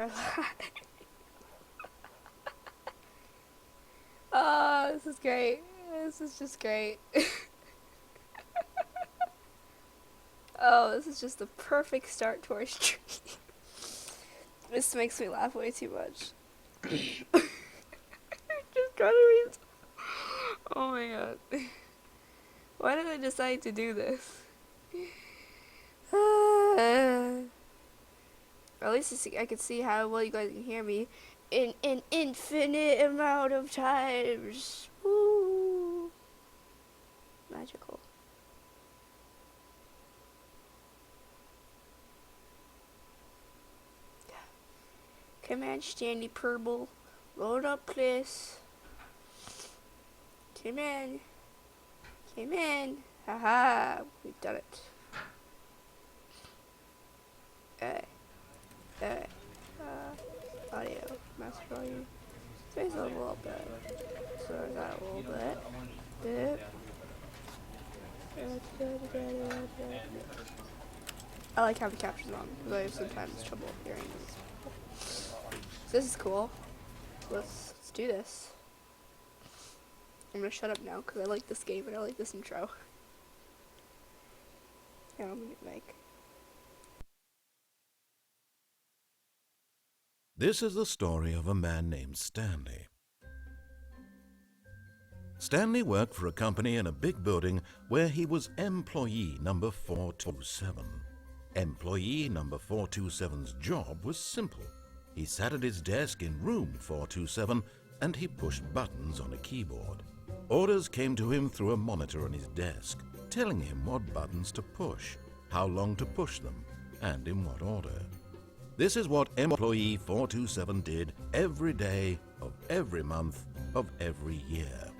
a lot. Oh, this is great. This is just great. Oh, this is just the perfect start to our stream. This makes me laugh way too much. Just gotta read. Oh my god. Why did I decide to do this? At least I could see how well you guys can hear me in an infinite amount of times. Woo. Magical. Come on, Stanley Purple. Load up, please. Come in. Come in. Haha, we've done it. Audio, master volume. Space a little bit. So I got a little bit. I like having captions on because I have sometimes trouble hearing this. So this is cool. Let's do this. I'm gonna shut up now because I like this game and I like this intro. Yeah, I'm gonna make. This is the story of a man named Stanley. Stanley worked for a company in a big building where he was employee number 427. Employee number 427's job was simple. He sat at his desk in room 427 and he pushed buttons on a keyboard. Orders came to him through a monitor on his desk, telling him what buttons to push, how long to push them, and in what order. This is what employee 427 did every day of every month of every year.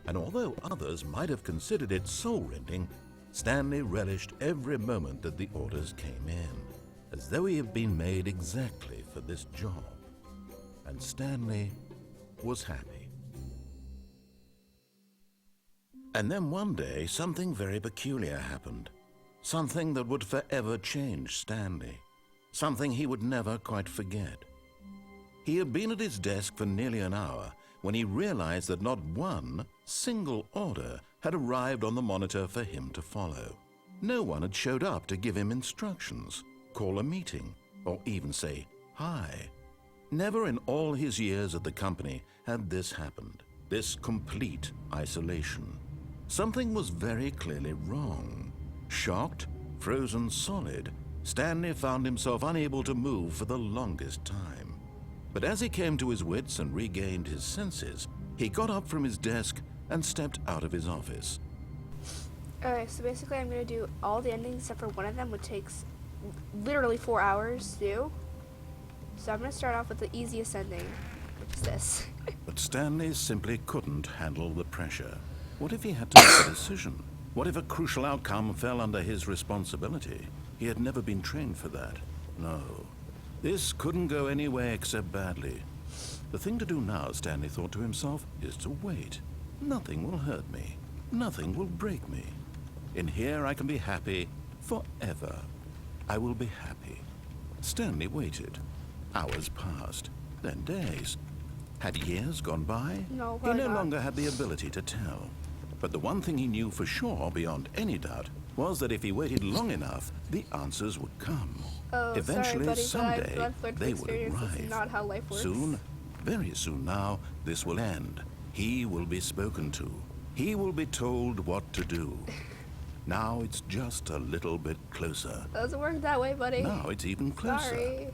And although others might have considered it soul-rending, Stanley relished every moment that the orders came in, as though he had been made exactly for this job. And Stanley was happy. And then one day, something very peculiar happened. Something that would forever change Stanley. Something he would never quite forget. He had been at his desk for nearly an hour when he realized that not one single order had arrived on the monitor for him to follow. No one had showed up to give him instructions, call a meeting, or even say hi. Never in all his years at the company had this happened, this complete isolation. Something was very clearly wrong. Shocked, frozen solid, Stanley found himself unable to move for the longest time. But as he came to his wits and regained his senses, he got up from his desk and stepped out of his office. Okay, so basically I'm going to do all the endings except for one of them, which takes literally 4 hours to do. So I'm going to start off with the easiest ending, which is this. But Stanley simply couldn't handle the pressure. What if he had to make a decision? What if a crucial outcome fell under his responsibility? He had never been trained for that. No. This couldn't go any way except badly. The thing to do now, Stanley thought to himself, is to wait. Nothing will hurt me. Nothing will break me. In here I can be happy forever. I will be happy. Stanley waited. Hours passed, then days. Had years gone by? No, he no not. longer had the ability to tell. But the one thing he knew for sure, beyond any doubt, was that if he waited long enough, the answers would come. Oh, Eventually, sorry, buddy, someday, but I've learned they from would experience arrive. this is not how life works. Soon, very soon now, this will end. He will be spoken to. He will be told what to do. Now it's just a little bit closer. Doesn't work that way, buddy. Now it's even closer. Sorry.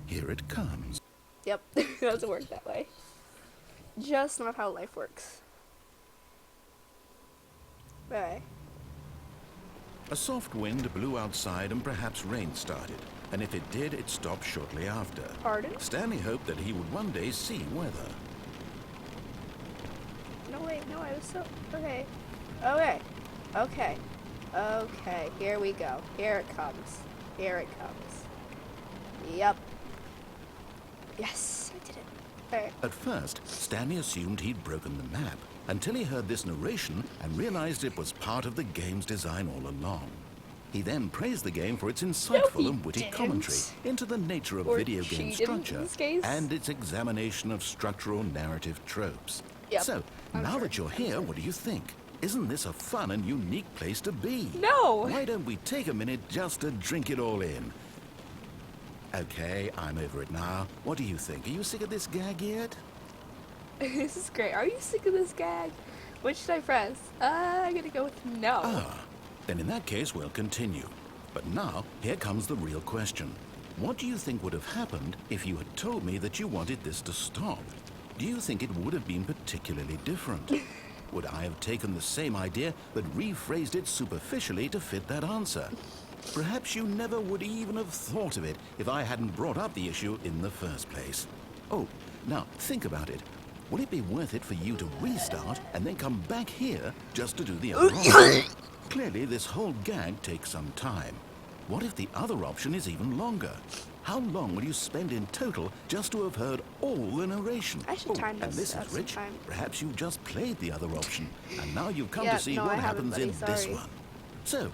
Here it comes. Yep, doesn't work that way. Just not how life works. Bye. A soft wind blew outside and perhaps rain started. And if it did, it stopped shortly after. Pardon? Stanley hoped that he would one day see weather. No, wait, no, I was so... Okay. Okay. Okay. Okay, here we go. Here it comes. Here it comes. Yep. Yes, I did it. Alright. At first, Stanley assumed he'd broken the map, until he heard this narration and realized it was part of the game's design all along. He then praised the game for its insightful he and witty didn't. commentary into the nature of Or video she game didn't in structure this case. and its examination of structural narrative tropes. Yep, So, I'm now sure. that you're here, what do you think? Isn't this a fun and unique place to be? No! Why don't we take a minute just to drink it all in? Okay, I'm over it now. What do you think? Are you sick of this gag yet? This is great. Are you sick of this gag? Which should I press? I'm gonna go with no. Ah, then in that case, we'll continue. But now, here comes the real question. What do you think would have happened if you had told me that you wanted this to stop? Do you think it would have been particularly different? Would I have taken the same idea but rephrased it superficially to fit that answer? Perhaps you never would even have thought of it if I hadn't brought up the issue in the first place. Oh, now think about it. Would it be worth it for you to restart and then come back here just to do the other option? Clearly, this whole gag takes some time. What if the other option is even longer? How long will you spend in total just to have heard all the narration? I should time and this this out is Rich. sometime. Perhaps you've just played the other option, and now you've come Yeah, to see no, what I haven't, happens in buddy, this sorry. one. So,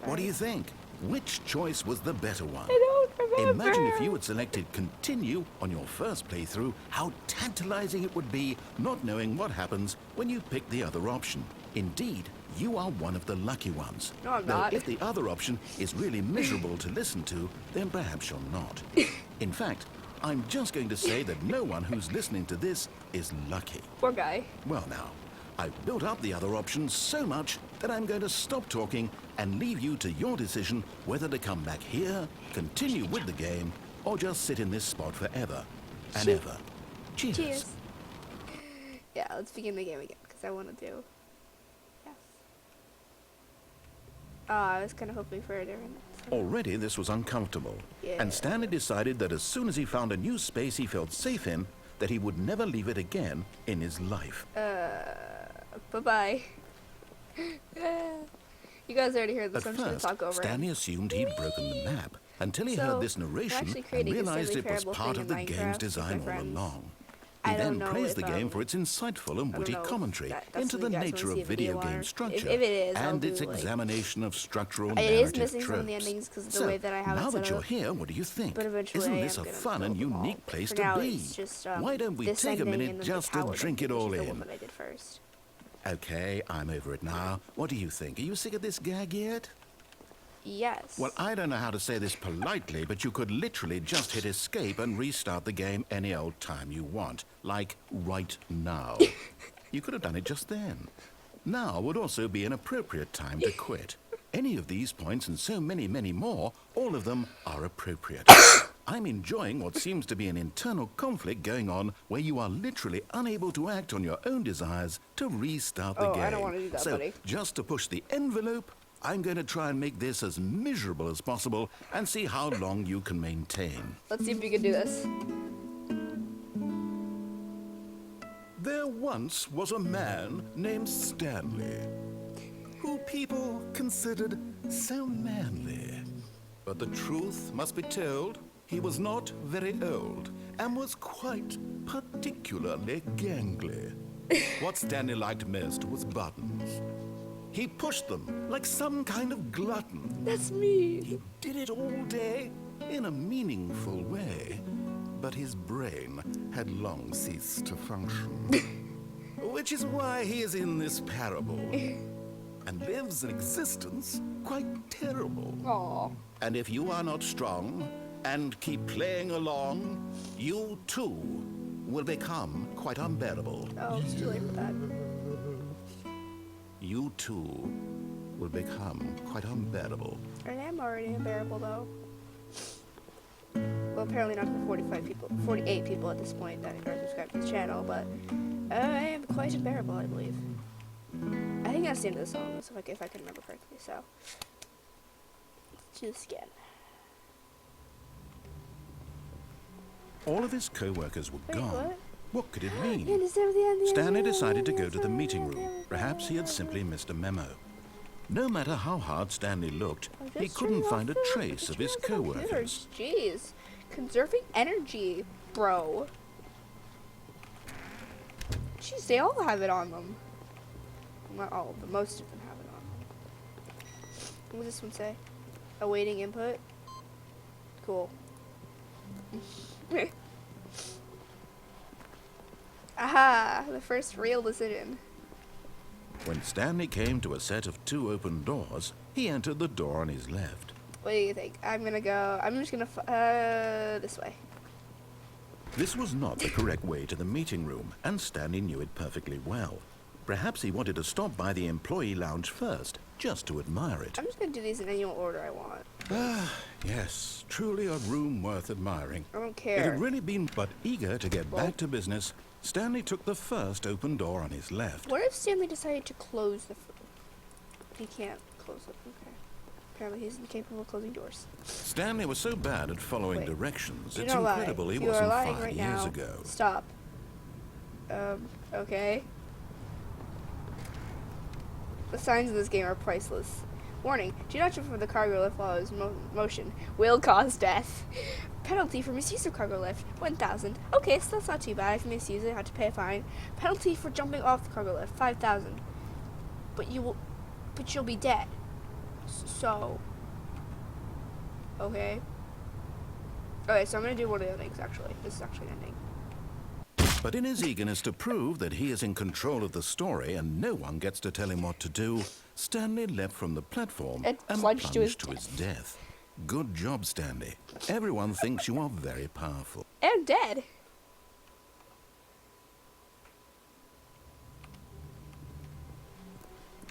what do you think? Which choice was the better one? I don't remember. Imagine if you had selected continue on your first playthrough, how tantalizing it would be not knowing what happens when you pick the other option. Indeed, you are one of the lucky ones. No, I'm Though not. if the other option is really miserable to listen to, then perhaps you're not. In fact, I'm just going to say that no one who's listening to this is lucky. Poor guy. Well now, I've built up the other options so much that I'm going to stop talking and leave you to your decision whether to come back here, continue with the game, or just sit in this spot forever and Cheers. ever. Cheers. Cheers. Yeah, let's begin the game again, because I want to do... Yes. I was kind of hoping for a different... Already this was uncomfortable, Yeah. and Stanley decided that as soon as he found a new space he felt safe in, that he would never leave it again in his life. Bye-bye. You guys already heard this, At I'm just going to first, talk over Stanley it. assumed he'd broken the map until he So, heard this I'm narration actually and creating a realized Stanley it was Parable part thing of the in game's Minecraft with design my all friends. along. I He don't then know praised if, the game for its insightful and I don't witty know if commentary that's into the something you guys nature wanna see of a video video on, game or structure if it is, I'll and do, its like- examination of structural It is narrative missing some of the tropes. endings because of the So, way that I have now it set that you're up. here, what do you think? But eventually Isn't I this am a gonna fun and build them all. unique place For to now, be? it's just, Why don't we this take a ending minute and then just the to tower drink ending, it all which is the one in? that I did first. Okay, I'm over it now. What do you think? Are you sick of this gag yet? Yes. Well, I don't know how to say this politely, but you could literally just hit escape and restart the game any old time you want. Like, right now. You could have done it just then. Now would also be an appropriate time to quit. Any of these points and so many, many more, all of them are appropriate. I'm enjoying what seems to be an internal conflict going on where you are literally unable to act on your own desires to restart the game. I don't want to do that, so, buddy. just to push the envelope, I'm going to try and make this as miserable as possible and see how long you can maintain. Let's see if we can do this. There once was a man named Stanley, who people considered so manly. But the truth must be told, he was not very old and was quite particularly gangly. What Stanley liked most was buttons. He pushed them like some kind of glutton. That's me. He did it all day in a meaningful way, but his brain had long ceased to function. Which is why he is in this parable and lives an existence quite terrible. Aw. And if you are not strong and keep playing along, you too will become quite unbearable. Oh, it's too late for that. You too will become quite unbearable. I am already unbearable, though. Well, apparently not to the 48 people at this point that are subscribed to this channel, but I am quite unbearable, I believe. I think that's the end of the song, so if I can remember correctly, so. Let's do this again. All of his co-workers were Wait, gone. What could it mean? And is there the end, Stanley decided to go to the meeting room. Perhaps he had simply missed a memo. No matter how hard Stanley looked, he couldn't find a trace of his co-workers. Jeez. Conserving energy, bro. Jeez, they all have it on them. Not all, but most of them have it on them. What does this one say? Awaiting input. Cool. Aha! The first real decision. When Stanley came to a set of 2 open doors, he entered the door on his left. What do you think? I'm just gonna, this way. This was not the correct way to the meeting room, and Stanley knew it perfectly well. Perhaps he wanted to stop by the employee lounge first, just to admire it. I'm just gonna do these in any order I want. Ah, yes, truly a room worth admiring. I don't It care. had really been, but eager to get back to business, Stanley took the first open door on his left. What if Stanley decided to close the... He can't close it. Okay. Apparently he's incapable of closing doors. Stanley was so bad at following Wait. directions, Do it's not lie. incredible he You are wasn't lying 5 right years now. ago. Stop. Okay. The signs of this game are priceless. Warning, do not jump from the cargo lift while it is motion. Will cause death. Penalty for misuse of cargo lift, 1,000. Okay, so that's not too bad. If you misuse it, I have to pay a fine. Penalty for jumping off the cargo lift, 5,000. But you'll be dead. So, okay. Okay, so I'm gonna do one of the endings, actually. This is actually an ending. But in his eagerness to prove that he is in control of the story and no one gets to tell him what to do, Stanley leapt from the platform And and plunged plunged to to his his death. Good job, Stanley. Everyone thinks you are very powerful. And dead.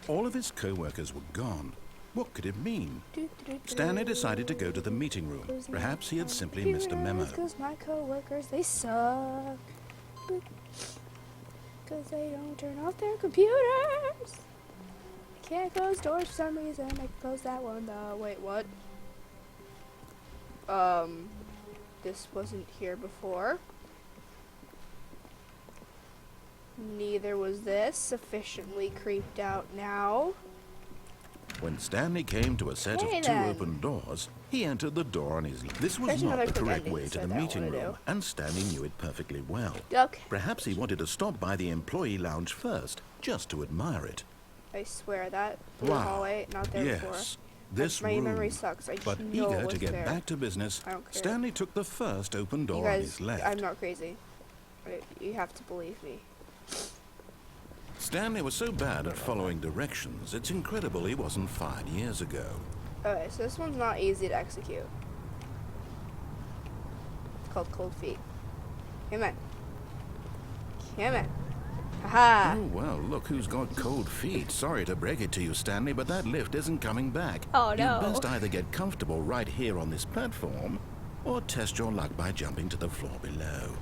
All of his co-workers were gone. What could it mean? Stanley decided to go to the meeting room. Perhaps he had simply missed a memo. Because my coworkers, they suck. Because they don't turn off their computers. I can't close doors for some reason. I can close that one though. Wait, what? This wasn't here before. Neither was this. Sufficiently creeped out now. When Stanley came to a set Okay, of 2 then. open doors, he entered the door on his left. This was There's not another the quick correct ending, way so to I the don't meeting wanna room, do. and Stanley knew it perfectly well. Okay. Perhaps he wanted to stop by the employee lounge first, just to admire it. I swear that blue Wow. hallway, not there before. Yes, this My memory room. sucks. I just But know it eager was to get there. back to business, I don't care. Stanley took the first open You door on guys, his left. I'm not crazy. You have to believe me. Stanley was so bad at following directions, it's incredible he wasn't 5 years ago. Okay, so this one's not easy to execute. It's called Cold Feet. Come on. Come on. Haha. Oh, well, look who's got cold feet. Sorry to break it to you, Stanley, but that lift isn't coming back. Oh, no. You'd best either get comfortable right here on this platform, or test your luck by jumping to the floor below.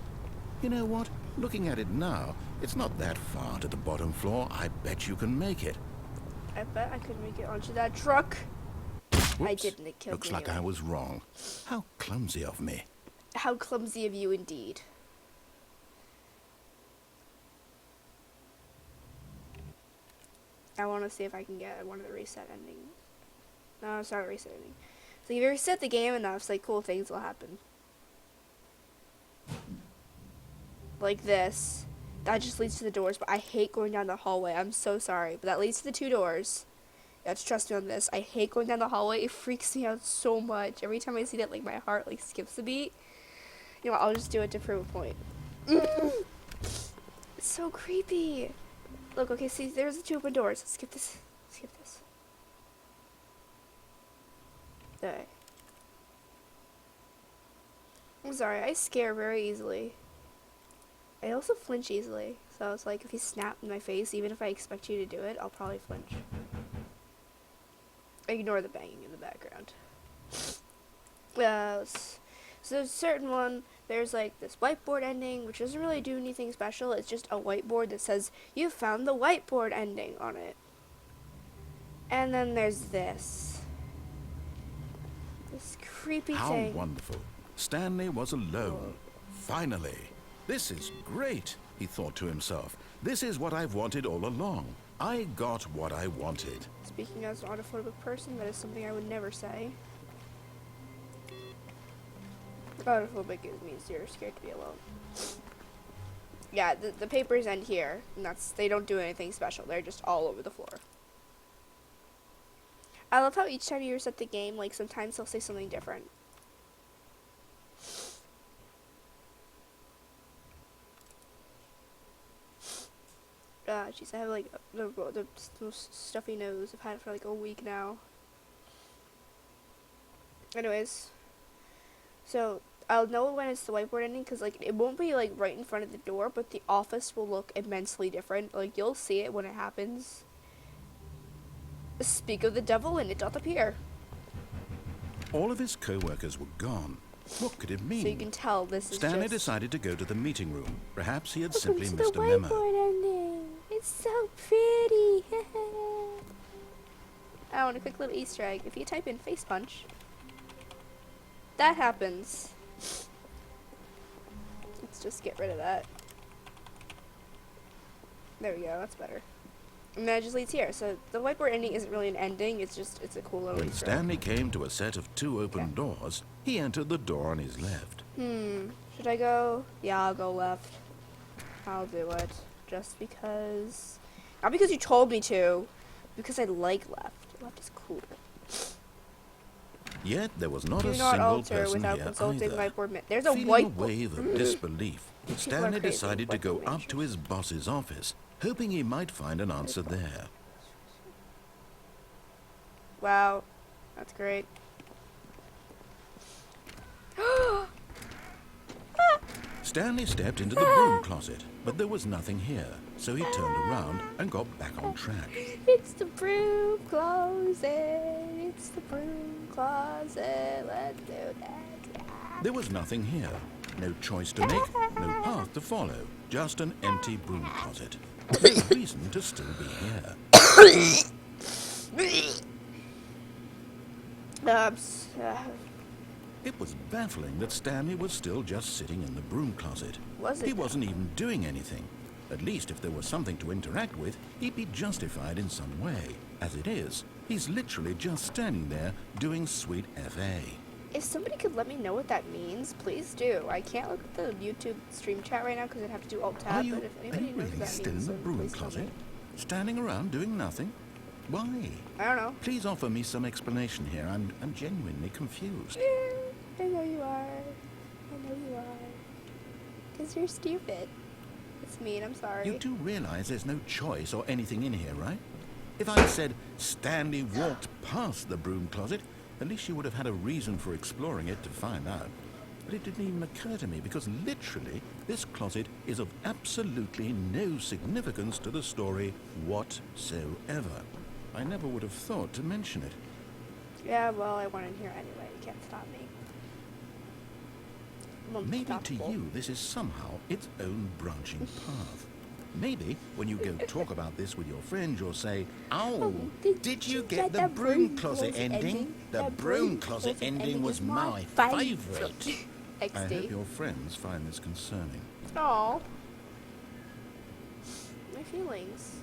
You know what? Looking at it now, it's not that far to the bottom floor. I bet you can make it. I bet I could make it onto that truck. I Whoops. didn't. It killed Looks me like anyway. I was wrong. How clumsy of me. How clumsy of you indeed. I want to see if I can get one of the reset endings. No, it's not a reset ending. So if you reset the game enough, like cool things will happen. Like this. That just leads to the doors, but I hate going down the hallway. I'm so sorry, but that leads to the 2 doors. You have to trust me on this. I hate going down the hallway. It freaks me out so much. Every time I see that, like, my heart, like, skips a beat. You know what, I'll just do it to prove a point. It's so creepy. Look, okay, see, there's the 2 open doors. Let's skip this. Skip this. Okay. I'm sorry, I scare very easily. I also flinch easily. So it's like, if you snap in my face, even if I expect you to do it, I'll probably flinch. Ignore the banging in the background. So there's a certain one, there's like this whiteboard ending, which doesn't really do anything special. It's just a whiteboard that says, you found the whiteboard ending on it. And then there's this. This creepy How thing. wonderful. Stanley was alone. Finally. This is great, he thought to himself. This is what I've wanted all along. I got what I wanted. Speaking as an autophobic person, that is something I would never say. Autophobic means you're scared to be alone. Yeah, the papers end here, and they don't do anything special. They're just all over the floor. I love how each time you reset the game, like sometimes they'll say something different. Jeez, I have like the most stuffy nose. I've had it for like a week now. Anyways, so I'll know when it's the whiteboard ending because like it won't be like right in front of the door, but the office will look immensely different. Like you'll see it when it happens. Speak of the devil and it doth appear. All of his co-workers were gone. What could it mean? So you can tell this is Stanley just... decided to go to the meeting room. Perhaps he had Welcome simply to missed the a memo. whiteboard ending. It's so pretty. Oh, and a quick little Easter egg. If you type in face punch, that happens. Let's just get rid of that. There we go. That's better. And that just leads here. So the whiteboard ending isn't really an ending. It's a cool little When Easter egg. Stanley came to a set of 2 open doors, he entered the door on his left. Should I go? Yeah, I'll go left. I'll do it. Just because. Not because you told me to. Because I like left. Left is cool. Yet there was not Do a not single alter person without here consulting either. whiteboard. There's a Feeling a whiteboard. wave of disbelief, Stanley crazy. decided to go Whiteboard up to his boss's office, hoping he might find an answer there. Wow. That's great. Stanley stepped into the broom closet, but there was nothing here, so he turned around and got back on track. It's the broom closet. It's the broom closet. Let's do that. There was nothing here. No choice to make, no path to follow. Just an empty broom closet. No reason to still be here. It was baffling that Stanley was still just sitting in the broom closet. Was it He though? wasn't even doing anything. At least if there was something to interact with, he'd be justified in some way. As it is, he's literally just standing there doing sweet FA. If somebody could let me know what that means, please do. I can't look at the YouTube stream chat right now because I'd have to do Alt-Tab, Are you but if anybody knows really what that still in means, the then broom please tell closet? me. Standing around doing nothing? Why? I don't know. Please offer me some explanation here. I'm genuinely confused. I know you are. I know you are. Because you're stupid. It's mean, I'm sorry. You do realize there's no choice or anything in here, right? If I said Stanley walked past the broom closet, at least you would have had a reason for exploring it to find out. But it didn't even occur to me because literally this closet is of absolutely no significance to the story whatsoever. I never would have thought to mention it. Yeah, well, I went in here anyway. You can't stop me. I'm Maybe to unstoppable. you this is somehow its own branching path. Maybe when you go talk about this with your friends, you'll say, "Oh, did you get the broom closet ending? The broom closet ending was my favorite." I hope XD. your friends find this concerning. Aw. My feelings.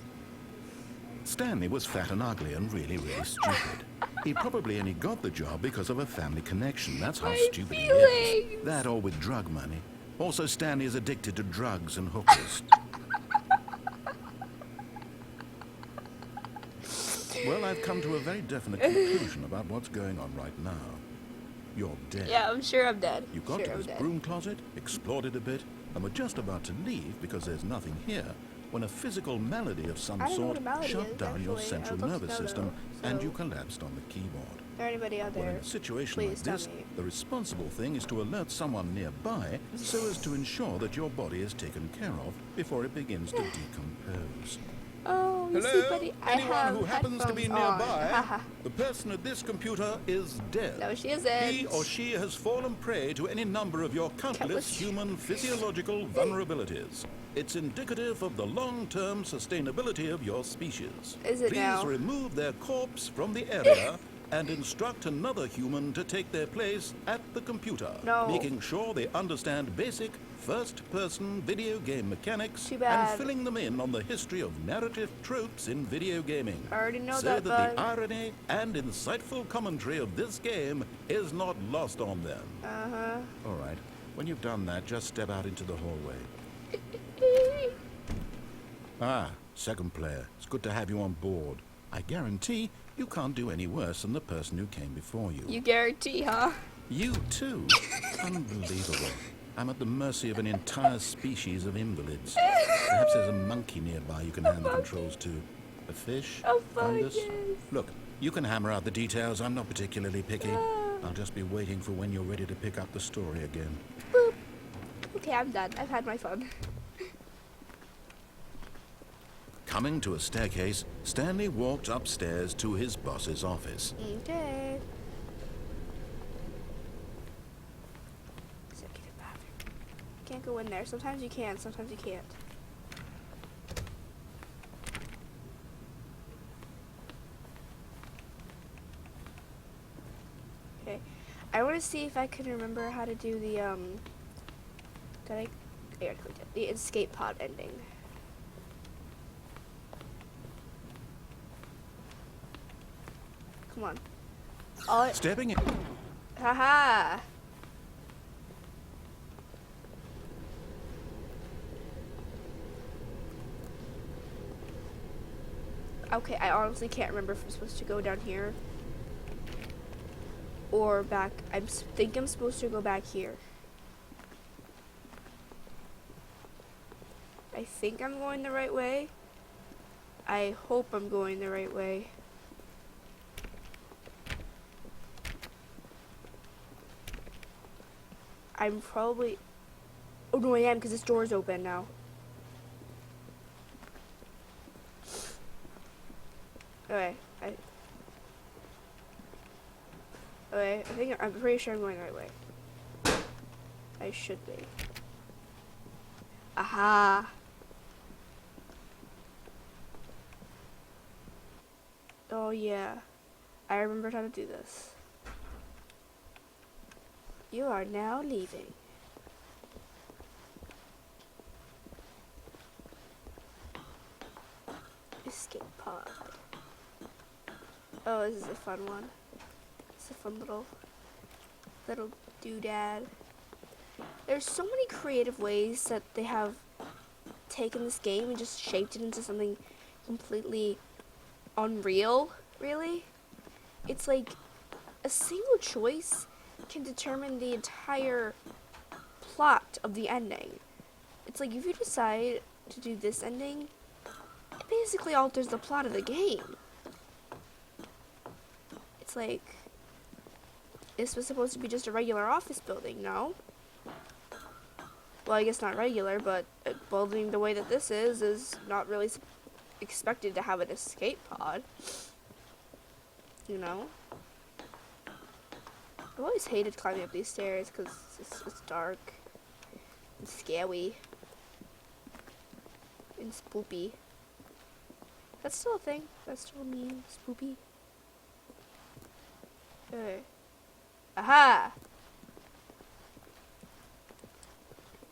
Stanley was fat and ugly and really, really stupid. He probably only got the job because of a family connection. That's how My stupid he is. feelings. That or with drug money. Also, Stanley is addicted to drugs and hookers. Well, I've come to a very definite conclusion about what's going on right now. You're dead. Yeah, I'm sure I'm dead. You got sure to I'm this dead. broom closet, explored it a bit, and were just about to leave because there's nothing here when a physical malady of some I don't know what sort a malady shut is, down your actually. central I'd love to nervous know, system though, and so- you collapsed on the keyboard. Is there anybody out Well, there? in a situation Please like tell this, me. the responsible thing is to alert someone nearby so as to ensure that your body is taken care of before it begins to decompose. Oh, you see, buddy, I Anyone have who happens to be headphones on. nearby, Haha. the person at this computer is dead. No, she isn't. He or she has fallen prey to any number of your countless Countless. human physiological vulnerabilities. It's indicative of the long-term sustainability of your species. Is it Please now? remove their corpse from the area and instruct another human to take their place at the computer, No. making sure they understand basic first-person video game mechanics Too and bad. filling them in on the history of narrative tropes in video gaming. I already know so that, the bud. irony and insightful commentary of this game is not lost on them. Uh-huh. All right, when you've done that, just step out into the hallway. Ah, second player. It's good to have you on board. I guarantee you can't do any worse than the person who came before you. You guarantee, huh? You too? Unbelievable. I'm at the mercy of an entire species of invalids. Perhaps there's a monkey nearby you can hand the controls to. A fish? A Fungus? fungus. Look, you can hammer out the details. I'm not particularly picky. I'll just be waiting for when you're ready to pick up the story again. Boop. Okay, I'm done. I've had my fun. Coming to a staircase, Stanley walked upstairs to his boss's office. Okay. Executive bathroom. Can't go in there. Sometimes you can, sometimes you can't. Okay. I want to see if I can remember how to do the, I already clicked it. The escape pod ending. Come on. Oh, Stepping in. haha. Okay, I honestly can't remember if I'm supposed to go down here or back. I think I'm supposed to go back here. I think I'm going the right way. I hope I'm going the right way. I'm probably... Oh no, I am, because this door is open now. Okay, I'm pretty sure I'm going the right way. I should be. Aha! Oh yeah, I remembered how to do this. You are now leaving. Escape pod. Oh, this is a fun one. It's a fun little doodad. There's so many creative ways that they have taken this game and just shaped it into something completely unreal, really. It's like a single choice can determine the entire plot of the ending. It's like if you decide to do this ending, it basically alters the plot of the game. It's like, this was supposed to be just a regular office building, no? Well, I guess not regular, but a building the way that this is not really expected to have an escape pod. You know? I've always hated climbing up these stairs because it's dark and scary and spoopy. That's still a thing. That's still a meme. Spoopy. Okay. Aha!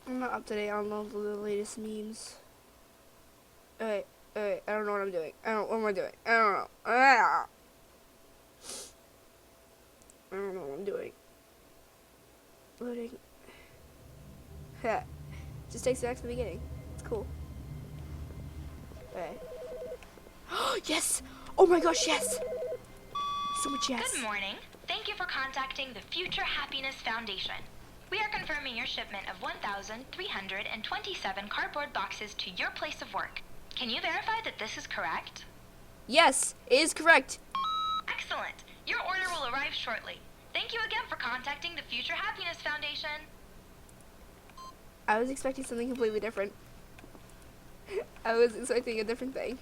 I'm not up to date on all the latest memes. Okay, I don't know what I'm doing. What am I doing? I don't know. I don't know what I'm doing. Loading. Just takes it back to the beginning. It's cool. Okay. Yes! Oh my gosh, yes! So much yes. Good morning. Thank you for contacting the Future Happiness Foundation. We are confirming your shipment of 1,327 cardboard boxes to your place of work. Can you verify that this is correct? Yes, it is correct. Excellent. Your order will arrive shortly. Thank you again for contacting the Future Happiness Foundation. I was expecting something completely different. I was expecting a different thing.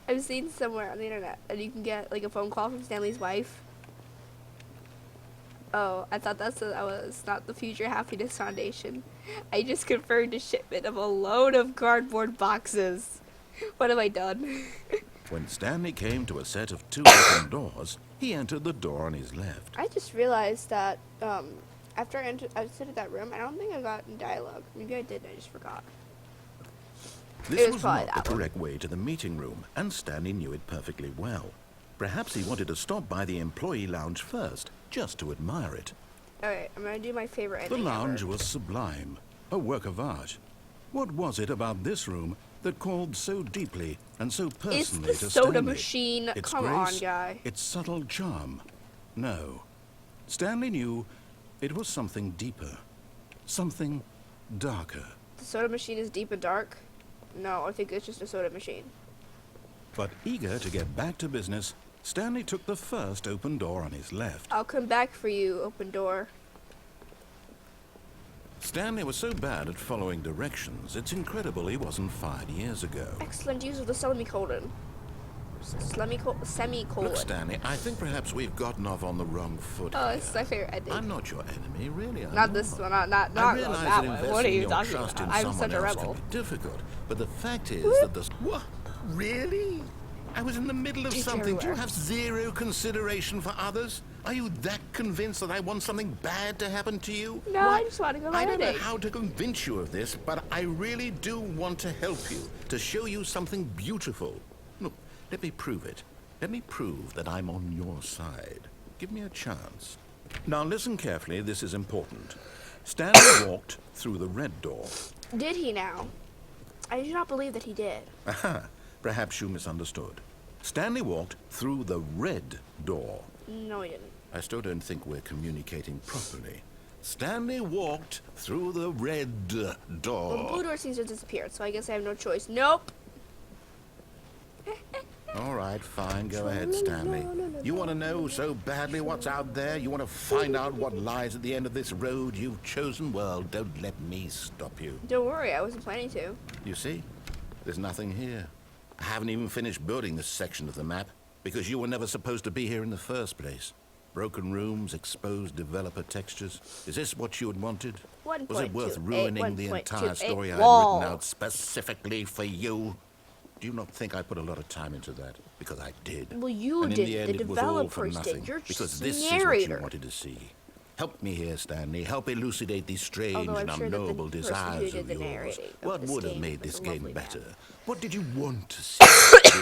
I've seen somewhere on the internet that you can get like a phone call from Stanley's wife. Oh, I thought that was not the Future Happiness Foundation. I just confirmed a shipment of a load of cardboard boxes. What have I done? When Stanley came to a set of 2 open doors, he entered the door on his left. I just realized that after I exited that room, I don't think I got in dialogue. Maybe I did, I just forgot. This was was probably not the that one. correct way to the meeting room, and Stanley knew it perfectly well. Perhaps he wanted to stop by the employee lounge first, just to admire it. Alright, I'm gonna do my favorite The ending lounge ever. was sublime, a work of art. What was it about this room that called so deeply and so It's personally the to soda Stanley. machine. Its Come on, grace, guy. its subtle charm. No. Stanley knew it was something deeper, something darker. The soda machine is deep and dark? No, I think it's just a soda machine. But eager to get back to business, Stanley took the first open door on his left. I'll come back for you, open door. Stanley was so bad at following directions, it's incredible he wasn't fired years ago. Excellent use of the semicolon. Semicolon. Look, Stanley, I think perhaps we've gotten off on the wrong foot Oh, here. this is my favorite ending. I'm not your enemy, really. I'm Not this one, not I realize that that one. investing What are you your talking trust about? in I'm someone such a else rebel. can be difficult, but the fact is that the... What? Really? I was in the middle of Take something. Do you everywhere. have zero consideration for others? Are you that convinced that I want something bad to happen to you? No, Why, I just want to go to I my don't know wedding. how to convince you of this, but I really do want to help you, to show you something beautiful. Look, let me prove it. Let me prove that I'm on your side. Give me a chance. Now listen carefully, this is important. Stanley walked through the red door. Did he now? I do not believe that he did. Aha, perhaps you misunderstood. Stanley walked through the red door. No, he didn't. I still don't think we're communicating properly. Stanley walked through the red door. Well, the blue door seems to have disappeared, so I guess I have no choice. Nope. All right, fine, go ahead, Stanley. You want to know so badly what's out there? You want to find out what lies at the end of this road you've chosen? Well, don't let me stop you. Don't worry, I wasn't planning to. You see, there's nothing here. I haven't even finished building this section of the map because you were never supposed to be here in the first place. Broken rooms, exposed developer textures. Is this what you had wanted? Was it worth 1.28, ruining the entire 1.28 story I had wall. written out specifically for you? Do you not think I put a lot of time into that? Because I did. Well, you And in did. the end, The it was all for developers nothing. did. You're Because just this a is what you narrator. wanted to see. Help me here, Stanley. Help elucidate these strange Although and I'm sure that the unknowable person who desires did of the yours. narrating of What this would have game made was this a game lovely man. better? What did you want to see?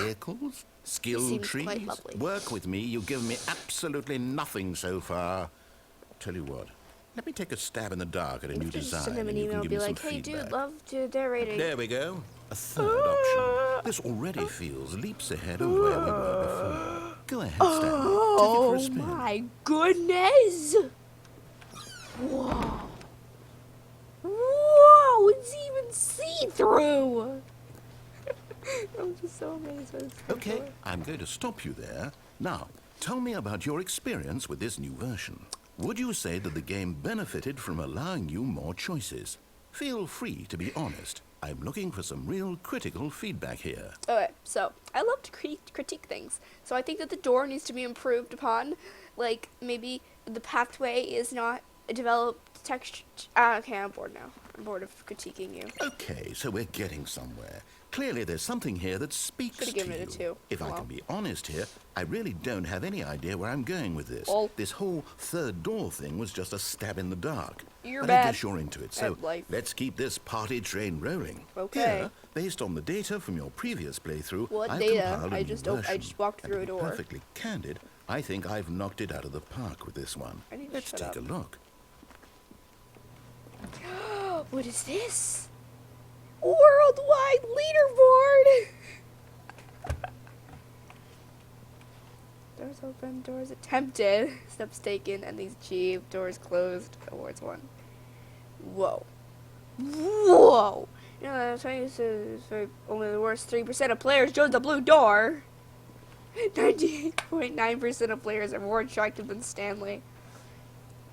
Vehicles? Skill seems trees? quite lovely. Work with me. You've given me absolutely nothing so far. Tell you what. Let me take a stab in the dark at a new Just design, send him an and you can email, give be me like, some hey, feedback. dude, love to narrating. There we go. A third option. This already feels leaps ahead of where we were before. Go ahead, Stanley. Take it for a Oh spin. my goodness! Whoa. Whoa, it's even see-through! I'm just so amazed by this. Okay, I'm going to stop you there. Now, tell me about your experience with this new version. Would you say that the game benefited from allowing you more choices? Feel free to be honest. I'm looking for some real critical feedback here. Okay, so I love to critique things. So I think that the door needs to be improved upon. Like, maybe the pathway is not a developed texture. Okay, I'm bored now. I'm bored of critiquing you. Okay, so we're getting somewhere. Clearly there's something here that speaks Should've to given it a you. 2. If I Well. can be honest here, I really don't have any idea where I'm going with this. Well. This whole third door thing was just a stab in the dark. You're but bad I guess you're into it, so at life. let's keep this party train rolling. Okay. Here, based on the data from your previous playthrough, What I've data? compiled a I new just version. walked And through to a be door. perfectly candid, I think I've knocked it out of the park with this one. I need to Let's shut take up. a look. What is this? Worldwide leaderboard! Doors open, doors attempted, steps taken, endings achieved, doors closed, awards won. Whoa. Whoa! You know, I'm trying to say only the worst 3% of players chose the blue door. 98.9% of players are more attractive than Stanley.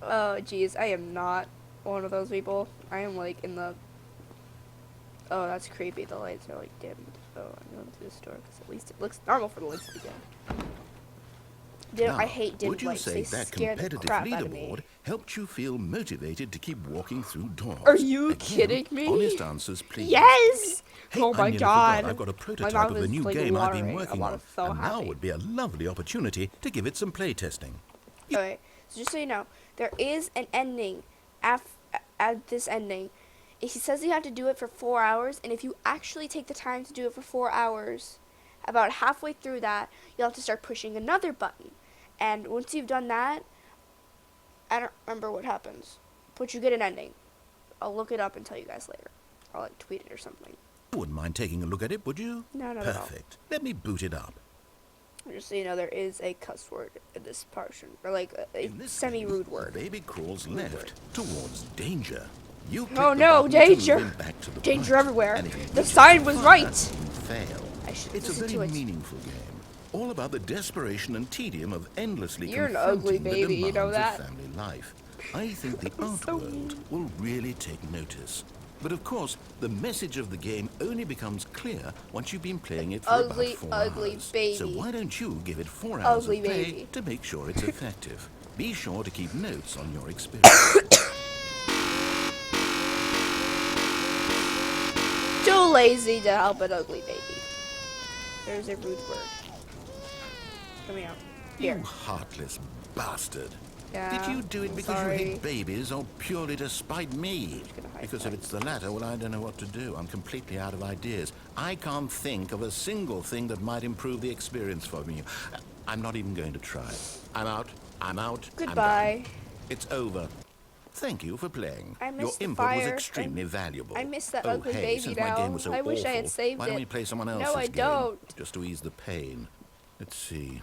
Oh, jeez, I am not one of those people. I am like in the... Oh, that's creepy. The lights are like dimmed. Oh, I'm going to the store because at least it looks normal for the lights to be dim. Now, I hate dim would you lights. say They that scare the competitive crap out of me. leaderboard helped you feel motivated to keep walking through doors? Are you Again, kidding me? Honest answers, please. Yes! Hey, Oh I my nearly god. forgot. I've got a My prototype mouth of the is, new like, game I've been watering. working I'm on, so and now happy. would be a lovely opportunity to give it some play testing. Okay, so just so you know, there is an ending at this ending. He says you have to do it for 4 hours, and if you actually take the time to do it for 4 hours, about halfway through that, you'll have to start pushing another button. And once you've done that, I don't remember what happens, but you get an ending. I'll look it up and tell you guys later. I'll like tweet it or something. You wouldn't mind taking a look at it, would you? No, not at all. Perfect. Let me boot it up. Just so you know, there is a cuss word in this portion, or like a In this semi-rude case, word. the baby crawls left towards danger. You click Oh the no, button to danger! move him back to the Danger right, everywhere. and if you The reach sign too was far, right. You fail. I should It's a listen very to it. meaningful game, all about the desperation and tedium of endlessly You're an confronting ugly the baby, you know demands that? of family life. I think the art so world mean. will really take notice. But of course, the message of the game only becomes clear once you've been playing it for Ugly, about 4 ugly hours. baby. So why don't you give it 4 hours Ugly of play baby. to make sure it's effective? Be sure to keep notes on your experience. Too lazy to help an ugly baby. There's a rude word. Coming out. Here. You heartless bastard. Yeah, Did you do it I'm because sorry. you hate babies or purely to spite me? just gonna hide Because that. if it's the latter, well, I don't know what to do. I'm completely out of ideas. I can't think of a single thing that might improve the experience for me. I'm not even going to try. I'm out. I'm out. Goodbye. I'm done. It's over. Thank you for playing. I Your missed the input was fire. extremely valuable. I missed that oh, ugly hey, baby since now. my game was so I wish I had awful, saved why don't it. we play someone No, else's I game? don't. Just to ease the pain. Let's see.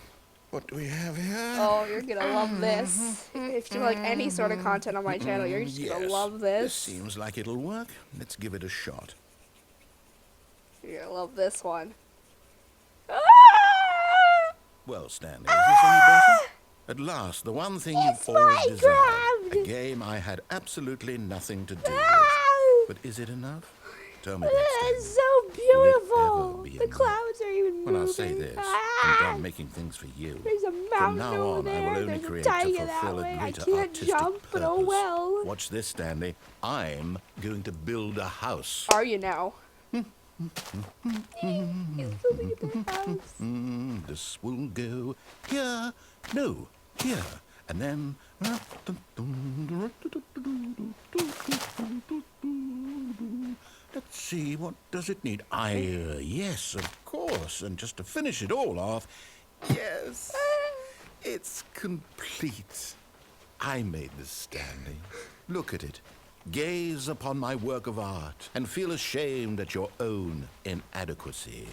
What do we have here? Oh, you're gonna love this. If you like any sort of content on my channel, you're just gonna love this. This seems like it'll work. Let's give it a shot. You're gonna love this one. Ah! Well, Stanley, is this any better? At last, the one thing It's you've always desired. Minecraft! A game I had absolutely nothing to do with. Ah! But is it enough? Tell me that, It's Stanley. so beautiful. ever be The enough? clouds are even moving. Well, I'll say this. I'm Ah! done making things for you. There's a From mountain now over on, I there. will only There's a create to tiger that fulfill a way. I greater can't artistic jump, but oh purpose. well. Watch this, Stanley. I'm going to build a house. Are you now? He's building a big house. This will go here. No, here. And then... Let's see, what does it need? Yes, of course. And just to finish it all off, yes, it's complete. I made this, Stanley. Look at it. Gaze upon my work of art and feel ashamed at your own inadequacy.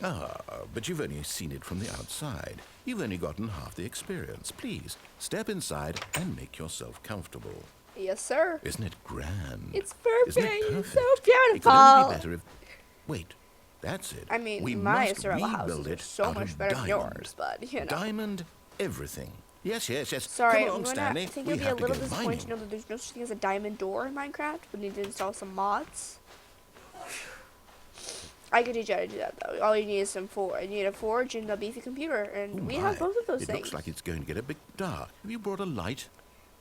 Ah, but you've only seen it from the outside. You've only gotten half the experience. Please, step inside and make yourself comfortable. Yes, sir. Isn't it grand? It's perfect. Isn't it It's perfect? so It could only beautiful. be better if... Wait, that's it. I mean, we my must Cinderella houses rebuild are it so out much of better than diamond. yours, but you know. Diamond everything. Yes, yes, yes. Sorry, Come along, I'm gonna Stanley. think we it'll be a have to little go disappointing mining. to know that there's no such thing as a diamond door in Minecraft. We need to install some mods. I could teach you how to do that though. All you need is some forge. You need a forge and a beefy computer, and Oh we my, have both of those it things. looks like it's going to get a bit dark. Have you brought a light?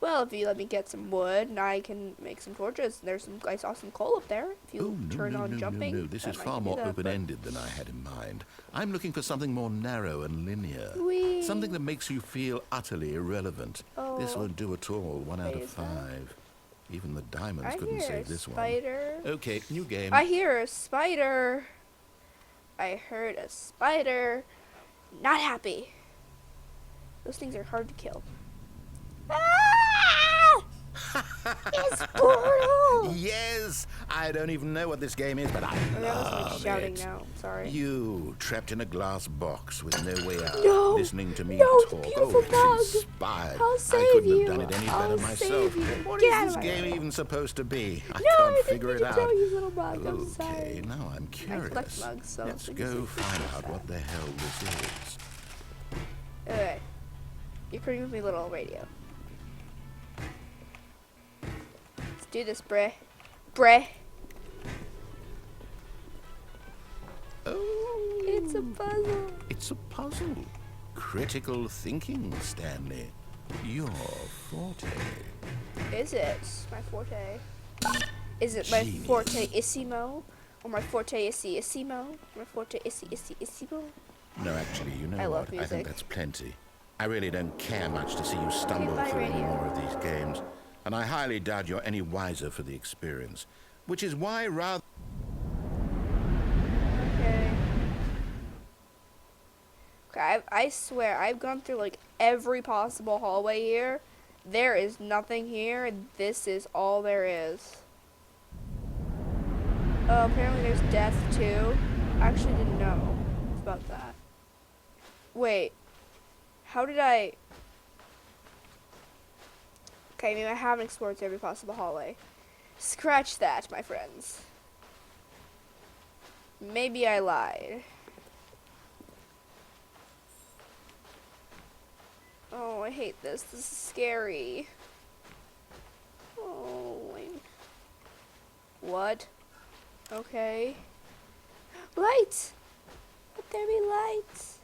Well, if you let me get some wood, and I can make some torches. There's some. I saw some coal up there. If you turn on jumping, no. This then is I far can do more that, but- open-ended than I had in mind. I'm looking for something more narrow and linear. Whee! Something that makes you feel utterly irrelevant. This Oh. won't do at all. 1 out of Is that? 5. Even the diamonds I couldn't hear save a this one. spider. Okay, new game. I hear a spider. I heard a spider. Not happy. Those things are hard to kill. Ah! It's Portal! Yes! I don't even know what this game is, but I Oh, that was love me shouting it. now. Sorry. You, trapped in a glass box with no way out, No! listening to me No, talk. beautiful it's mug. inspired. I'll I save couldn't you. have done it any I'll better myself. save you. What Get is out this of my game way. even supposed to be? I No, can't I didn't figure mean it to out. tell you, little mug. I'm Okay, sorry. now I'm curious. collect mugs, so Let's we can go see find stuff out like what the hell this is. Alright. You're pretty with me, little radio. Let's do this, bruh. Bruh. Oh, It's a puzzle. it's a puzzle. Critical thinking, Stanley. Your forte. Is it my forte? Is it my Genius. forte-issimo? Or my forte-issimo? My forte-issimo? No, actually, you know I love what? I music. think that's plenty. I really don't care much to see you stumble bye, through any radio. more of these games. And I highly doubt you're any wiser for the experience. Which is why rather... Okay. Okay, I swear, I've gone through like every possible hallway here. There is nothing here. This is all there is. Apparently there's death too. I actually didn't know about that. Wait, how did I... Okay, maybe I haven't explored through every possible hallway. Scratch that, my friends. Maybe I lied. Oh, I hate this. This is scary. Oh, what? Okay. Lights! Let there be lights.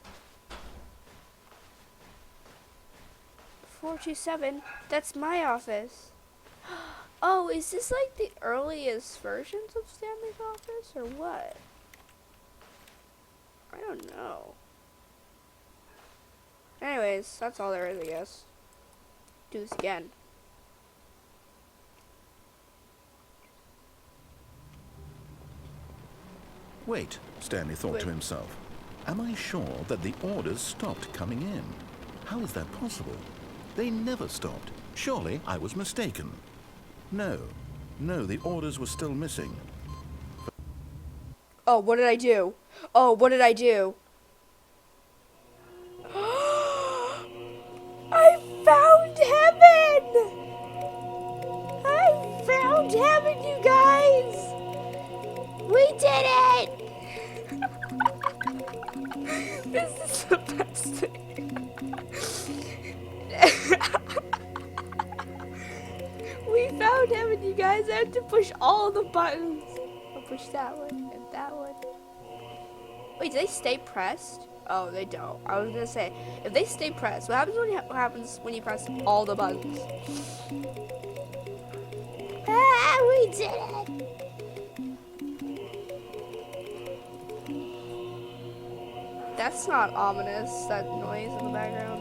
427. That's my office. Oh, is this like the earliest versions of Stanley's office or what? I don't know. Anyways, that's all there is, I guess. Do this again. Wait, Stanley thought to himself. Am I sure that the orders stopped coming in? How is that possible? They never stopped. Surely I was mistaken. No, the orders were still missing. Oh, what did I do? Oh, what did I do? I found heaven! I found heaven, you guys! We did it! This is the best thing. We found heaven, you guys. I had to push all the buttons. I'll push that one and that one. Wait, do they stay pressed? Oh, they don't. I was gonna say, if they stay pressed, what happens when you press all the buttons? Ah, we did it! That's not ominous, that noise in the background.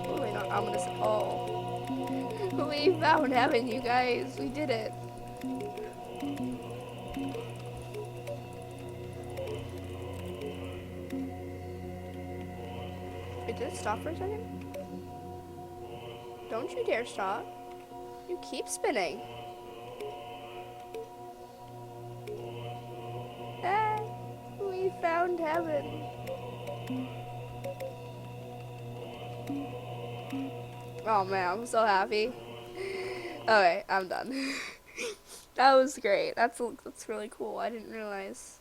Really not ominous at all. We found heaven, you guys. We did it. Wait, did it stop for a second? Don't you dare stop. You keep spinning. Ah, we found heaven. Oh man, I'm so happy. Okay, I'm done. That was great. That's really cool. I didn't realize.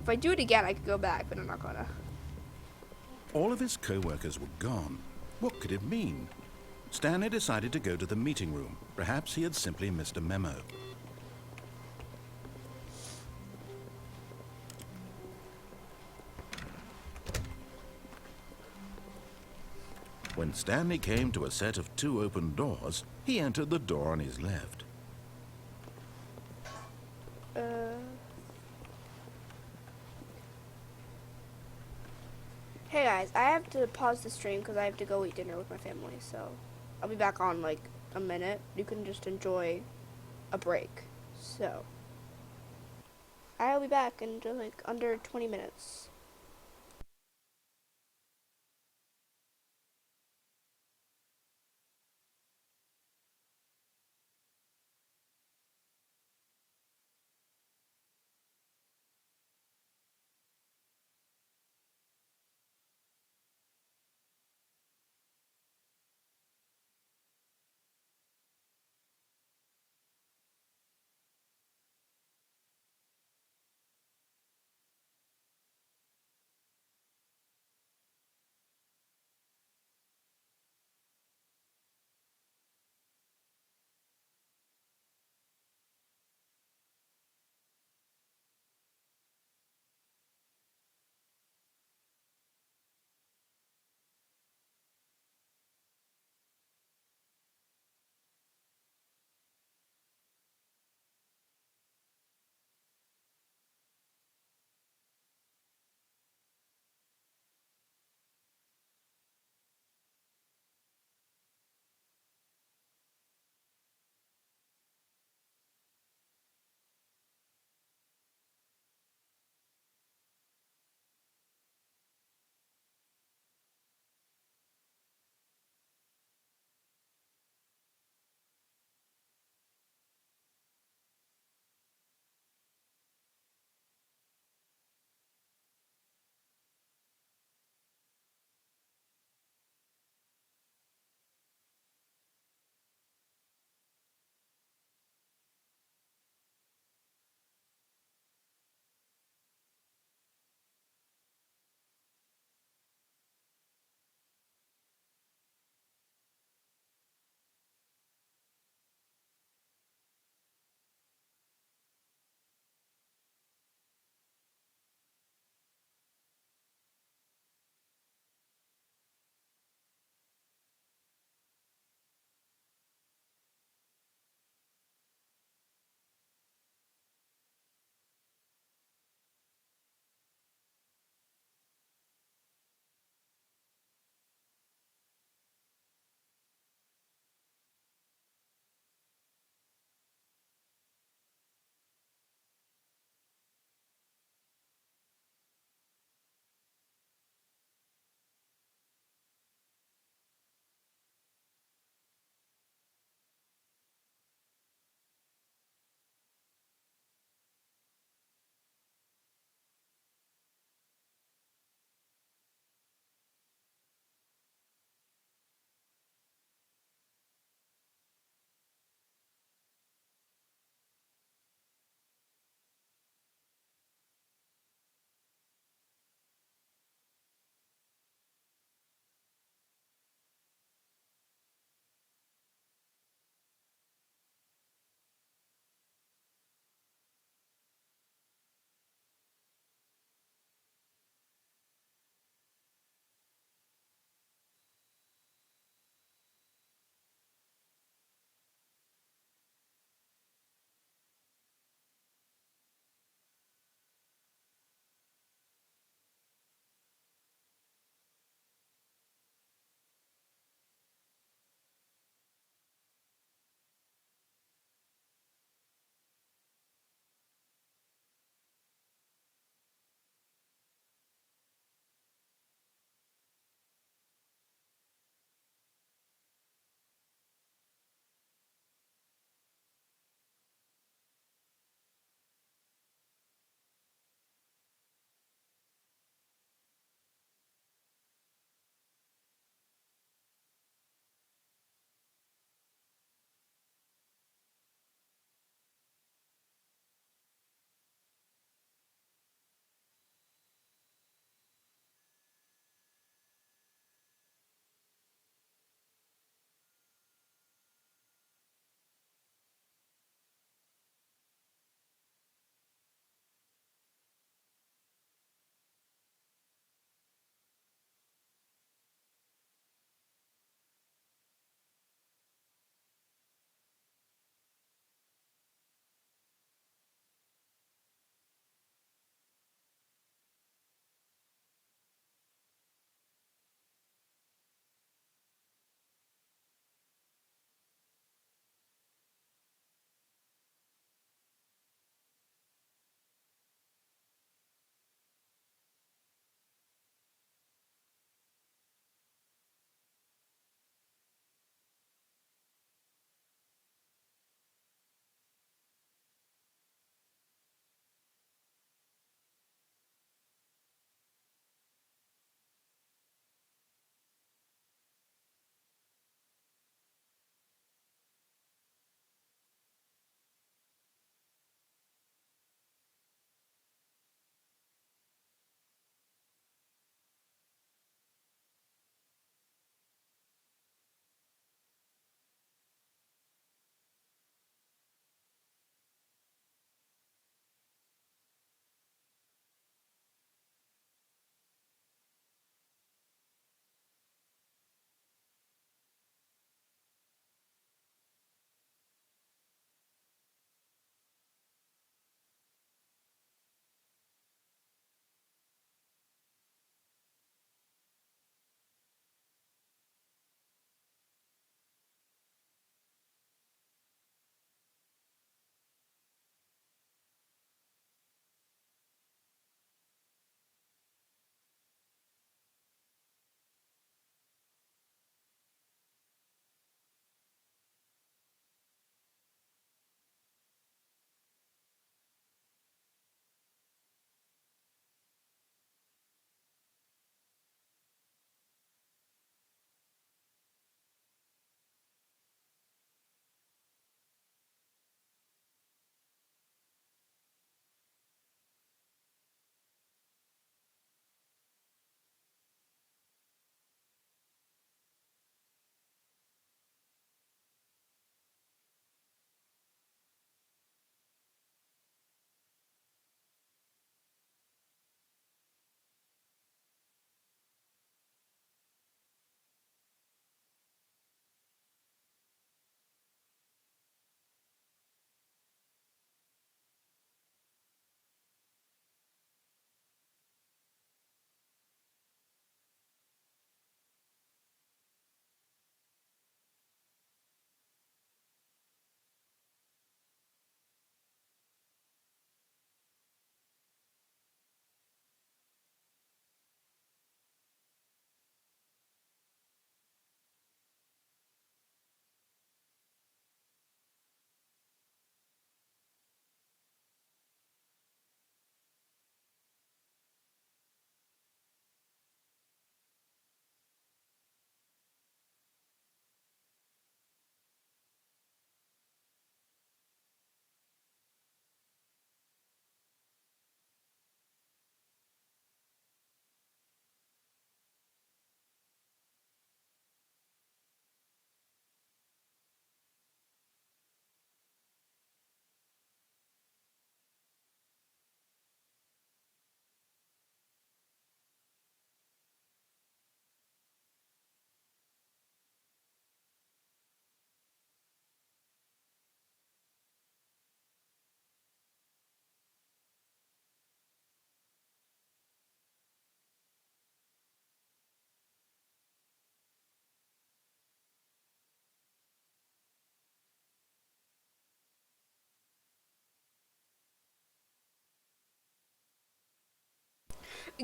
If I do it again, I could go back, but I'm not gonna. All of his co-workers were gone. What could it mean? Stanley decided to go to the meeting room. Perhaps he had simply missed a memo. When Stanley came to a set of 2 open doors, he entered the door on his left. Hey guys, I have to pause the stream because I have to go eat dinner with my family, so I'll be back on like a minute. You can just enjoy a break. So I'll be back in like under 20 minutes.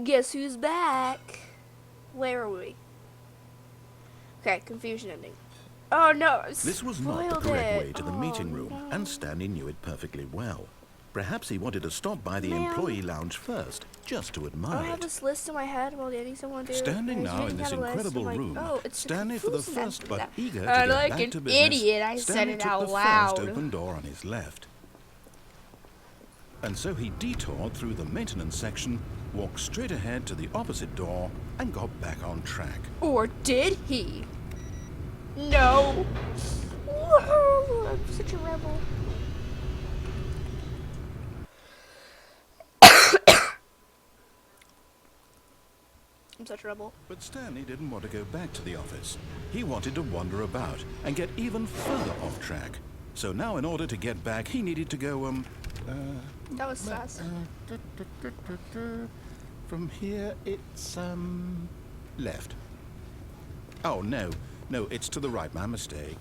Guess who's back? Where are we? Okay, confusion ending. Oh no, I This was not the spoiled correct it. way to the Oh, meeting room, no. and Stanley knew it perfectly well. Perhaps he wanted to stop by the Ma'am. employee lounge first, just to I admire have it. this list in my head while dating someone. Dude. Standing Guys, now you in this got a list. incredible I'm like, room, oh, it's Stanley for the confusing first after but that. eager to And get like back an to business, idiot, I Stanley said it took out the loud. first open door on his left. And so he detoured through the maintenance section, walked straight ahead to the opposite door, and got back on track. Or did he? No. Whoa, I'm such a rebel. I'm such a rebel. But Stanley didn't want to go back to the office. He wanted to wander about and get even further off track. So now in order to get back, he needed to go, That was fast. From here, it's, left. Oh, no, it's to the right, my mistake.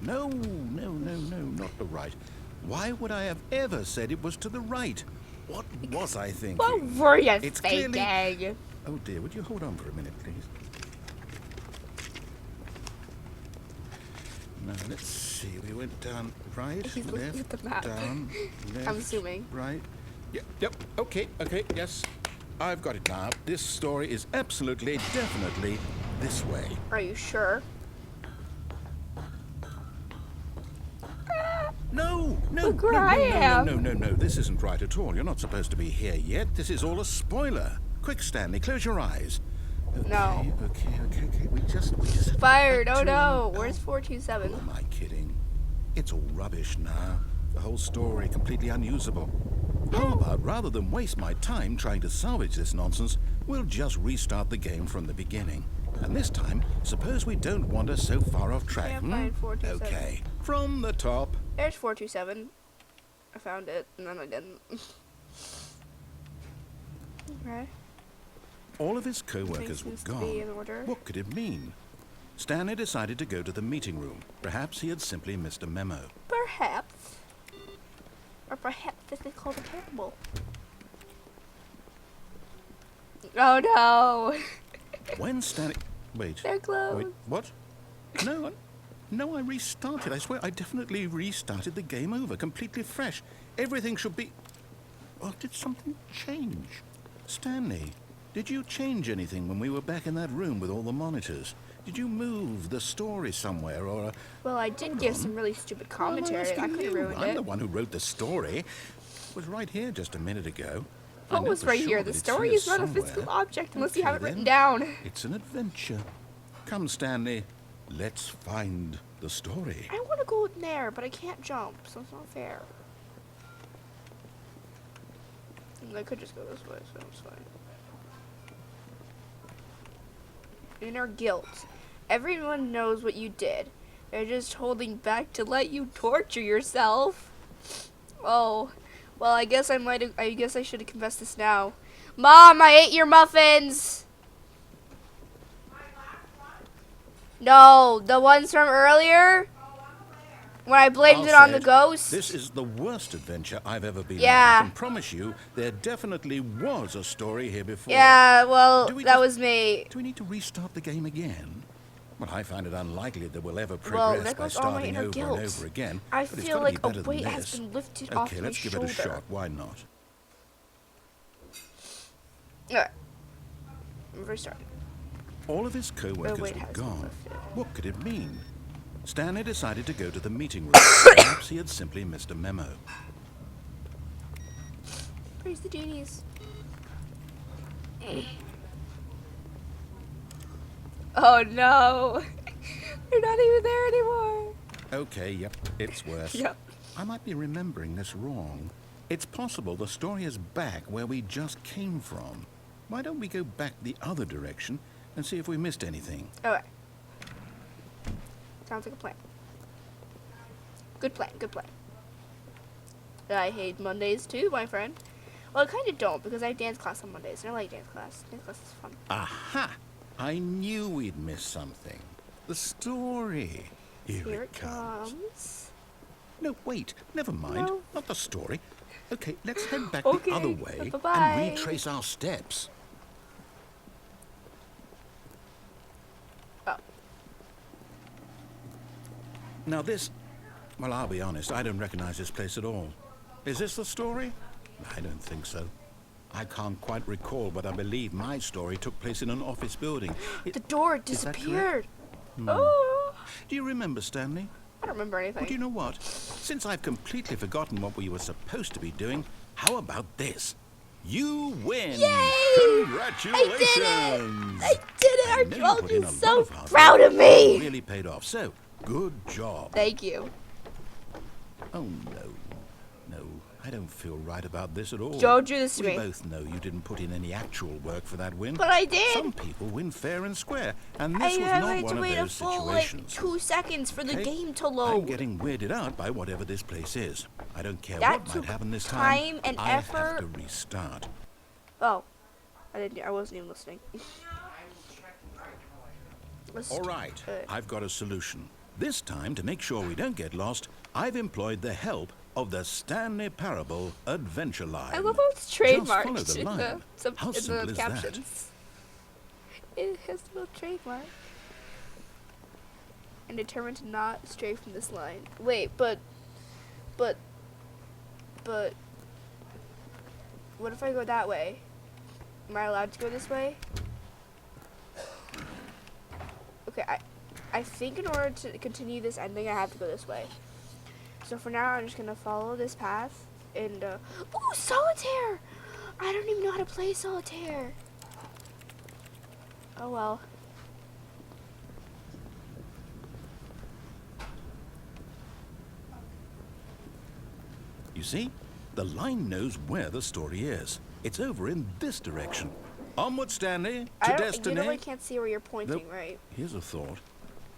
No, not the right. Why would I have ever said it was to the right? What was I thinking? What were you It's thinking? clearly- Oh dear, would you hold on for a minute, please? Now, let's see, we went down right, He's looking left, at the map. down, left, I'm assuming. right. Yep, okay, yes. I've got it now. This story is absolutely, definitely this way. Are you sure? No. Look where I am. No. This isn't right at all. You're not supposed to be here yet. This is all a spoiler. Quick, Stanley, close your eyes. Okay, No. Okay. We just have to Fired. get Oh back to no. him. Where's Who 427? am I kidding? It's all rubbish now. The whole story completely unusable. How about, rather than waste my time trying to salvage this nonsense, we'll just restart the game from the beginning. And this time, suppose we don't wander so far off track. Can't find 427. Okay, from the top. There's 427. I found it, and then I didn't. Okay. All of his co-workers Everything were seems to be in gone. order. What could it mean? Stanley decided to go to the meeting room. Perhaps he had simply missed a memo. Perhaps. Or perhaps this is called a cannibal. Oh no! When Stanley... Wait. They're closed. Wait, what? No, I restarted. I swear, I definitely restarted the game over, completely fresh. Everything should be... Well, did something change? Stanley, did you change anything when we were back in that room with all the monitors? Did you move the story somewhere, or... Well, I did give some really stupid commentary. Well, I'm That could have asking you. ruined I'm it. the one who wrote the story. It was right here just a minute ago. I What know was for right sure here? that The it's story here is not a somewhere. physical object unless you Okay, have it written then. down. It's an adventure. Come, Stanley. Let's find the story. I want to go in there, but I can't jump, so it's not fair. I could just go this way, so it's fine. Inner guilt. Everyone knows what you did. They're just holding back to let you torture yourself. Oh, well, I guess I should have confessed this now. Mom, I ate your muffins. No, the ones from earlier. When I blamed I'll it on say the it. ghost. This is the worst adventure I've ever been Yeah. on. I can promise you there definitely was a story here before. Yeah, well, Do we that just- was me. Do we need to restart the game again? Well, I find it unlikely that we'll ever Well, progress there by goes all my starting inner over guilt. and over again. I but it's feel gotta be like better a than weight has this. been lifted Okay, off my let's give shoulder. it a shot. Why not? Alright. I'm restarting. All of his co-workers weight were has been gone. lifted. What could it mean? Stanley decided to go to the meeting room. Perhaps he had simply missed a memo. Praise the genies. Oh no! They're not even there anymore. Okay, yep, it's worse. Yep. I might be remembering this wrong. It's possible the story is back where we just came from. Why don't we go back the other direction and see if we missed anything? Okay. Sounds like a plan. Good plan, good plan. I hate Mondays too, my friend. Well, I kind of don't because I have dance class on Mondays and I like dance class. Dance class is fun. Aha! I knew we'd missed something. The story. Here Here it comes. comes. No, wait, never mind. No. Not the story. Okay, let's head back Okay, the other way bye-bye. and retrace our steps. Oh. Now this, well, I'll be honest, I don't recognize this place at all. Is this the story? I don't think so. I can't quite recall, but I believe my story took place in an office building. The door Is that disappeared. correct? Oh. Do you remember, Stanley? I don't remember anything. Well, do you know what? Since I've completely forgotten what we were supposed to be doing, how about this? You win! Yay! Congratulations! I did it! I Our know you dog put in is a so lot of hard proud work. of me! It really paid off. So, good job. Thank you. Oh, no. No, I don't feel right about this at all. Don't do this to We me. both know you didn't put in any actual work for that win. But I did! Some people win fair and square, and I this was had not to one of wait a those full, situations. 2 seconds for the Okay? game to I'm load. getting weirded out by whatever this place is. I don't care That what might took happen this time and I have effort. to restart. Oh. I wasn't even listening. All right, Good. I've got a solution. This time, to make sure we don't get lost, I've employed the help of the Stanley Parable Adventure Line. I love how it's Just follow trademarked the in line. How in simple the is that? captions. It has a little trademark. And determined to not stray from this line. Wait, but what if I go that way? Am I allowed to go this way? Okay, I think in order to continue this ending, I have to go this way. So for now, I'm just gonna follow this path and, ooh, solitaire! I don't even know how to play solitaire. Oh well. You see, the line knows where the story is. It's over in this direction. Onward, Stanley, to destiny. You know I can't see where you're pointing, Nope. right? Here's a thought.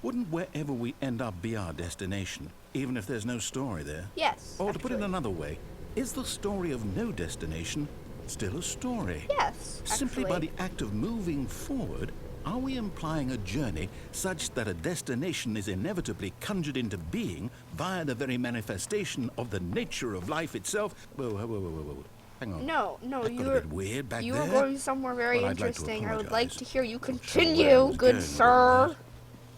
Wouldn't wherever we end up be our destination, even if there's no story there? Yes. Or to put it actually. another way, is the story of no destination still a story? Yes. Simply by actually. the act of moving forward, are we implying a journey such that a destination is inevitably conjured into being via the very manifestation of the nature of life itself? Whoa. Hang on. No, That got a you bit weird back you there. were going somewhere very Well, I'd like to interesting. I would like apologize. to hear you Not sure where I continue, was good going sir. with that.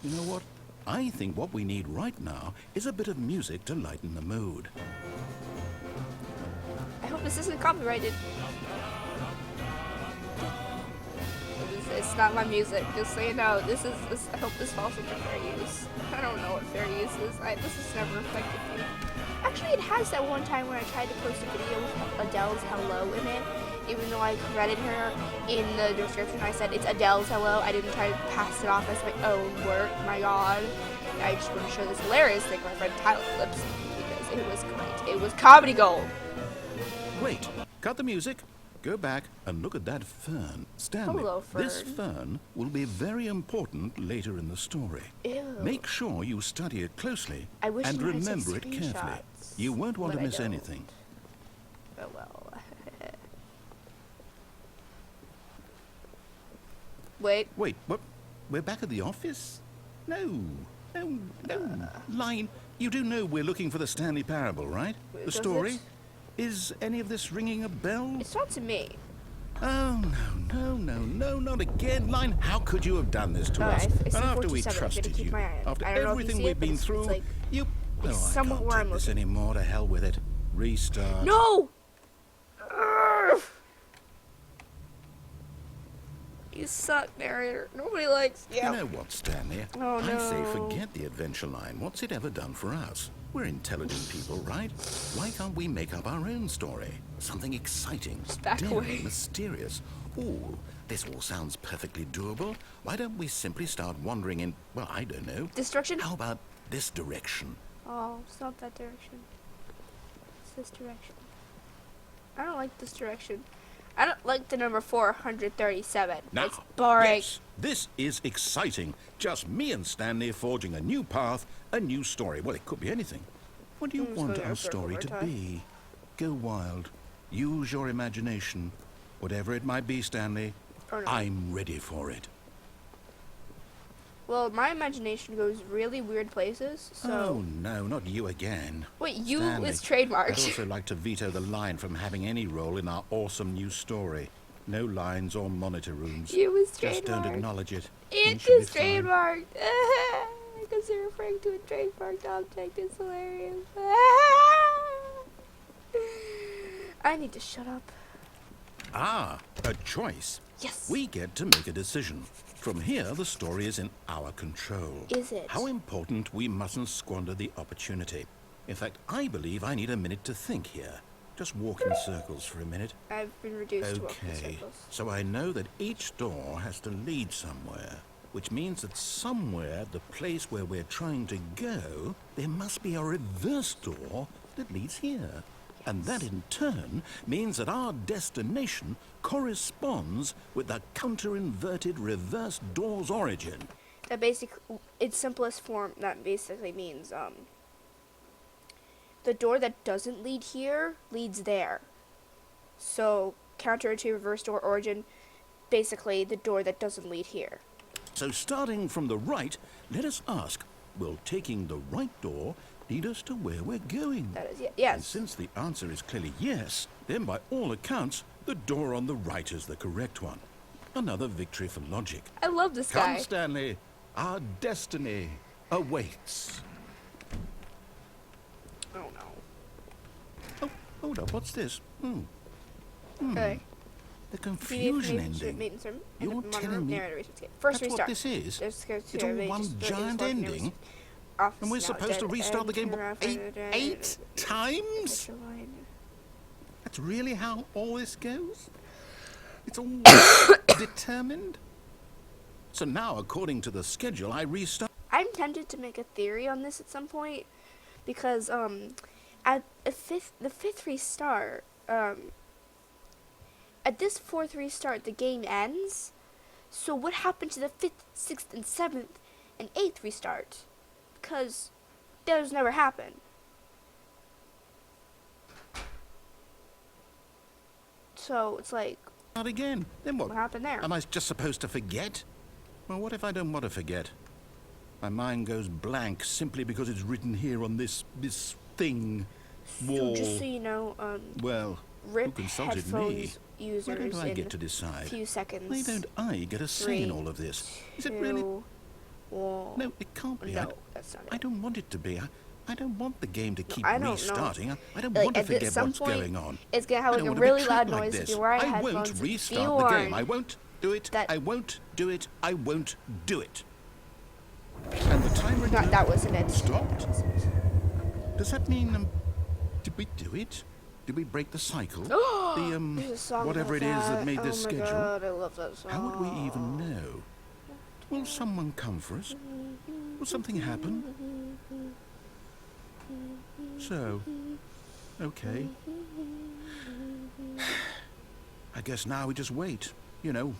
You know what? I think what we need right now is a bit of music to lighten the mood. I hope this isn't copyrighted. It's not my music, just so you know. I hope this falls under fair use. I don't know what fair use is. This has never affected me. Actually, it has that one time when I tried to post a video with Adele's Hello in it. Even though I credited her in the description, I said it's Adele's Hello. I didn't try to pass it off as my own work. My God. I just want to show this hilarious thing my friend Tyler clips because it was great. It was comedy gold. Wait, cut the music. Go back and look at that fern. Stanley, Hello, this fern. fern will be very important later in the story. Ew. Make sure you study it closely I wish and you had some remember it carefully. screenshots, You won't want but to I miss don't. anything. Oh well. Wait. Wait, what? We're back at the office? No. Line, you do know we're looking for the Stanley Parable, right? The Does story? it? Is any of this ringing a bell? It's not to me. Oh, no, not again, Line. How could you have done this to us? I see And after we 427. I'm gonna trusted keep you, my eye on it. after I don't know if you everything see we've it, but been it's through, like- you... No, I somewhat can't where take I'm this looking. anymore. To hell with it. Restart. No! Urgh. You suck, narrator. Nobody likes you. You know what, Stanley? Oh, I say no. forget the adventure line. What's it ever done for us? We're intelligent people, right? Why can't we make up our own story? Something exciting, back daring, away. mysterious. Ooh, this all sounds perfectly doable. Why don't we simply start wandering in, well, I don't know. Destruction? How about this direction? Oh, it's not that direction. It's this direction. I don't like this direction. I don't like the number 437. Now, It's boring. yes, this is exciting. Just me and Stanley forging a new path, a new story. Well, it could be anything. What do you I'm just want going our in a circle story every to time. be? Go wild. Use your imagination. Whatever it might be, Stanley, Or no. I'm ready for it. Well, my imagination goes really weird places, so... Oh, no, not you again. Wait, you Stanley, is trademarked. I'd also like to veto the line from having any role in our awesome new story. No lines or monitor rooms. You is trademarked. Just don't acknowledge it. It should be is fine. trademarked. Because you're referring to a trademarked object. It's hilarious. I need to shut up. Ah, a choice. Yes. We get to make a decision. From here, the story is in our control. Is it? How important we mustn't squander the opportunity. In fact, I believe I need a minute to think here. Just walk in circles for a minute. I've been reduced to walking Okay, circles. so I know that each door has to lead somewhere, which means that somewhere, the place where we're trying to go, there must be a reverse door that leads here. And that in turn means that our destination corresponds with the counter-inverted reverse door's origin. That its simplest form, that basically means, the door that doesn't lead here leads there. So, counter to reverse door origin, basically the door that doesn't lead here. So starting from the right, let us ask, will taking the right door lead us to where we're going? That is, And yes. since the answer is clearly yes, then by all accounts, the door on the right is the correct one. Another victory for logic. I love this Come, guy. Stanley, our destiny awaits. Oh no. Oh, hold up, what's this? Okay. The confusion ending. You're telling me First that's restart. what this is? It's all one giant ending? Office And we're now supposed to dead. restart the game Turn around, eight times? Your line. That's really how all this goes? It's all determined? So now, according to the schedule, I restart. I'm tempted to make a theory on this at some point, because at the fifth restart, at this fourth restart, the game ends. So what happened to the 5th, 6th, and 7th, and 8th restart? Because those never happened. So it's like, Not again. Then what? what happened there? Am I just supposed to forget? Well, what if I don't want to forget? My mind goes blank simply because it's written here on this thing, wall. So just so you know, Well, who RIP consulted me? headphones Why users don't I in get to a decide? few seconds. Why don't I get a say in all of this? Is it really? 2, 1. No, it can't be. No, that's not it. I don't want it to be. I don't want the game to keep I don't know. restarting. I don't Like, want to at forget some what's point, going on. It's gonna have I like don't a want to be really treated loud like noise this. if you're wearing I headphones. won't Be restart the warned game. I won't do it. that- I won't do it. I won't do it. And the timer That wasn't it. stopped. That wasn't it. Does that mean did we do it? Did we break the cycle? There's a song Whatever it about is that made oh this my schedule. God, I love that song. How would we even know? Will someone come for us? Will something happen? So, okay. I guess now we just wait. You know,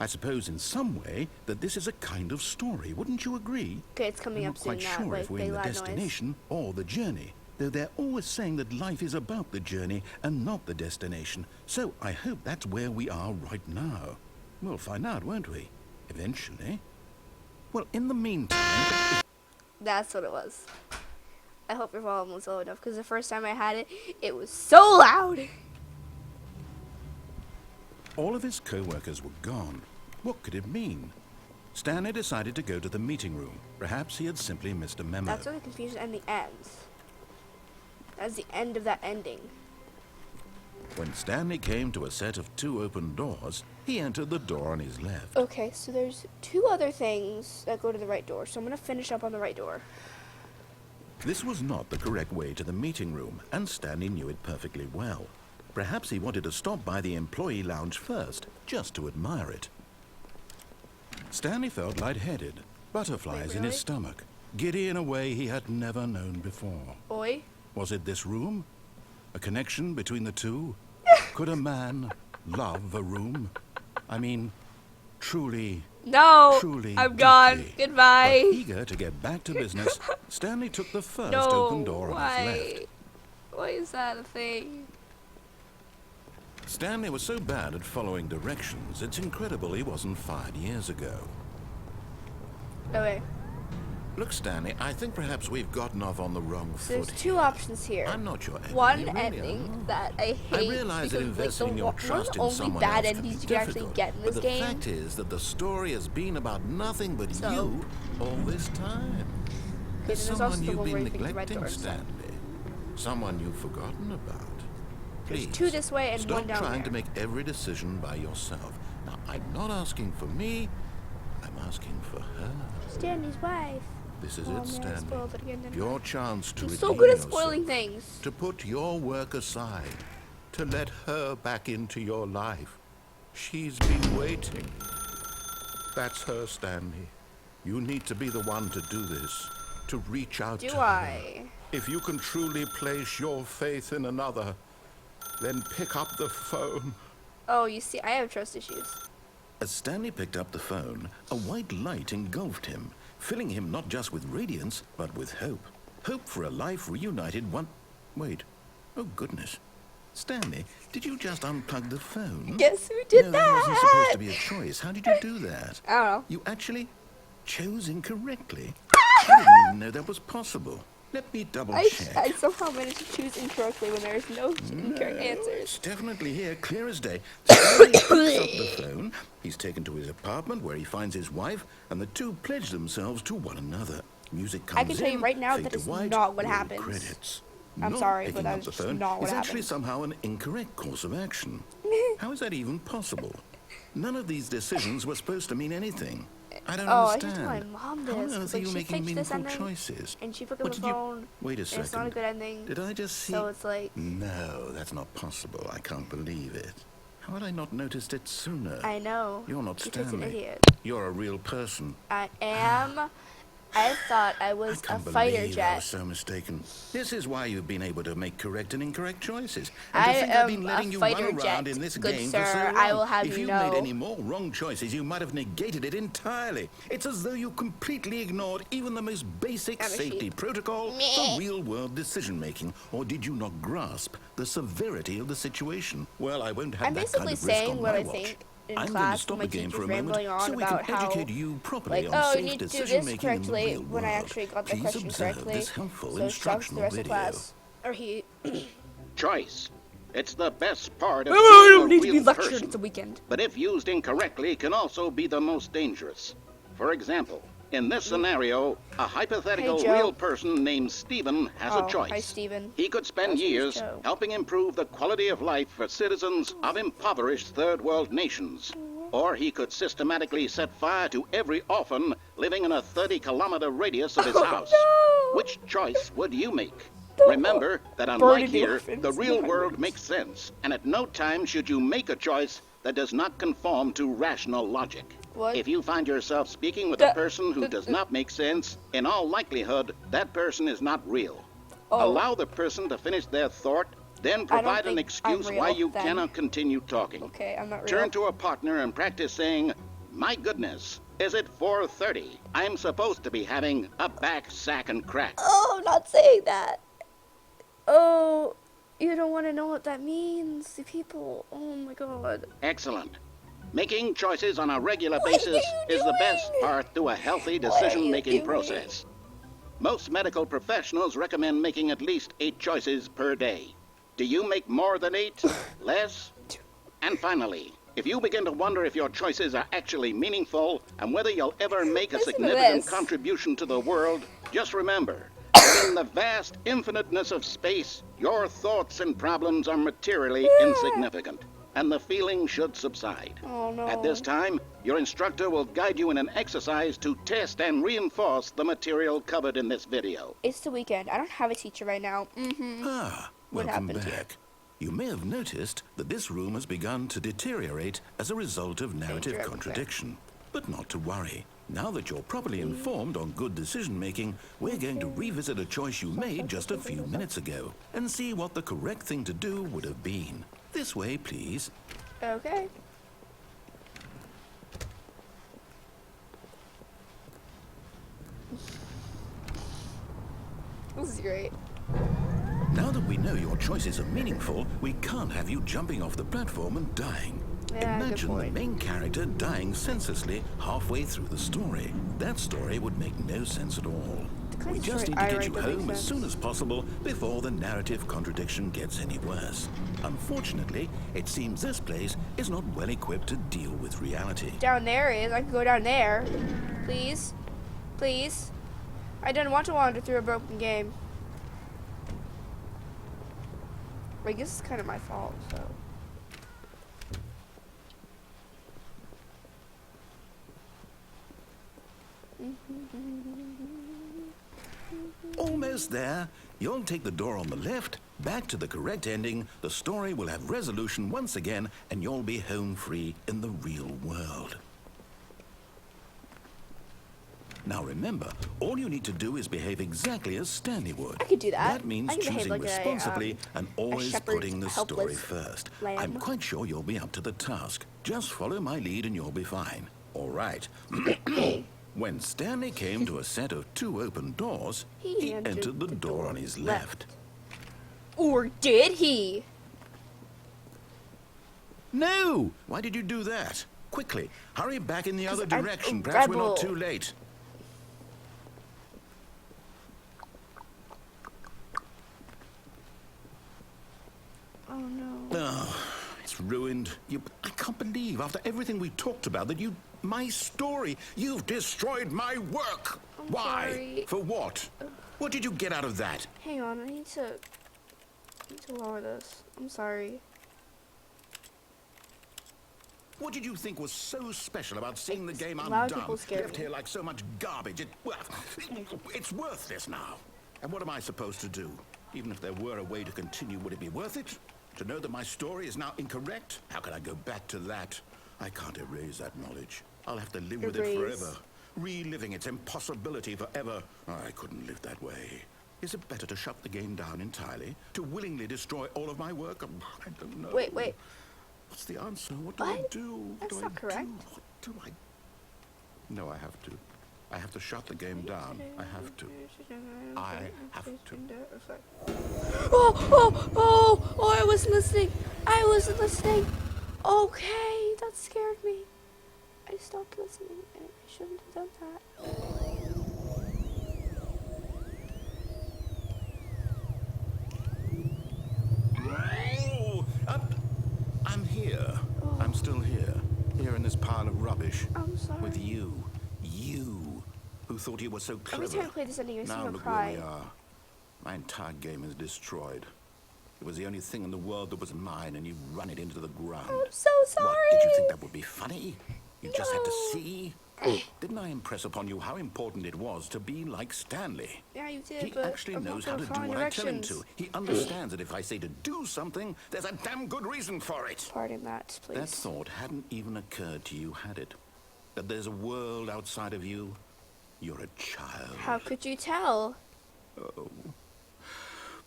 I suppose in some way that this is a kind of story. Wouldn't you agree? Okay, it's coming I'm up not quite soon now. sure Like if we're big in the loud noise. destination or the journey. Though they're always saying that life is about the journey and not the destination. So I hope that's where we are right now. We'll find out, won't we? Eventually. Well, in the meantime... That's what it was. I hope your volume was low enough because the first time I had it, it was so loud. All of his co-workers were gone. What could it mean? Stanley decided to go to the meeting room. Perhaps he had simply missed a memo. That's where the confusion ending ends. That's the end of that ending. When Stanley came to a set of 2 open doors, he entered the door on his left. Okay, so there's 2 other things that go to the right door. So I'm going to finish up on the right door. This was not the correct way to the meeting room, and Stanley knew it perfectly well. Perhaps he wanted to stop by the employee lounge first, just to admire it. Stanley felt lightheaded, butterflies in his really? stomach, giddy in a way he had never known before. Oi. Was it this room? A connection between the two? Could a man love a room? I mean, truly, No, truly I'm gone. deeply. Goodbye. But eager to get back to business, Stanley took the first No, open door on why? his left. Why is that a thing? Stanley was so bad at following directions, it's incredible he wasn't fired years ago. Okay. Look, Stanley, I think perhaps we've gotten off on the wrong So there's foot two here. options here. I'm not your enemy, One really, ending I'm not. that I hate. I realize that because, investing like, your one of trust the in only someone bad else can endings be you can actually difficult, get in but this the game. fact is that the story has been about nothing but So- you all this time. Okay, There's then there's also someone the you've one where been you think the red neglecting, door's locked. Stanley. Someone you've forgotten about. There's Please, two this way and stop one down trying there. to make every decision by yourself. Now, I'm not asking for me. I'm asking for her. Stanley's wife. This is Oh, it, man, I Stanley. spoiled it again, didn't I? Your chance to I'm redeem so good at yourself, spoiling things. to put your work aside, to let her back into your life. She's been waiting. That's her, Stanley. You need to be the one to do this, to reach out Do to her. I? If you can truly place your faith in another, then pick up the phone. Oh, you see, I have trust issues. As Stanley picked up the phone, a white light engulfed him, filling him not just with radiance, but with hope. Hope for a life reunited one... Wait. Oh, goodness. Stanley, did you just unplug the phone? Guess who did no, that? that wasn't supposed to be a choice. How did you do that? I don't know. You actually chose incorrectly. I didn't even know that was possible. Let me double check. I somehow managed to choose incorrectly when there's no incorrect answers. It's definitely here, clear as day. Stanley picks up the phone. He's taken to his apartment where he finds his wife, and the two pledge themselves to one another. Music comes in. I can tell you right now fade that to is white, not what roll happens. Credits. I'm Not sorry, picking but up that's the just phone not what is actually happens. somehow an incorrect course of action. How is that even possible? None of these decisions were supposed to mean anything. I don't Oh, I understand. should tell my mom How on this. earth Like, are you she making fixed this meaningful ending, choices? and she picked up What the did you- phone. Wait a and second. it's not a good ending. Did I just see? So it's like, No, that's not possible. I can't believe it. How had I not noticed it sooner? I know. You're not She's an Stanley. idiot. You're a real person. I am. I thought I I was a can't fighter believe I jet. was so mistaken. This is why you've been able to make correct and incorrect choices. I And to think I've been am letting a you fighter run around jet, in this good game sir. for so long. I will have if you you made know. any more wrong choices, you might have negated it entirely. It's as though you completely ignored even the most basic I'm a safety sheep. protocol for real-world decision-making. Or did you not grasp the severity of the situation? Well, I won't have I'm that basically kind of risk saying on what my I watch. think in I'm going to class when stop my the game for teacher's a moment rambling on so we about can how, educate you properly like, on oh, you safe need to do this decision-making in the correctly real when I world. actually got the Please question observe correctly. this helpful So she talks to the instructional rest of video. class. Or he. Choice. It's the best part of Oh, I being don't a need to be real lectured. person, It's a weekend. but if used incorrectly can also be the most dangerous. For example, in this scenario, a hypothetical Hey, Joe. real person named Stephen has Oh, a choice. hi, Stephen. He could spend How's yours, years Joe? helping improve the quality of life for citizens of impoverished third world nations. Or he could systematically set fire to every orphan living in a 30-kilometer radius of his house. no! Which choice would you make? Don't Remember that burn unlike the here, orphans. the real My world goodness. makes sense, and at no time should you make a choice that does not conform to rational logic. What? If you find yourself speaking with a That- person who that- does not make sense, in all likelihood, that person is not real. Oh. Allow the person to finish their thought, then don't provide an think excuse I'm why real, you then. cannot continue talking. Okay, I'm not real. Turn to a partner and practice saying, "My goodness, is it 4:30? I'm supposed to be having a back, sack, and crack." Oh, I'm not saying that. Oh, you don't want to know what that means. The people. Oh my god. Excellent. Making choices on a regular What are basis you is the best doing? part to a healthy What are you decision-making doing? process. Most medical professionals recommend making at least 8 choices per day. Do you make more than 8? Less? And finally, if you begin to wonder if your choices are actually meaningful and whether you'll ever make a Listen to significant this. contribution to the world, just remember, that in the vast infiniteness of space, your thoughts and problems are materially insignificant, and the feeling should subside. Oh no. At this time, your instructor will guide you in an exercise to test and reinforce the material covered in this video. It's the weekend. I don't have a teacher right now. Ah, What welcome happened here? back. You may have noticed that this room has begun to deteriorate as a result of narrative everywhere. contradiction. But not to worry. Now that you're properly informed on good decision-making, we're going to revisit a choice you made just a few minutes ago and see what the correct thing to do would have been. This way, please. Okay. This is great. Now that we know your choices are meaningful, we can't have you jumping off the platform and dying. Yeah, good Imagine the point. main character dying senselessly halfway through the story. That story would make no sense at all. kind We of just story need to I get write you that makes home as sense. soon as possible before the narrative contradiction gets any worse. Unfortunately, it seems this place is not well equipped to deal with reality. Down there is. I can go down there. Please. Please. I didn't want to wander through a broken game. I guess it's kind of my fault, so. Almost there. You'll take the door on the left, back to the correct ending, the story will have resolution once again, and you'll be home free in the real world. Now remember, all you need to do is behave exactly as Stanley would. I could do that. That means I can behave choosing like responsibly and always shepherd's putting the story helpless first. lamb. I'm quite sure you'll be up to the task. Just follow my lead and you'll be fine. All right. When Stanley came to a set of 2 open doors, he entered the door on his left. Or did he? No! Why did you do that? Quickly, hurry back in the other I'm a direction. Perhaps we're not rebel. too late. Oh no. Oh, it's ruined. I can't believe, after everything we talked about, that my story, you've destroyed my work. I'm Why? sorry. For what? What did you get out of that? Hang on, I need to lower this. I'm sorry. What did you think was so special about seeing the game A lot of undone? people scare Left me. here like so much garbage. It's worthless now. And what am I supposed to do? Even if there were a way to continue, would it be worth it? To know that my story is now incorrect? How can I go back to that? I can't erase that knowledge. I'll have to live with it Erase. forever. Reliving its impossibility forever. I couldn't live that way. Is it better to shut the game down entirely? To willingly destroy all of my work? I don't know. Wait. What's the answer? What do I What? do? What That's do not I correct. do? What do I... No, I have to. I have to shut the game down. I have to. I have to. Oh, I wasn't listening. I wasn't listening. Okay, that scared me. I stopped listening and I shouldn't have done that. Oh, I'm here. I'm still here. Here in this pile of rubbish. I'm sorry. With you. You, who thought you were so clever. Every time I play this ending, I Now seem to look cry. where we are. My entire game is destroyed. It was the only thing in the world that was mine, and you run it into the ground. I'm so sorry. What, did you think that would be funny? You just had to No. see? Didn't I impress upon you how important it was to be like Stanley? Yeah, you did, He but actually I'm knows not how to do following what I tell him directions. to. He understands that if I say to do something, there's a damn good reason for it. Pardon that, please. That thought hadn't even occurred to you, had it? That there's a world outside of you? You're a child. How could you tell? Oh,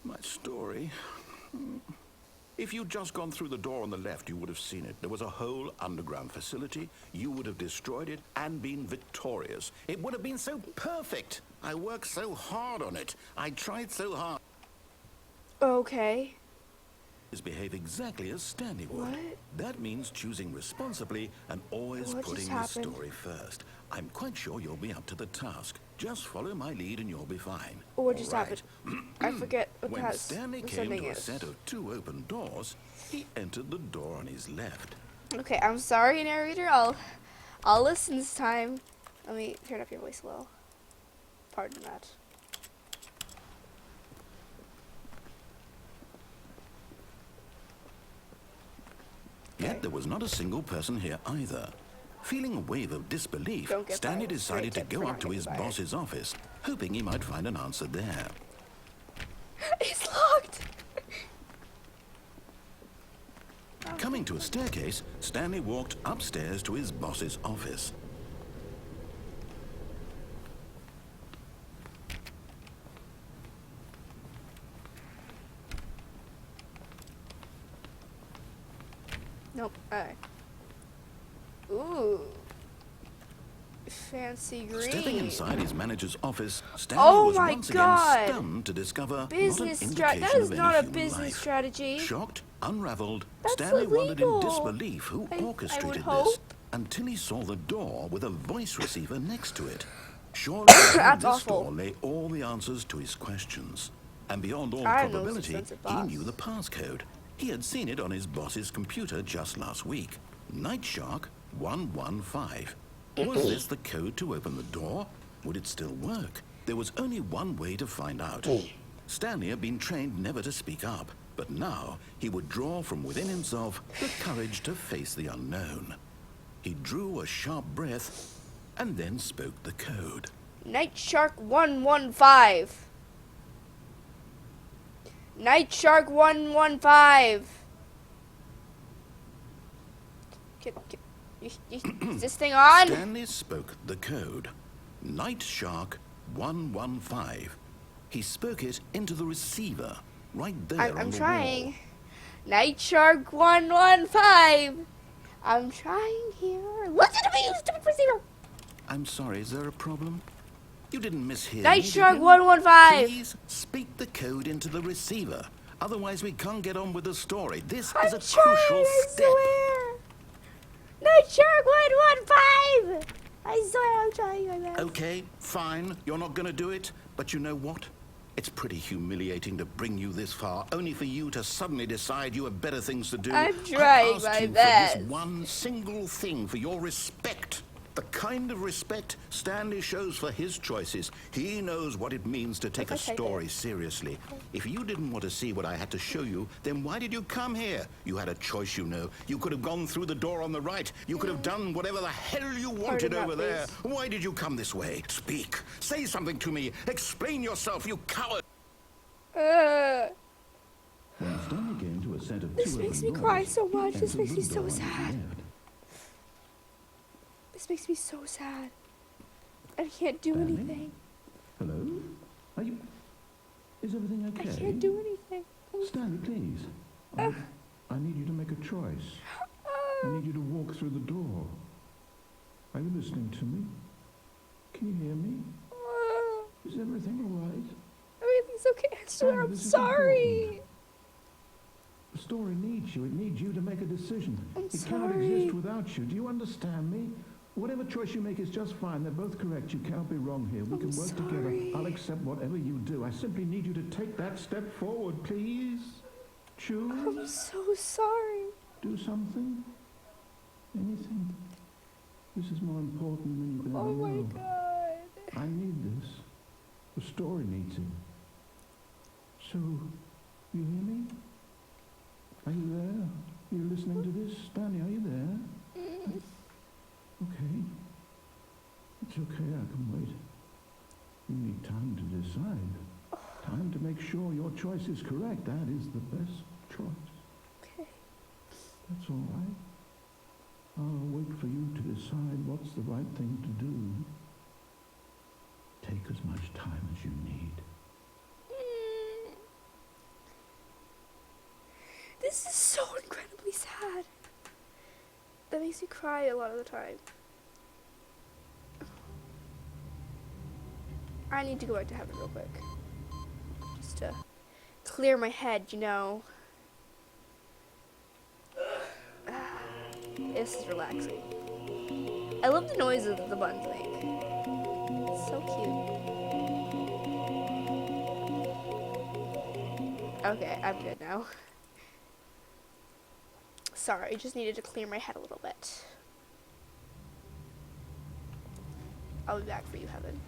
my story. If you'd just gone through the door on the left, you would have seen it. There was a whole underground facility. You would have destroyed it and been victorious. It would have been so perfect. I worked so hard on it. I tried so hard. Okay. Behave exactly as Stanley would. What? That means choosing responsibly and always What just putting the happened? story first. I'm quite sure you'll be up to the task. Just follow my lead and you'll be fine. What just All right. happened? I forget what When has Stanley the came sending to a is. set of 2 open doors, he entered the door on his left. Okay, I'm sorry, narrator. I'll listen this time. Let me turn up your voice a little. Pardon that. Yet there was not a single person here either. Feeling a wave of disbelief, Don't get Stanley fired. decided to Great tip go for up not to getting his fired. boss's office, hoping he might find an answer there. It's locked. Coming to a staircase, Stanley walked upstairs to his boss's office. Nope. Alright. Ooh. fancy green. Stepping inside his manager's office, Stanley Oh was my once God. again stunned to discover Business not an that indication is of not any a human business life. strategy. Shocked, unraveled, That's Stanley wondered in illegal. disbelief who I would orchestrated this hope. until he saw the door with a voice receiver next to it. Surely behind That's this awful. door lay all the answers to his questions. And beyond all I know probability, this expensive he boss. knew the passcode. He had seen it on his boss's computer just last week. Night Shark 115. Was this the code to open the door? Would it still work? There was only one way to find out. Stanley had been trained never to speak up, but now he would draw from within himself the courage to face the unknown. He drew a sharp breath and then spoke the code. Night Shark 115. Night Shark 115. Is this thing on? Stanley spoke the code. Night Shark 115. He spoke it into the receiver, right there on I'm the trying. wall. Night Shark 115. I'm trying here. Listen to me, you stupid receiver. I'm sorry, is there a problem? You didn't mishear Night me, did Shark you? 115. Please speak the code into the receiver. Otherwise, we can't get on with the story. This I'm is a trying, crucial I step. swear. Night Shark 115. I swear I'm trying my best. Okay, fine. You're not going to do it. But you know what? It's pretty humiliating to bring you this far, only for you to suddenly decide you have better things to do. I'm trying I asked my you best. for this one single thing, for your respect. The kind of respect Stanley shows for his choices. He knows what it means to take a If I take story it. seriously. If you didn't want to see what I had to show you, then why did you come here? You had a choice, you know. You could have gone through the door on the right. You could have done whatever the hell you wanted that, over there. please. Why did you come this way? Speak. Say something to me. Explain yourself, you coward. When Stanley came to a set of This two makes open me cry doors, so much. he This entered makes the me so door on his sad. left. This makes me so sad. I can't do Stanley? anything. Hello? Are you... Is everything okay? I can't do anything. Stanley, please. I need you to make a choice. I need you to walk through the door. Are you listening to me? Can you hear me? Is everything all right? Everything's okay. I swear Stanley, I'm this is sorry. important. The story needs you. It needs you to make a decision. I'm It cannot sorry. exist without you. Do you understand me? Whatever choice you make is just fine. They're both correct. You cannot be wrong here. We I'm can work together. sorry. I'll accept whatever you do. I simply need you to take that step forward, please. Choose. I'm so sorry. Do something. Anything. This is more important than you can ever Oh my know. god. I need this. The story needs it. So, you hear me? Are you there? You listening to this? Stanley, are you there? Okay. It's okay, I can wait. You need time to decide. Time to make sure your choice is correct. That is the best choice. Okay. That's all right. I'll wait for you to decide what's the right thing to do. Take as much time as you need. This is so incredibly sad. That makes me cry a lot of the time. I need to go back to heaven real quick. Just to clear my head, you know. This is relaxing. I love the noises that the buttons make. It's so cute. Okay, I'm good now. Sorry, I just needed to clear my head a little bit. I'll be back for you, Heaven.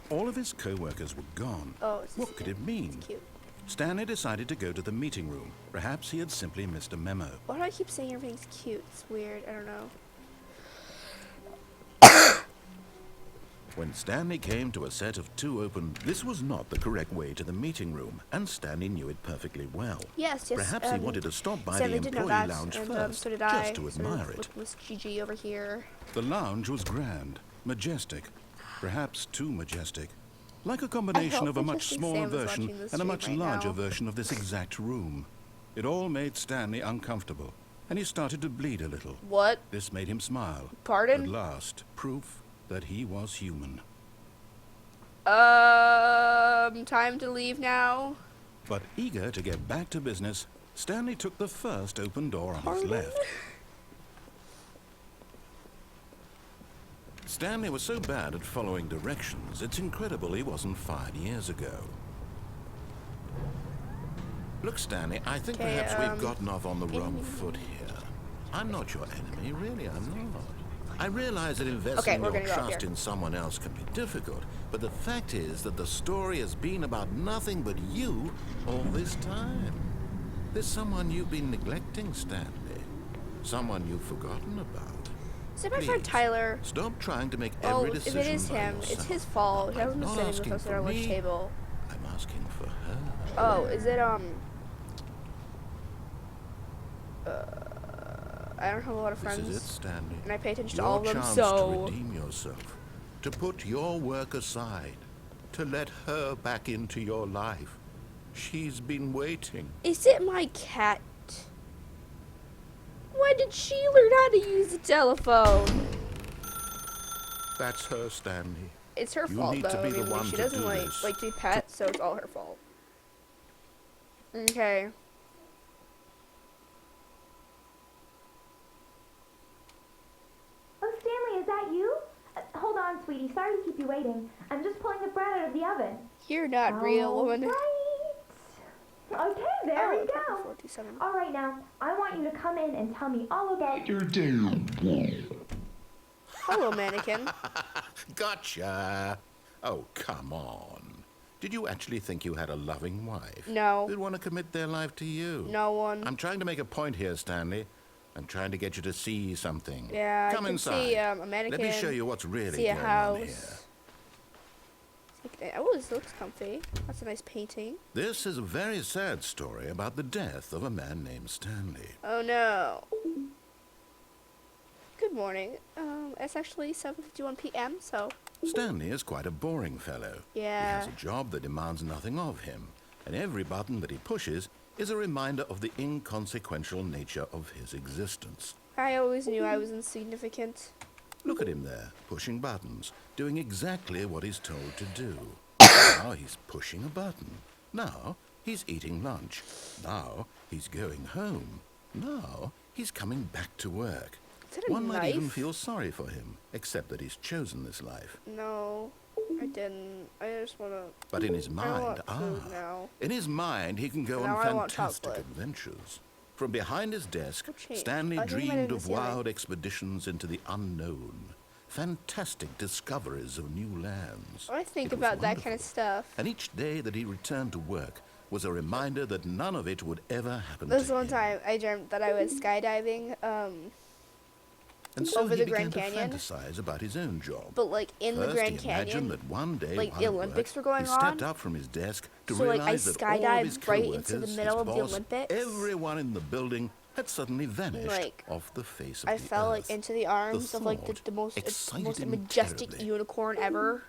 All of his co-workers were gone. Oh, it's What could it mean? It's cute. Stanley decided to go to the meeting room. Perhaps he had simply missed a memo. Why do I keep saying everything's cute? It's weird. I don't know. When Stanley came to a set of two open, this was not the correct way to the meeting room, and Stanley knew it perfectly well. Yes. Perhaps he wanted to stop by Stanley the did know employee that, lounge and first, so did I. just to admire it. With Miss Gigi over here. The lounge was grand, majestic, perhaps too majestic. Like a combination hope of a much Majestic smaller Sam is version watching this and a stream much right larger now. version of this exact room. It all made Stanley uncomfortable, and he started to bleed a little. What? This made him smile. Pardon? At last, proof that he was human. Time to leave now. But eager to get back to business, Stanley took the first open door on his left. Stanley was so bad at following directions, it's incredible he wasn't fired years ago. Look, Stanley, I think perhaps we've gotten off on the wrong foot here. I'm not your enemy, really, I'm not. I realize that investing your trust in someone else can be difficult, but the fact is that the story has been about nothing but you all this time. There's someone you've been neglecting, Stanley. Someone you've forgotten about. Is it my friend Tyler? Stop trying to make every decision if it is him, it's his fault. He hasn't been sitting with us at our lunch table. I'm asking for her. Oh, is it, I don't have a lot of friends. This is it, Stanley. And I pay attention to Your all of them, chance so... to redeem yourself, to put your work aside, to let her back into your life. She's been waiting. Is it my cat? When did she learn how to use the telephone? That's her, Stanley. It's her You fault, need though. to be I the mean, one she to doesn't do like this. to be pet, so it's all her fault. Okay. Oh, Stanley, is that you? Hold on, sweetie. Sorry to keep you waiting. I'm just pulling the bread out of the oven. You're not real, woman. Right. Okay, there we go. 47. All right, now, I want you to come in and tell me all about your Hello, mannequin. Gotcha. Oh, come on. Did you actually think you had a loving wife? No. Who'd want to commit their life to you? No one. I'm trying to make a point here, Stanley. I'm trying to get you to see something. Yeah, Come I can inside. see a mannequin. Let me show you what's really See a going house. on here. Oh, this looks comfy. That's a nice painting. This is a very sad story about the death of a man named Stanley. Oh no. Good morning. It's actually 7:51 p.m. So. Stanley is quite a boring fellow. Yeah. He has a job that demands nothing of him, and every button that he pushes is a reminder of the inconsequential nature of his existence. I always knew I was insignificant. Look at him there, pushing buttons, doing exactly what he's told to do. Now he's pushing a button. Now he's eating lunch. Now he's going home. Now he's coming back to work. Is that a One might knife? even feel sorry for him, except that he's chosen this life. No, I didn't. I just wanna. But in his mind, I want food now. in his mind, he can go Now on I want fantastic chocolate. adventures. From behind his desk, Okay. Stanley I think I might dreamed have of seen it. wild expeditions into the unknown, fantastic discoveries of new lands. I think It was about that kind of wonderful. stuff. And each day that he returned to work was a reminder that none of it would ever happen This to one him. time, I dreamt that I was skydiving. And so over he the began Grand Canyon. to fantasize about his own job. But like in the First, Grand he imagined Canyon, that one day, like, while the at Olympics work, were going he stepped on. up from his desk to So, like, I realize that all of his skydived right into the coworkers, middle his of the boss, Olympics. everyone in the building had suddenly vanished Like, off the face of I the fell earth. like into the arms of like thought the most excited him majestic terribly. unicorn ever.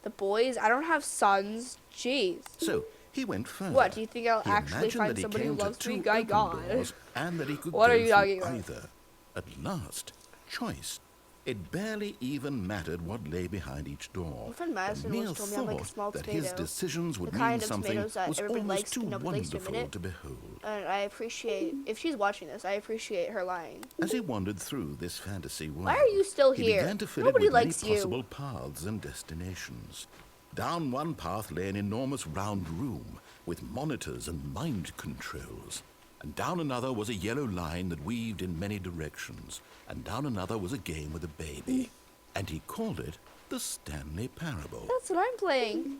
The boys, I don't have sons. Jeez. So he went further. What, do you think I'll He actually imagined find that he somebody who came to loves me? two My open God. doors, and that he could What go are you through talking about? either. At last, choice. It barely even mattered what lay behind each door. My friend The Madison mere once told me I'm like a thought small that tomato. his decisions would The mean kind of something tomatoes that was everybody almost likes, too but nobody likes to admit wonderful it. to behold. And I appreciate, if she's watching this, I appreciate her lying. As he wandered through this fantasy world, Why are you still he here? began to fill Nobody it with likes many you. possible paths and destinations. Down one path lay an enormous round room with monitors and mind controls. And down another was a yellow line that weaved in many directions. And down another was a game with a baby. And he called it the Stanley Parable. That's what I'm playing.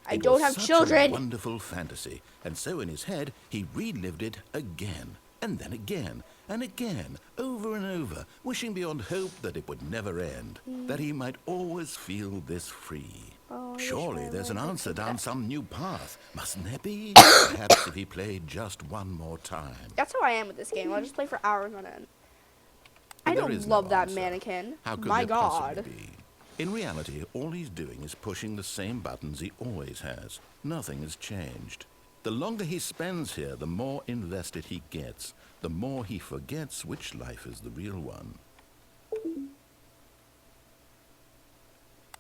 I It don't was have such children. a wonderful fantasy, and so in his head he relived it again, and then again, and again, over and over, wishing beyond hope that it would never end, that he might always feel this free. Oh, I wish Surely I there's an learned to answer take down that. some new path, mustn't there be? Perhaps if he played just one more time. That's how I am with this game. I'll just play for hours on end. I But there don't is no love that answer. mannequin. How could My there possibly God. be? In reality, all he's doing is pushing the same buttons he always has. Nothing has changed. The longer he spends here, the more invested he gets, the more he forgets which life is the real one.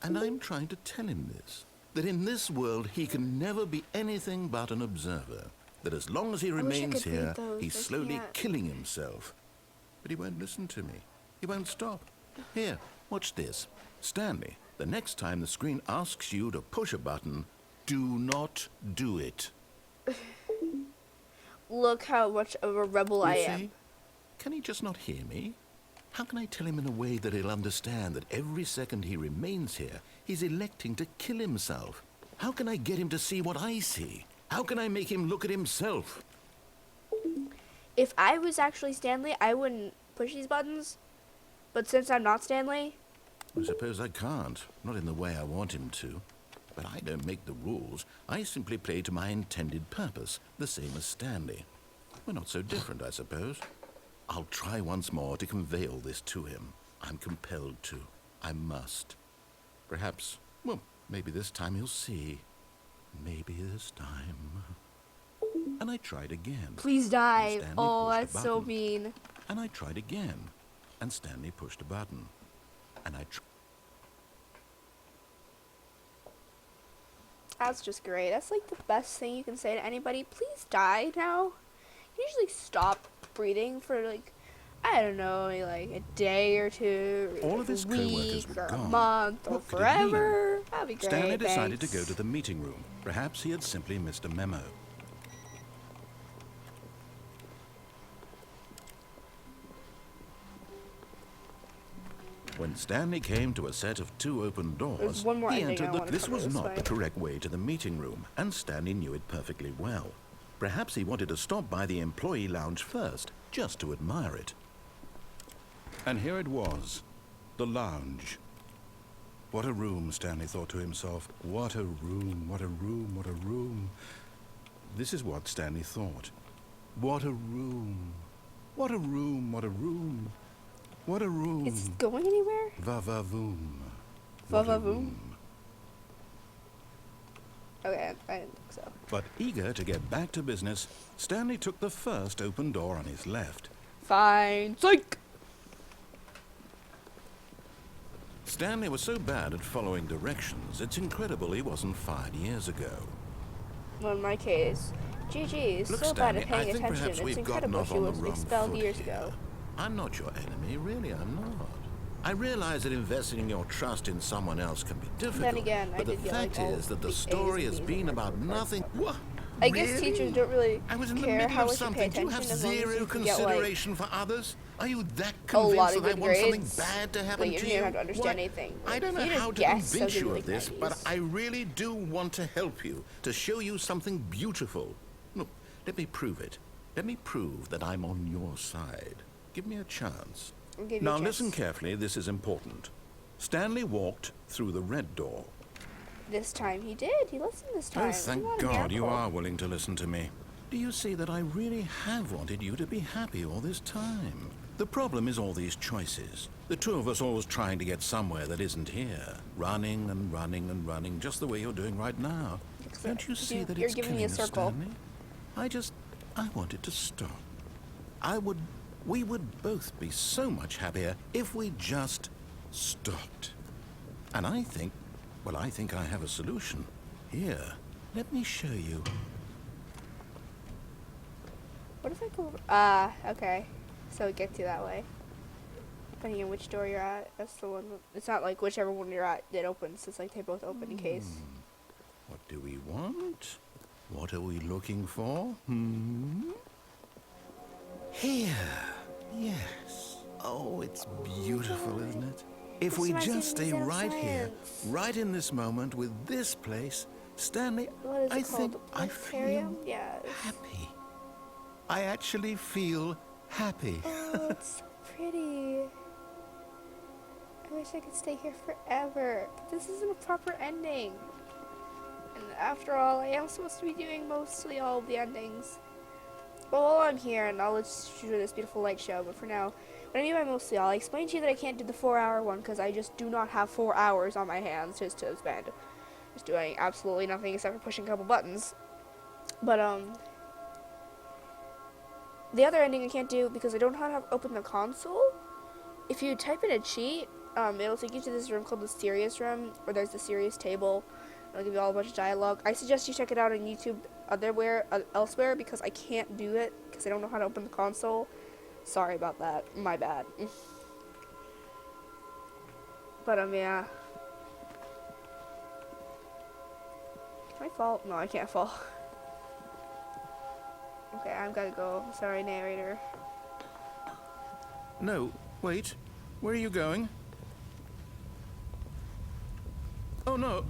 And I'm trying to tell him this. That in this world, he can never be anything but an observer. That as long as he wish I remains could read here, those, he's I slowly can't. killing himself. But he won't listen to me. He won't stop. Here, watch this. Stanley, the next time the screen asks you to push a button, do not do it. Look how much of a rebel I You am. see? Can he just not hear me? How can I tell him in a way that he'll understand that every second he remains here, he's electing to kill himself? How can I get him to see what I see? How can I make him look at himself? If I was actually Stanley, I wouldn't push these buttons. But since I'm not Stanley, I suppose I can't. Not in the way I want him to. But I don't make the rules. I simply play to my intended purpose, the same as Stanley. We're not so different, I suppose. I'll try once more to convey all this to him. I'm compelled to. I must. Perhaps, well, maybe this time he'll see. Maybe this time. And I tried again. please die. And Stanley Oh, pushed a that's so button. mean. And I tried again. And Stanley pushed a button. And I That's just great. That's like the best thing you can say to anybody. Please die now. You usually stop breathing for like, I don't know, like a day or two, or All like of his a co-workers week, were or a gone. month, or What could it mean? forever. That'd be great. Stanley decided to thanks. go to the meeting room. Perhaps he had simply missed a memo. When Stanley came to a set of 2 open doors, There's one more he ending I entered the... wanna This cover was this not way. the correct way to the meeting room, and Stanley knew it perfectly well. Perhaps he wanted to stop by the employee lounge first, just to admire it. And here it was, the lounge. What a room, Stanley thought to himself. What a room, what a room, what a room. This is what Stanley thought. What a room. What a room, what a room. What a room. Is it going anywhere? Va-va-voom. Va-va-voom? Okay, I didn't think so. But eager to get back to business, Stanley took the first open door on his left. Fine. Psych! Stanley was so bad at following directions, it's incredible he wasn't fired years ago. Well, in my case, GG is Look, so bad Stanley, at I paying think attention. perhaps It's we've gotten incredible off she on the was wrong expelled foot years here. ago. I'm not your enemy, really, I'm not. I realize that investing your trust in someone else can be difficult, again, I but the did get, like, fact all is that the the A's story and has B's been and about F's. nothing. What? I guess Really? teachers don't really I was in the care middle how of much you pay something. Do you attention have as long as zero you can get, like, consideration for others? Are you that a lot convinced of that I good want something grades, bad to but happen you to don't you? even have to understand What? anything. I don't If know you just how to guess, convince I'll you give of like this, 90s. but I really do want to help you, to show you something beautiful. Look, let me prove it. Let me prove that I'm on your side. Give me a chance. I'll give you Now a chance. listen carefully, this is important. Stanley walked through the red door. This time he did. He listened this time. Oh, It's thank not a God you miracle. are willing to listen to me. Do you see that I really have wanted you to be happy all this time? The problem is all these choices. The two of us always trying to get somewhere that isn't here. Running and running and running, just the way you're doing right now. Don't you see that you're it's giving me killing a us, circle. Stanley? I want it to stop. We would both be so much happier if we just stopped. And I think I have a solution. Here, let me show you. What if I go okay. So it gets you that way. Depending on which door you're at, that's the one. It's not like whichever one you're at, it opens. It's like they both open in case. What do we want? What are we looking for? Here. Yes. Oh, it's beautiful, isn't it? If we This reminds me just of stay Museum of right here, Science. right in this moment with this place, Stanley, What is it I called? think The I planetarium? feel Yeah. happy. I actually feel happy. Oh, it's so pretty. I wish I could stay here forever. But this isn't a proper ending. And after all, I am supposed to be doing mostly all of the endings. Well, while I'm here, and I'll let you do this beautiful light show, but for now, what I mean by mostly all, I explained to you that I can't do the 4-hour one because I just do not have 4 hours on my hands just to spend. Just doing absolutely nothing except for pushing a couple buttons. But, the other ending I can't do because I don't know how to open the console. If you type in a cheat, it'll take you to this room called the serious room, where there's the serious table. It'll give you all a bunch of dialogue. I suggest you check it out on YouTube elsewhere, because I can't do it, because I don't know how to open the console. Sorry about that. My bad. But, yeah. Can I fall? No, I can't fall. Okay, I've gotta go. Sorry, narrator. No, wait. Where are you going? Oh no.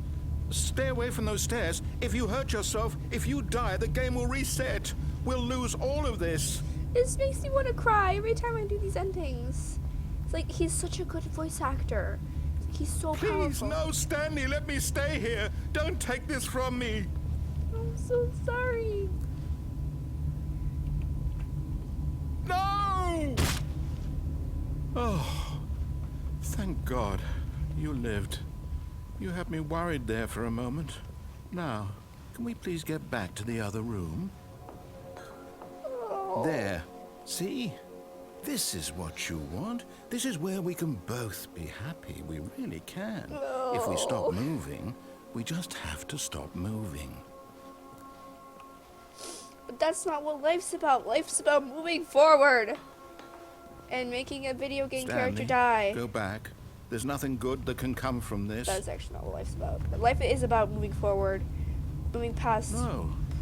Stay away from those stairs. If you hurt yourself, if you die, the game will reset. We'll lose all of this. This makes me want to cry every time I do these endings. It's like, he's such a good voice actor. It's like, he's so Please, powerful. no, Stanley, let me stay here. Don't take this from me. I'm so sorry. No! Oh, thank God you lived. You had me worried there for a moment. Now, can we please get back to the other room? Oh. There. See? This is what you want. This is where we can both be happy. We really can. If we stop moving, we just have to stop moving. But that's not what life's about. Life's about moving forward. And making a video game character die. Go back. There's nothing good that can come from this. That's actually not what life's about. But life is about moving forward. Moving past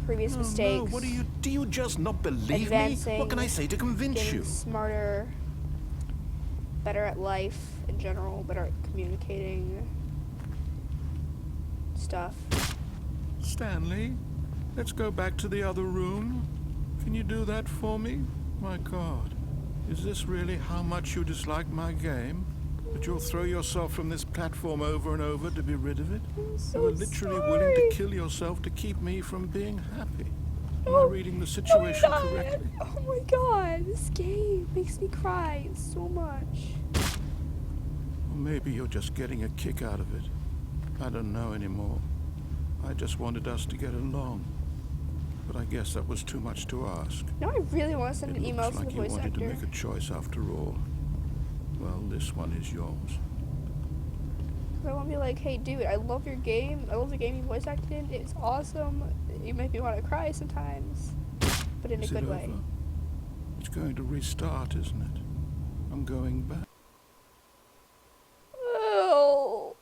previous mistakes. No, do you just not believe advancing, me? What can I say to convince getting you? Smarter. Better at life in general. Better at communicating. Stuff. Stanley, let's go back to the other room. Can you do that for me? My God. Is this really how much you dislike my game? That you'll throw yourself from this platform over and over to be rid of it? I'm so You were literally willing to kill yourself to keep me from being happy. Am I reading the situation correctly? Oh my God, this game makes me cry so much. Or maybe you're just getting a kick out of it. I don't know anymore. I just wanted us to get along. But I guess that was too much to ask. Now I really want to send an email to the It looks like you voice wanted to actor. make a choice after all. Well, this one is yours. I want to be like, hey dude, I love your game. I love the game you voice acted in. It's awesome. You make me want to cry sometimes. But in a Is good it way. over? It's going to restart, isn't it? I'm going back. Oh.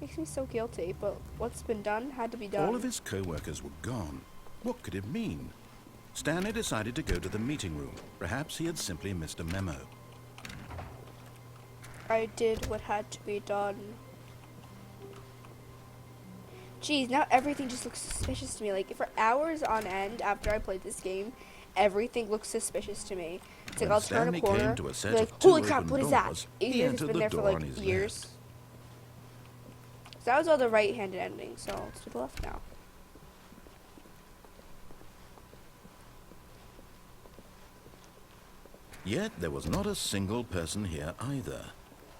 Makes me so guilty, but what's been done had to be done. All of his co-workers were gone. What could it mean? Stanley decided to go to the meeting room. Perhaps he had simply missed a memo. I did what had to be done. Jeez, now everything just looks suspicious to me. Like, for hours on end after I played this game, everything looks suspicious to me. It's like, When I'll turn a Stanley corner, came to a set be like, of two holy crap, open what is that? doors, Even he if it's entered been the there for door on like his years. left. So that was all the right-handed ending, so it's to the left now. Yet there was not a single person here either.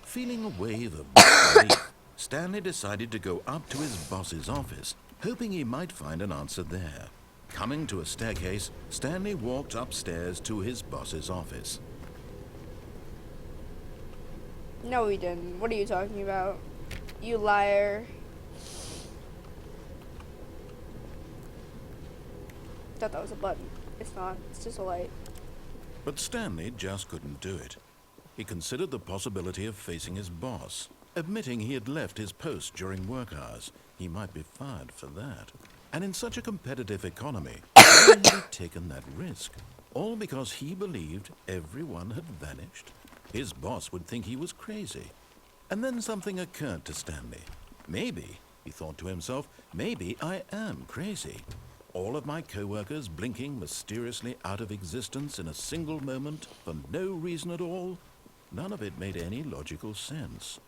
Feeling a wave of disbelief, Stanley decided to go up to his boss's office, hoping he might find an answer there. Coming to a staircase, Stanley walked upstairs to his boss's office. No, he didn't. What are you talking about? You liar. Thought that was a button. It's not. It's just a light. But Stanley just couldn't do it. He considered the possibility of facing his boss, admitting he had left his post during work hours. He might be fired for that. And in such a competitive economy, why had he taken that risk? All because he believed everyone had vanished? His boss would think he was crazy. And then something occurred to Stanley. Maybe, he thought to himself, maybe I am crazy. All of my co-workers blinking mysteriously out of existence in a single moment for no reason at all? None of it made any logical sense.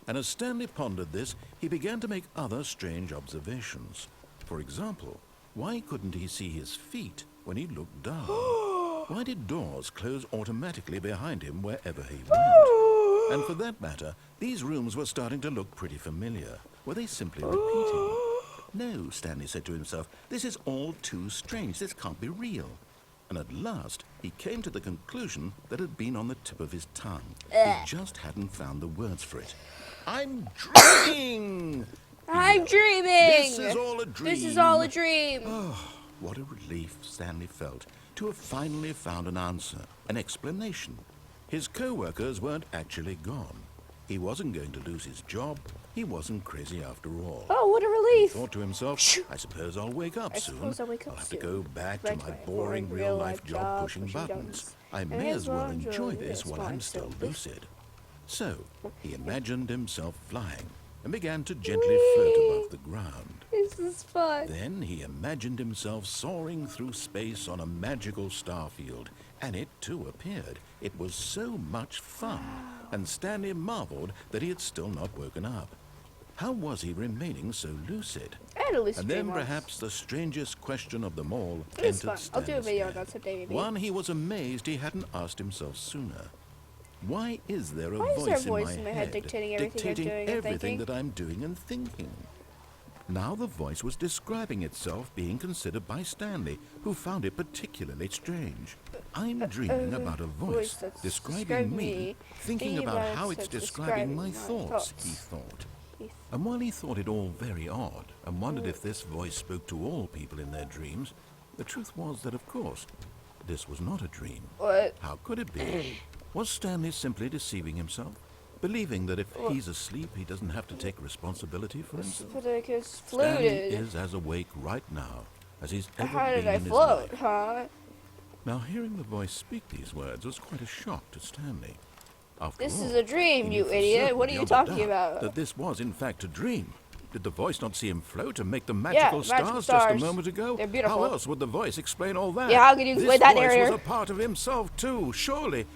And as Stanley pondered this, he began to make other strange observations. For example, why couldn't he see his feet when he looked down? Why did doors close automatically behind him wherever he went? And for that matter, these rooms were starting to look pretty familiar. Were they simply repeating? No, Stanley said to himself, this is all too strange. This can't be real. and at last he came to the conclusion that had been on the tip of his tongue. Ugh. He just hadn't found the words for it. I'm dreaming! I'm dreaming! This is all a dream! This is all a dream! Oh, what a relief Stanley felt to have finally found an answer, an explanation. His co-workers weren't actually gone. He wasn't going to lose his job. He wasn't crazy after all. Oh, what a He relief! thought to himself, I suppose I'll wake up soon. I'll have to go back to my boring real-life job pushing buttons. I may as well enjoy this while I'm still lucid. So, he imagined himself flying and began to gently float above the ground. This is fun. Then he imagined himself soaring through space on a magical star field, and it too appeared. It was so much fun, and Stanley marveled that he had still not woken up. How was he remaining so lucid? I had a lucid And then dream once. perhaps the strangest question of them all It is entered fun. I'll do a Stanley's video on head. that someday, maybe. One he was amazed he hadn't asked himself sooner. Why is there a Why is there a voice voice in my head dictating everything I'm dictating doing and everything thinking? that I'm doing and thinking? Now the voice was describing itself being considered by Stanley, who found it particularly strange. I'm dreaming about a voice that's describing me, thinking about how it's describing my thoughts, he thought. And while he thought it all very odd, and wondered if this voice spoke to all people in their dreams, the truth was that, of course, this was not a dream. What? How could it be? Was Stanley simply deceiving himself? Believing that if he's asleep, he doesn't have to take responsibility for himself? Spartacus Stanley floated. is as awake right now as he's ever How been did I in his float, life. huh? Now, hearing the voice speak these words was quite a shock to Stanley. After This all, is a dream, he knew you for idiot. certain What are you beyond a talking doubt about? That this was, in fact, a dream. Did the voice not see him float and make the magical magical stars just a stars. moment ago? They're beautiful. How else would the voice explain all that? Yeah, how could you explain that, This voice narrator? was a part of himself, too. Surely,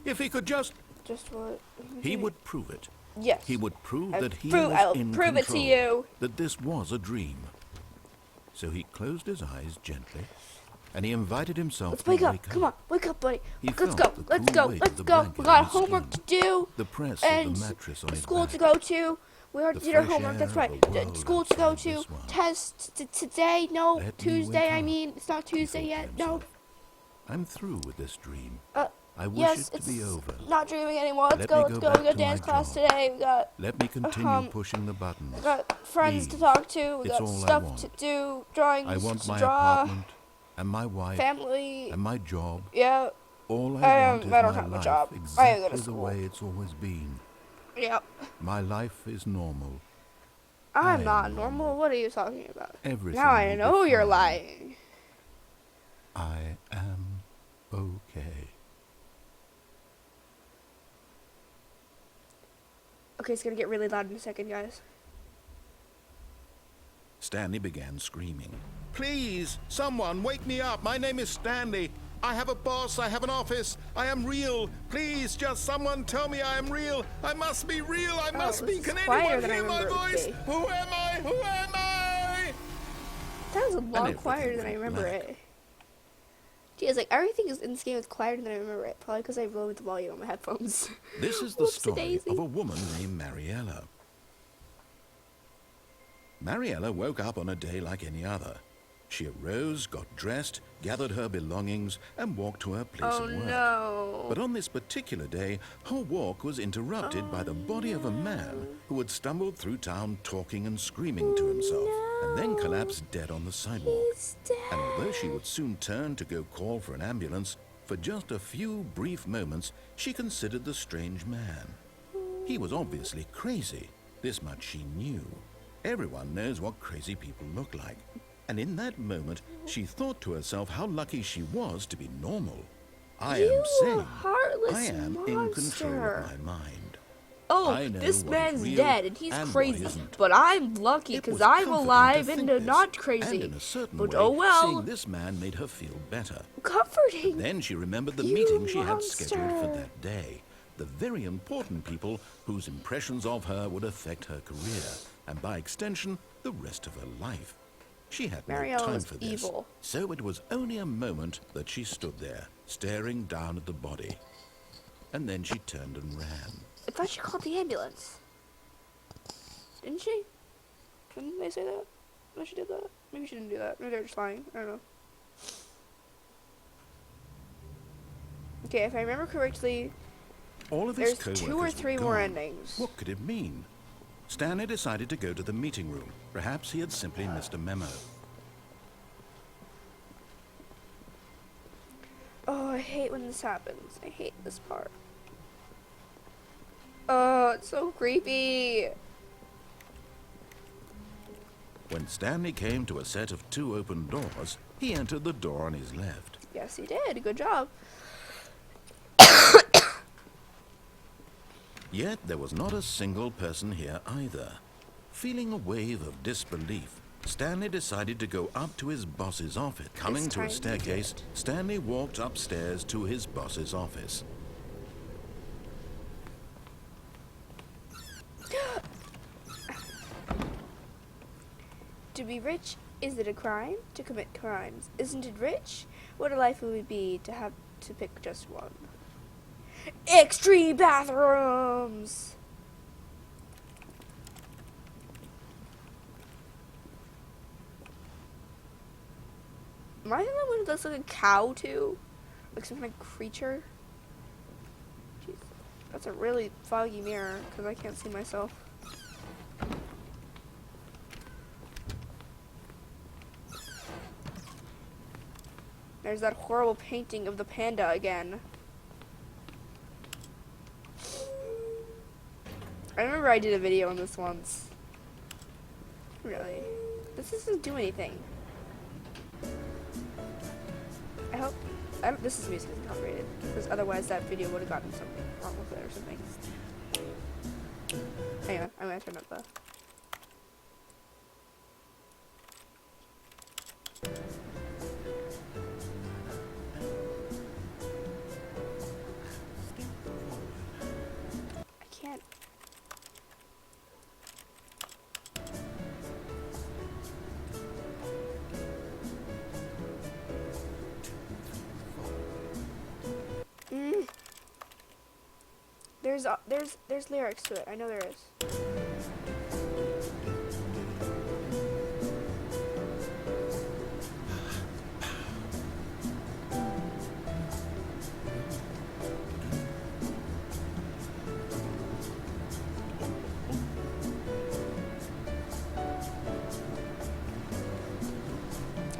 if he could just... Just what? He would prove it. Yes. He would prove that he I'll was in prove it to control, you. that this was a dream. So he closed his eyes gently, and he invited himself Let's to wake up. Come on, wake up, buddy. He Let's felt go. the Let's cool go. weight of Let's the go. blanket We on got his homework skin, to do. the press And of the mattress on his school back, to go to. We already the did our fresh homework. That's air right. of the world School to go outside to. this one. Test today. No, Let me Tuesday. wake I up, mean, it's not he Tuesday thought to yet. No. himself. I'm through with this dream. I wish Yes, it to be over. not dreaming anymore. Let's Let go. me Let's go go. back We got to dance my class job. today. We got Let me continue pushing the buttons. we got friends to Please. talk to. We It's got all I stuff want. to do. Drawings I want to my draw. apartment, and my wife, Family. and my job. Yeah. All I I want is don't my have a life job. I exactly go to the school. way it's always been. Yep. My life is normal. I'm I not am normal. What are you talking about? Everything Now I will be know you're fine. lying. I am okay. Okay, it's gonna get really loud in a second, guys. Stanley began screaming. Please, someone, wake me up. My name is Stanley. I have a boss. I have an office. I am real. Please, just someone tell me I am real. I must be real. I must be. this Can is quieter anyone than I hear my remember it would voice? be. Who am I? Who am I? That was a lot everything quieter than I went remember black. it. Gee, it's like everything is in this game is quieter than I remember it. Probably because I lowered the volume on my headphones. This is the story Whoopsie-daisy. of a woman named Mariella. Mariella woke up on a day like any other. She arose, got dressed, gathered her belongings, and walked to her place Oh of work. no. But on this particular day, her walk was interrupted by the body of a man who had stumbled through town talking and screaming to himself, and then collapsed dead on the sidewalk. He's dead. And although she would soon turn to go call for an ambulance, for just a few brief moments, she considered the strange man. He was obviously crazy. This much she knew. Everyone knows what crazy people look like. And in that moment, she thought to herself how lucky she was to be normal. I am You sane. heartless I am in control monster. of my mind. Oh, I know this what is man's real dead and he's and what crazy. isn't. But I'm lucky It because was I'm comforting alive to and think this, not crazy. And in a certain But way, oh well. seeing this man made her feel better. Comforting. Then she remembered the You meeting she had scheduled for monster. that day. The very important people whose impressions of her would affect her career, and by extension, the rest of her life. She had no Mariella time is for this, evil. so it was only a moment that she stood there, staring down at the body. And then she turned and ran. I thought she called the ambulance. Didn't she? Didn't they say that? No, she did that. Maybe she didn't do that. Maybe they're just lying. I don't know. Okay, if I remember correctly, All of his there's co-workers 2 or were 3 more gone. endings. What could it mean? Stanley decided to go to the meeting room. Perhaps he had simply missed a memo. Oh, I hate when this happens. I hate this part. Oh, it's so creepy. When Stanley came to a set of 2 open doors, he entered the door on his left. Yes, he did. Good job. Yet there was not a single person here either. Feeling a wave of disbelief, Stanley decided to go up to his boss's office. Coming to time a he staircase, did. Stanley walked upstairs to his boss's office. To be rich, is it a crime? To commit crimes, isn't it rich? What a life would it be to have to pick just one? Extreme bathrooms! Am I the one who looks like a cow too? Like some kind of creature? Jeez, that's a really foggy mirror because I can't see myself. There's that horrible painting of the panda again. I remember I did a video on this once. Really? This doesn't do anything. This is music isn't copyrighted, because otherwise that video would have gotten something wrong with it or something. Hang on, I'm gonna turn up the... I can't... There's lyrics to it. I know there is.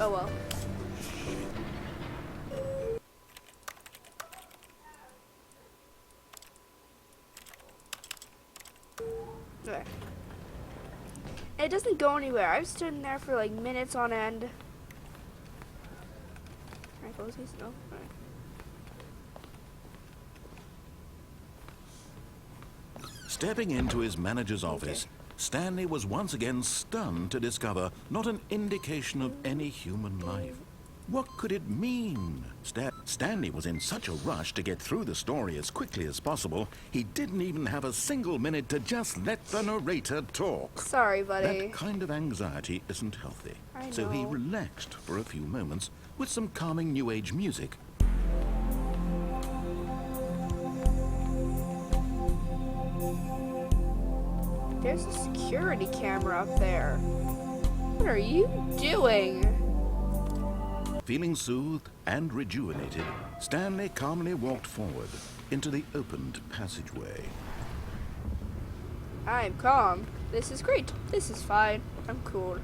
Oh well. Okay. It doesn't go anywhere. I've stood in there for like minutes on end. Can I close these? No? Alright. Stepping into his manager's office, Stanley was once again stunned to discover not an indication of any human life. What could it mean? Stanley was in such a rush to get through the story as quickly as possible, he didn't even have a single minute to just let the narrator talk. Sorry, buddy. That kind of anxiety isn't healthy. I So he know. relaxed for a few moments with some calming New Age music. There's a security camera up there. What are you doing? Feeling soothed and rejuvenated, Stanley calmly walked forward into the opened passageway. I'm calm. This is great. This is fine. I'm cool.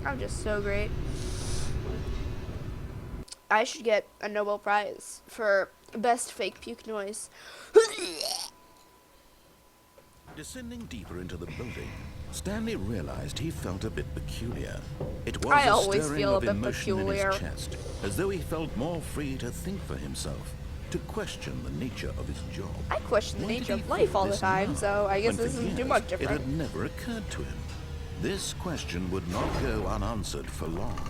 I'm just so great. I should get a Nobel Prize for best fake puke noise. Descending deeper into the building, Stanley realized he felt a bit peculiar. It was I a always stirring feel a of bit emotion in peculiar. his chest, as though he felt more free to think for himself, to question the nature of his job. I question the Why did nature he of life feel all the this time, now, so I guess when this for isn't too years much It different. had never occurred to him. This question would not go unanswered for long.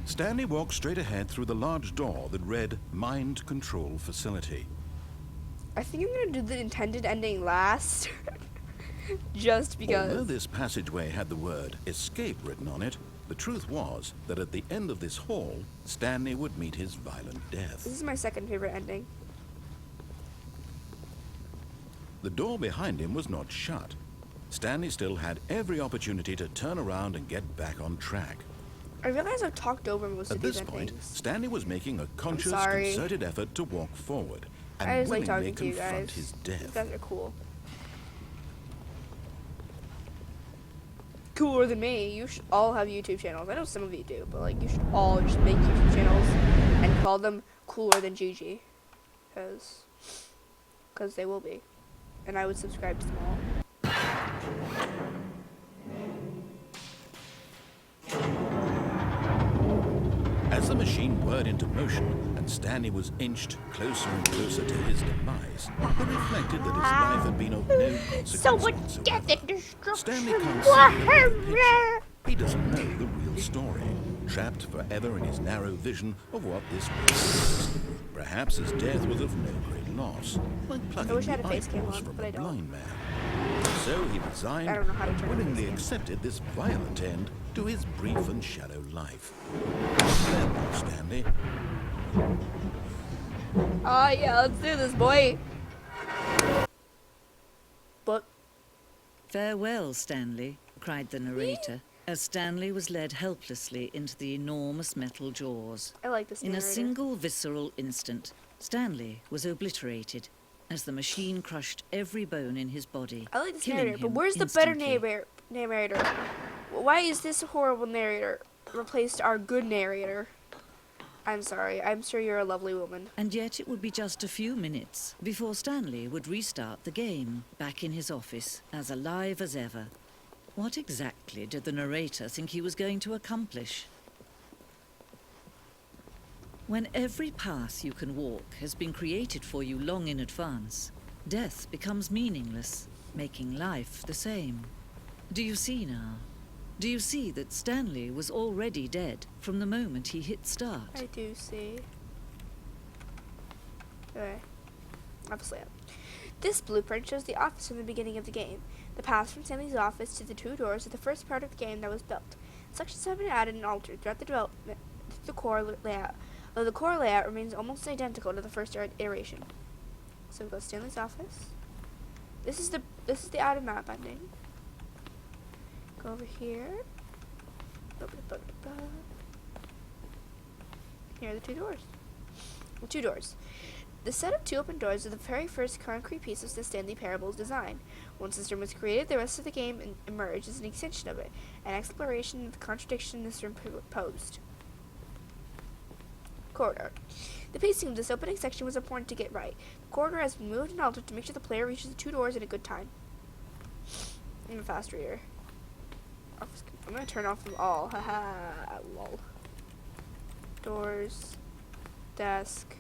Stanley walked straight ahead through the large door that read Mind Control Facility. I think I'm gonna do the intended ending last. Just because. Although this passageway had the word escape written on it, the truth was that at the end of this hall, Stanley would meet his violent death. This is my second favorite ending. The door behind him was not shut. Stanley still had every opportunity to turn around and get back on track. I realize I've talked over most At of these this point, endings. Stanley was making a conscious, sorry. concerted effort to walk forward and I just like willingly talking to you confront guys. his You death. guys are cool. Cooler than me. You should all have YouTube channels. I know some of you do, but like you should all just make YouTube channels and call them Cooler Than Gigi, because they will be, and I would subscribe to them all. As the machine whirred into motion and Stanley was inched closer and closer to his demise, he reflected that his life had been of no consequence So much whatsoever. death and destruction. Stanley can't see the bigger picture. He doesn't know the real story, trapped forever in his narrow vision of what this was. Perhaps his death was of no great loss, like plucking wish I had the a face cam eyeballs on, from but a I don't. blind man. So he resigned I don't know how to and turn on willingly face cam. accepted this violent end to his brief and shallow life. Farewell, Stanley. Oh yeah, let's do this, boy. But Farewell, Stanley, cried the narrator, as Stanley was led helplessly into the enormous metal jaws. I like this In a narrator. single visceral instant, Stanley was obliterated as the machine crushed every bone in his body, I like this killing narrator, but him where's the better instantly. narrator? Why is this horrible narrator replaced our good narrator? I'm sorry. I'm sure you're a lovely woman. And yet it would be just a few minutes before Stanley would restart the game, back in his office, as alive as ever. What exactly did the narrator think he was going to accomplish? When every path you can walk has been created for you long in advance, death becomes meaningless, making life the same. Do you see now? Do you see that Stanley was already dead from the moment he hit start? I do see. Okay. Obviously. This blueprint shows the office from the beginning of the game. The path from Stanley's office to the two doors is the first part of the game that was built. Sections have been added and altered throughout the development to the core layout, though the core layout remains almost identical to the first iteration. So we go to Stanley's office. This is the out of map ending. Go over here. Here are the two doors. Well, two doors. The set of two open doors are the very first concrete piece of the Stanley Parable's design. Once this room was created, the rest of the game emerged as an extension of it, an exploration of the contradiction this room posed. Corridor. The pacing of this opening section was important to get right. The corridor has been moved and altered to make sure the player reaches the two doors in a good time. I'm a fast reader. I'm gonna turn off them all. Haha, lol. Doors. Desk.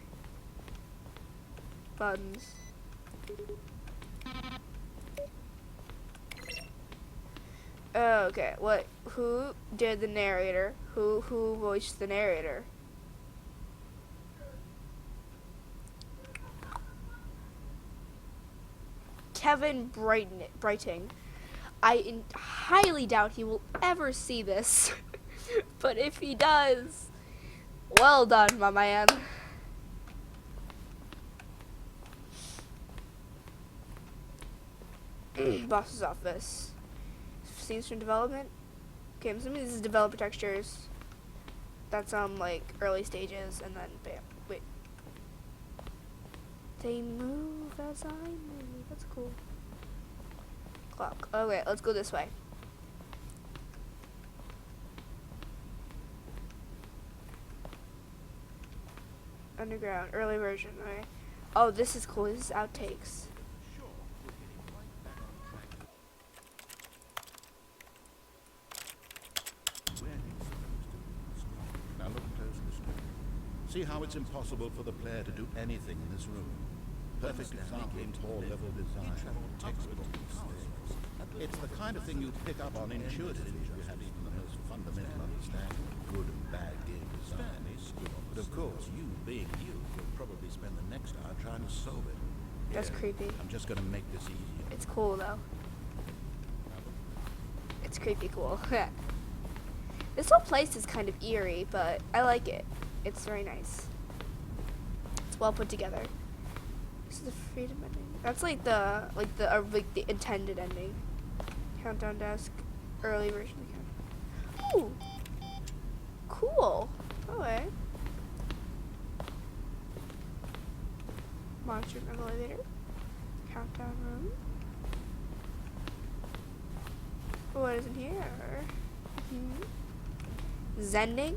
Buttons. Okay, what? Who did the narrator? Who voiced the narrator? Kevin Brighting. I highly doubt he will ever see this, but if he does, well done, my man. Boss's office. Scenes from development. Okay, I'm assuming this is developer textures. That's like early stages, and then bam. Wait. They move as I move. That's cool. Clock. Okay, let's go this way. Underground, early version. Okay. Oh, this is cool. This is outtakes. Now look close, Mr. See how it's impossible for the player to do anything in this room. Perfect example of poor-level design. It's the kind of thing you pick up on intuitively if you have even the most fundamental understanding of good and bad game design. But of course, you being you, will probably spend the next hour trying to solve it. That's Here, creepy. I'm just going to make this easier. It's cool though. It's creepy cool. This whole place is kind of eerie, but I like it. It's very nice. It's well put together. This is the freedom ending. That's like the intended ending. Countdown desk. Early version of the countdown. Ooh! Cool. Okay. Monster elevator. Countdown room. What is in here? Zending.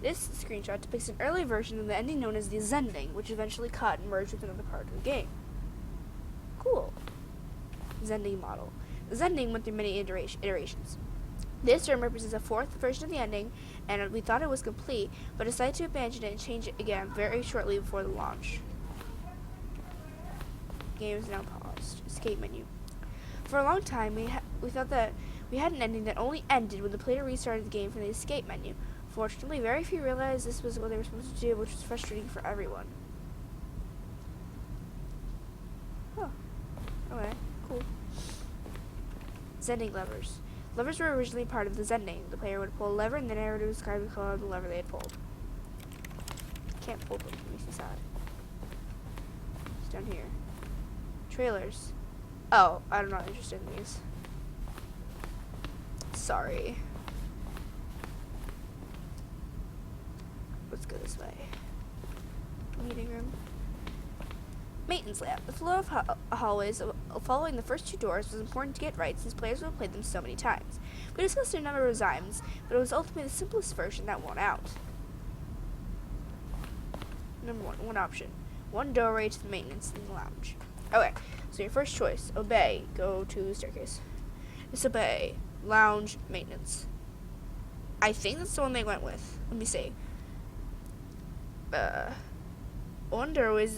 This screenshot depicts an early version of the ending known as the Zending, which eventually cut and merged with another part of the game. Cool. Zending model. The Zending went through many iterations. This term represents a fourth version of the ending, and we thought it was complete, but decided to abandon it and change it again very shortly before the launch. Game is now paused. Escape menu. For a long time, we thought that we had an ending that only ended when the player restarted the game from the escape menu. Fortunately, very few realized this was what they were supposed to do, which was frustrating for everyone. Oh. Okay, cool. Zending levers. Levers were originally part of the Zending. The player would pull a lever and the narrator would describe the color of the lever they had pulled. Can't pull them, it makes me sad. It's down here. Trailers. Oh, I'm not interested in these. Sorry. Let's go this way. Meeting room. Maintenance lab. The flow of hallways following the first two doors was important to get right since players would have played them so many times. We discussed a number of designs, but it was ultimately the simplest version that won out. Number one option. One doorway to the maintenance in the lounge. Okay, so your first choice. Obey. Go to the staircase. Disobey. Lounge. Maintenance. I think that's the one they went with. Let me see. One doorway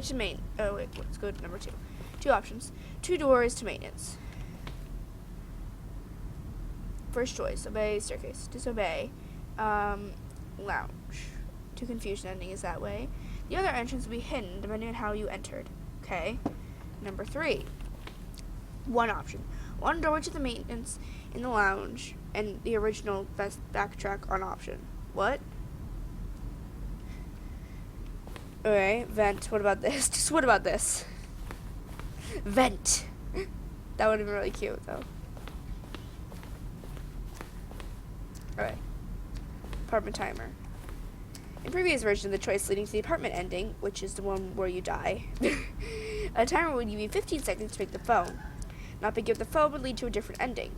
to main. Oh wait, let's go to number two. Two options. Two doors to maintenance. First choice. Obey. Staircase. Disobey. Lounge. Two confusion ending is that way. The other entrance will be hidden depending on how you entered. Okay. Number three. One option. One doorway to the maintenance in the lounge and the original best backtrack on option. What? Alright, vent. What about this? Just what about this? Vent. That would have been really cute though. Alright. Apartment timer. In previous version, the choice leading to the apartment ending, which is the one where you die, a timer would give you 15 seconds to pick the phone. Not picking up the phone would lead to a different ending.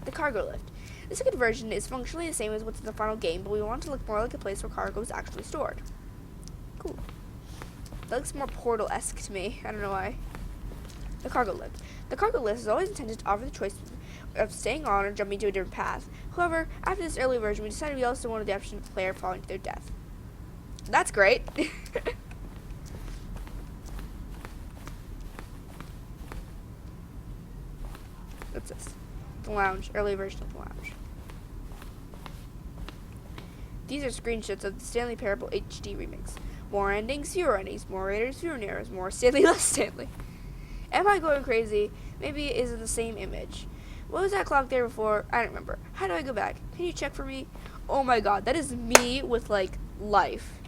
The cargo lift. The second version is functionally the same as what's in the final game, but we want to look more like a place where cargo is actually stored. Cool. That looks more Portal-esque to me. I don't know why. The cargo lift. The cargo lift is always intended to offer the choice of staying on or jumping to a different path. However, after this early version, we decided we also wanted the option of the player falling to their death. That's great. What's this? The lounge. Early version of the lounge. These are screenshots of the Stanley Parable HD remix. More endings, fewer endings. More raiders, fewer narrows. More Stanley, less Stanley. Am I going crazy? Maybe it is in the same image. What was that clock there before? I don't remember. How do I go back? Can you check for me? Oh my god, that is me with, like, life.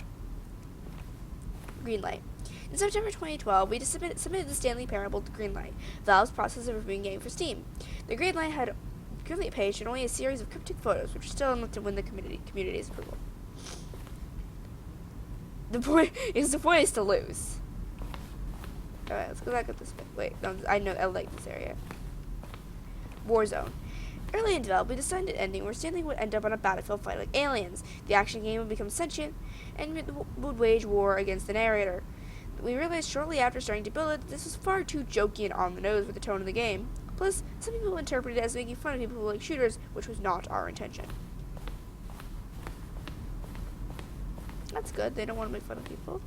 Greenlight. In September 2012, we submitted the Stanley Parable to Greenlight, Valve's process of reviewing game for Steam. The Greenlight page had only a series of cryptic photos, which are still unlocked to win the community's approval. The point is to lose. Alright, let's go back up this bit. Wait, no, I like this area. Warzone. Early in development, we designed an ending where Stanley would end up on a battlefield fighting like aliens. The action game would become sentient and would wage war against the narrator. We realized shortly after starting to build it that this was far too jokey and on the nose with the tone of the game. Plus, some people interpreted it as making fun of people who like shooters, which was not our intention. That's good, they don't want to make fun of people.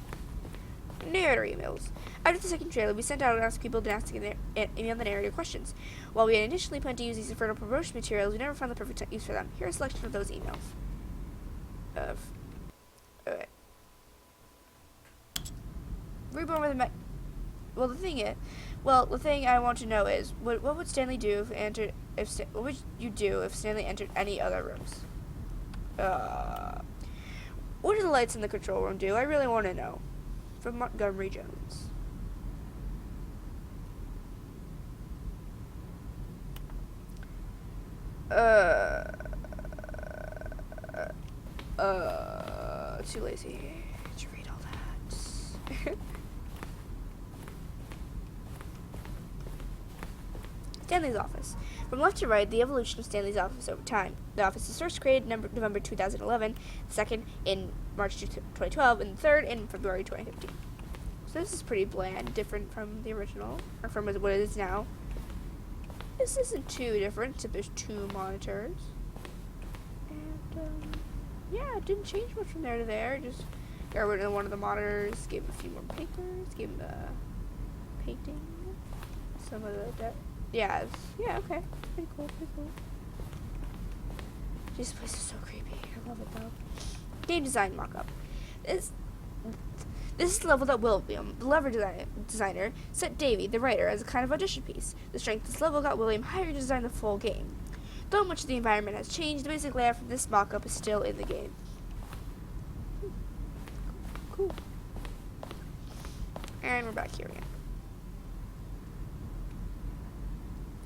Narrator emails. After the second trailer, we sent out and asked people to email the narrator questions. While we had initially planned to use these for promotion materials, we never found the perfect use for them. Here are a selection of those emails. Okay. Reborn with a the thing I want to know is, what would Stanley do what would you do if Stanley entered any other rooms? What do the lights in the control room do? I really want to know. From Montgomery Jones. Too lazy to read all that. Stanley's office. From left to right, the evolution of Stanley's office over time. The office was first created in November 2011, second in March 2012, and third in February 2015. So this is pretty bland, different from the original, or from what it is now. This isn't too different, except there's 2 monitors. And, yeah, it didn't change much from there to there. Just got rid of one of the monitors, gave him a few more papers, gave him the painting, some of the... yeah, okay. Pretty cool. This place is so creepy. I love it, though. Game design mock-up. This is the level that William, the level designer, set Davey, the writer, as a kind of audition piece. The strength of this level got William hired to design the full game. Though much of the environment has changed, the basic layout for this mock-up is still in the game. Cool. And we're back here again.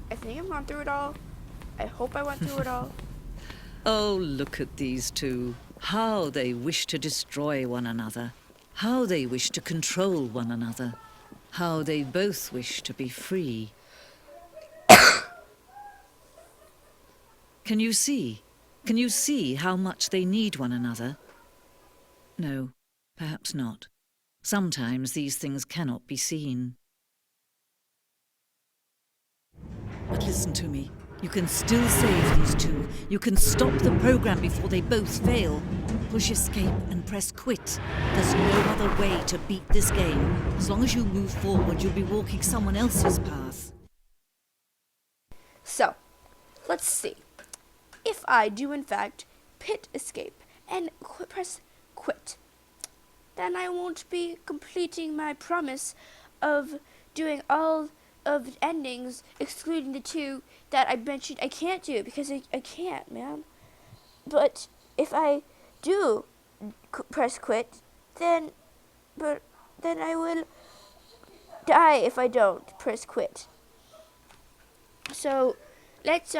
I think I've gone through it all. I hope I went through it all. Oh, look at these two. How they wish to destroy one another. How they wish to control one another. How they both wish to be free. Can you see? Can you see how much they need one another? No, perhaps not. Sometimes these things cannot be seen. But listen to me. You can still save these two. You can stop the program before they both fail. Push escape and press quit. There's no other way to beat this game. As long as you move forward, you'll be walking someone else's path. So, let's see. If I do in fact hit escape and press quit, then I won't be completing my promise of doing all of endings, excluding the 2 that I mentioned I can't do, because I can't, man. But if I do press quit, then I will die if I don't press quit. So let's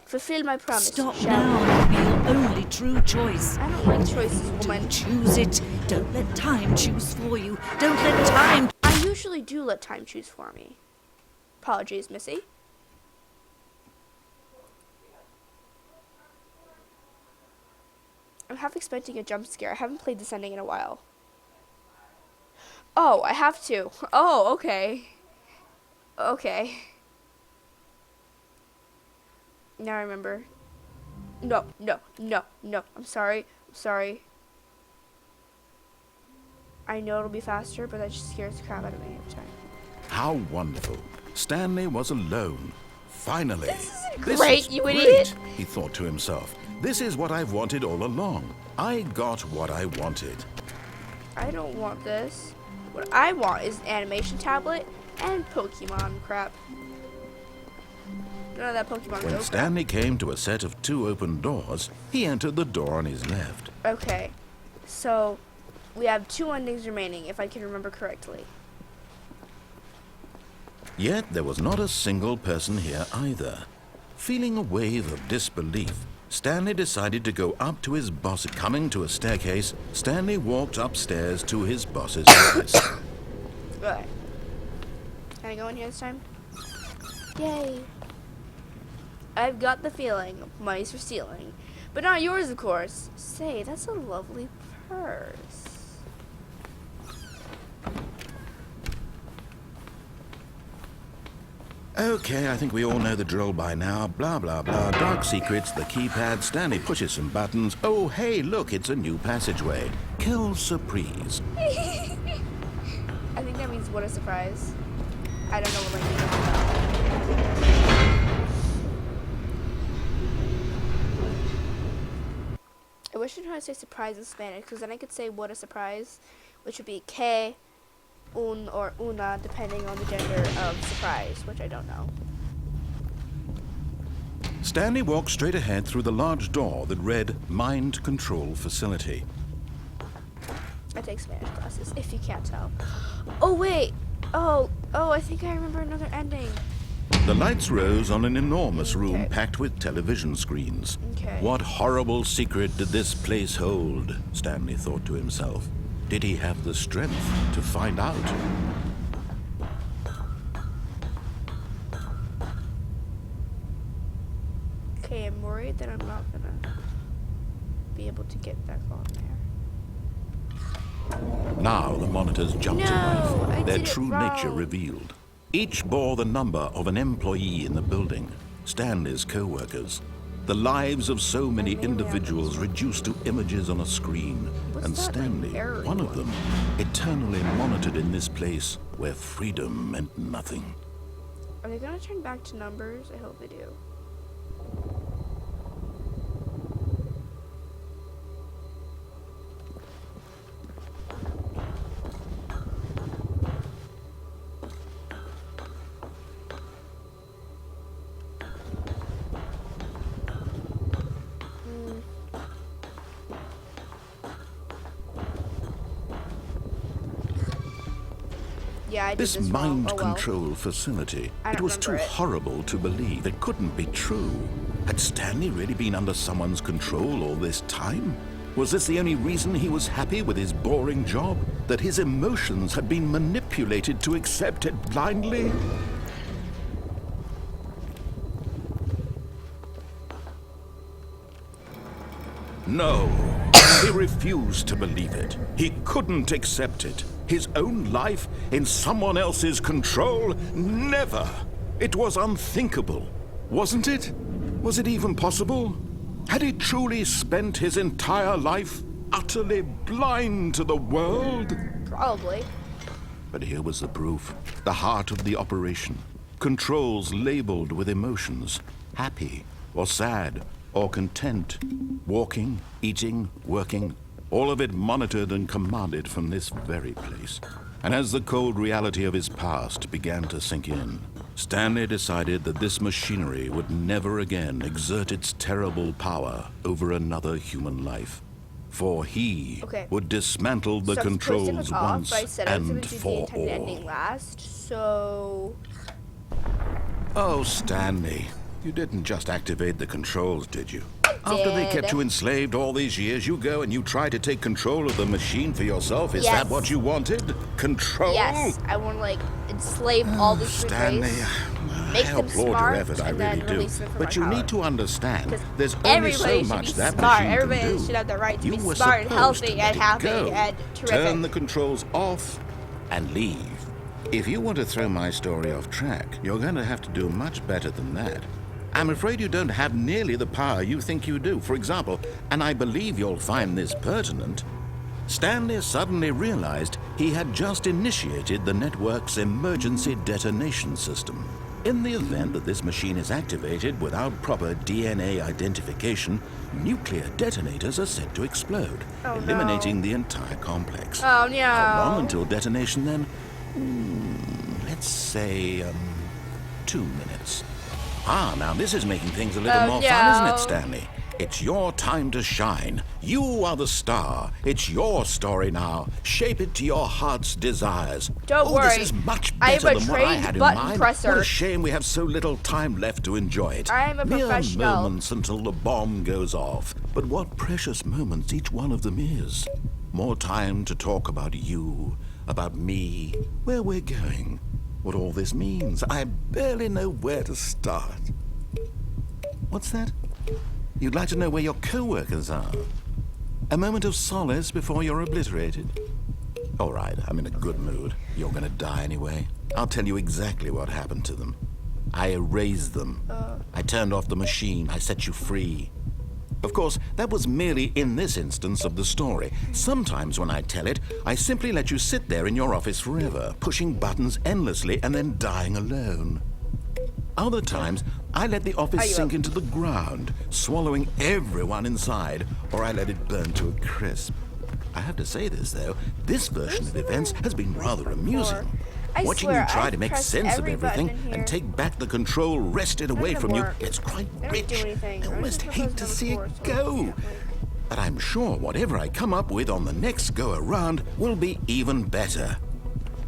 fulfill my promise. Stop now. It'll be your only true choice. I don't like choices, woman. Don't choose it. Don't let time choose for you. Don't let time... I usually do let time choose for me. Apologies, Missy. I'm half expecting a jump scare. I haven't played this ending in a while. Oh, I have to. Oh, okay. Okay. Now I remember. No. I'm sorry. I know it'll be faster, but that just scares the crap out of me every time. How wonderful. Stanley was alone. Finally. This isn't great, you idiot. He thought to himself. This is what I've wanted all along. I got what I wanted. I don't want this. What I want is an animation tablet and Pokemon crap. None of that Pokemon When Go Stanley came to a set of 2 open doors, he entered the door on his left. Okay, so we have 2 endings remaining, if I can remember correctly. Yet there was not a single person here either. Feeling a wave of disbelief, Stanley decided to go up to his boss. Coming to a staircase, Stanley walked upstairs to his boss's office. Right. Can I go in here this time? Yay. I've got the feeling money's for stealing. But not yours, of course. Say, that's a lovely purse. Okay, I think we all know the drill by now. Blah, blah, blah. Dark secrets, the keypad. Stanley pushes some buttons. Oh, hey, look, it's a new passageway. Quelle surprise. I think that means what a surprise. I don't know what language that's about. I wish I knew how to say surprise in Spanish, because then I could say what a surprise, which would be que, un, or una, depending on the gender of surprise, which I don't know. Stanley walked straight ahead through the large door that read Mind Control Facility. I take Spanish classes, if you can't tell. Oh, wait! Oh, I think I remember another ending. The lights rose on an enormous room Okay. packed with television screens. Okay. What horrible secret did this place hold? Stanley thought to himself. Did he have the strength to find out? Okay, I'm worried that I'm not gonna be able to get back on there. Now the monitors jumped to No, I life, their did it true nature wrong. revealed. Each bore the number of an employee in the building, Stanley's co-workers. The lives of so many maybe I individuals reduced to images on a screen. What's And that, like, Stanley, arrow one of one? them, eternally monitored in this place where freedom meant nothing. Are they gonna turn back to numbers? I hope they do. Yeah, I did This this wrong. mind Oh, well. control facility, I it don't was too remember it. horrible to believe. It couldn't be true. Had Stanley really been under someone's control all this time? Was this the only reason he was happy with his boring job? That his emotions had been manipulated to accept it blindly? No, he refused to believe it. He couldn't accept it. His own life in someone else's control? Never! It was unthinkable, wasn't it? Was it even possible? Had he truly spent his entire life utterly blind to the world? Probably. But here was the proof. The heart of the operation. Controls labeled with emotions. Happy, or sad, or content. Walking, eating, working. All of it monitored and commanded from this very place. And as the cold reality of his past began to sink in, Stanley decided that this machinery would never again exert its terrible power over another human life. For he Okay. would dismantle the So I'm supposed to controls click off, once but I said I was and gonna do the for intended ending all. last, so Oh, Stanley, you didn't just activate the controls, did you? After they kept you enslaved all these years, you go and you try to take control of the machine for yourself? Is that Yes. what you wanted? Control? yes, I want to like enslave all this human Stanley, race. I Make them applaud your smart effort, I and really then do. release them from But our you power. need to understand, Because there's only everybody so should much be that smart. machine Everybody can do. should have the right to You be were smart and supposed to healthy let and it happy go. and terrific. Turn the controls off and leave. If you want to throw my story off track, you're going to have to do much better than that. I'm afraid you don't have nearly the power you think you do. For example, and I believe you'll find this pertinent, Stanley suddenly realized he had just initiated the network's emergency detonation system. In the event that this machine is activated without proper DNA identification, nuclear detonators are set to explode, Oh, eliminating the entire complex. Oh no. How long until detonation then? Let's say, 2 minutes. Ah, now this is making things a little Oh, more fun, isn't no. it, Stanley? It's your time to shine. You are the star. It's your story now. Shape it to your heart's desires. Don't oh, worry. This is much I am better a than what I trained had in button mind. presser. What a shame we have so little time left to enjoy it. I am a Mere professional. moments until the bomb goes off. But what precious moments each one of them is. More time to talk about you, about me, where we're going, what all this means. I barely know where to start. What's that? You'd like to know where your co-workers are? A moment of solace before you're obliterated? All right, I'm in a good mood. You're gonna die anyway. I'll tell you exactly what happened to them. I erased them. I turned off the machine. I set you free. Of course, that was merely in this instance of the story. Sometimes when I tell it, I simply let you sit there in your office forever, pushing buttons endlessly and then dying alone. Other times, I let the office sink into the ground, swallowing everyone inside, or I let it burn to a crisp. I have to say this, though, this version of events has been rather amusing. I Watching swear, you try I've to make pressed sense of every button everything in here. and take back the control wrested away None of from them you, work. it's quite They don't do rich. anything. I I almost just hate pressed to them see before, it so I go. can't, like- But I'm sure whatever I come up with on the next go-around will be even better.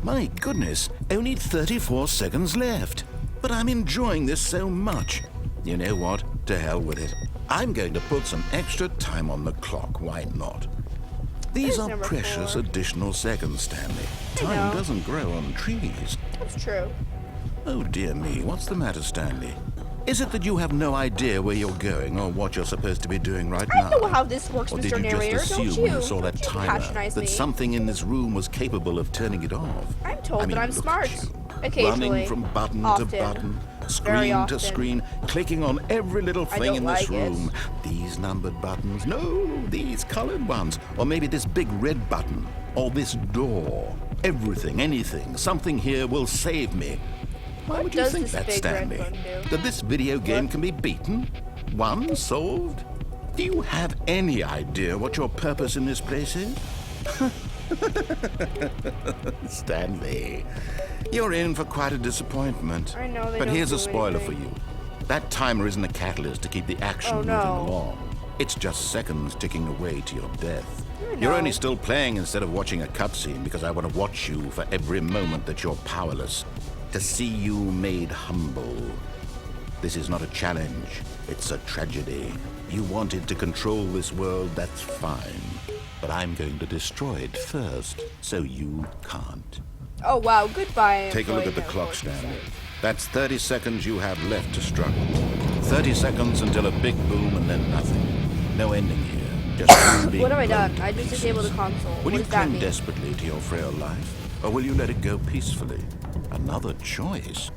My goodness, only 34 seconds left. But I'm enjoying this so much. You know what? To hell with it. I'm going to put some extra time on the clock. Why not? These Here's are number precious 4. additional seconds, Stanley. I Time know. doesn't grow on trees. That's true. Oh, dear me. What's the matter, Stanley? Is it that you have no idea where you're going or what you're supposed to be doing right now? I know how this works, Or Mr. did you Narrator. just Don't assume you? when you saw that Don't you timer patronize that me. something in this room was capable of turning it off? I'm told I mean, that I'm look smart. at you. Occasionally. Running from button Often. to button, Very screen to often. screen, clicking on every little I thing don't in this like it. room. These numbered buttons, no, these colored ones. Or maybe this big red button, or this door. Everything, anything, something here will save me. Why What would you does think this that, big red Stanley? button do? That this video game can be beaten? Won? Solved? Do you have any idea what your purpose in this place is? Stanley, you're in for quite a disappointment. I know they But don't here's do a spoiler for anything. you. That timer isn't a catalyst to keep the action Oh, moving no. along. It's just seconds ticking away to your death. I You're know. only still playing instead of watching a cutscene because I want to watch you for every moment that you're powerless. To see you made humble. This is not a challenge. It's a tragedy. You wanted to control this world, that's fine. But I'm going to destroy it first, so you can't. Oh, wow. Goodbye. Take a look at the employee clock, network, Stanley. sorry. That's 30 seconds you have left to struggle. 30 seconds until a big boom and then nothing. No ending here. Just you being What have I blown done? to I just disabled the pieces. console. Will What you does that cling mean? desperately to your frail life? Or will you let it go peacefully? Another choice.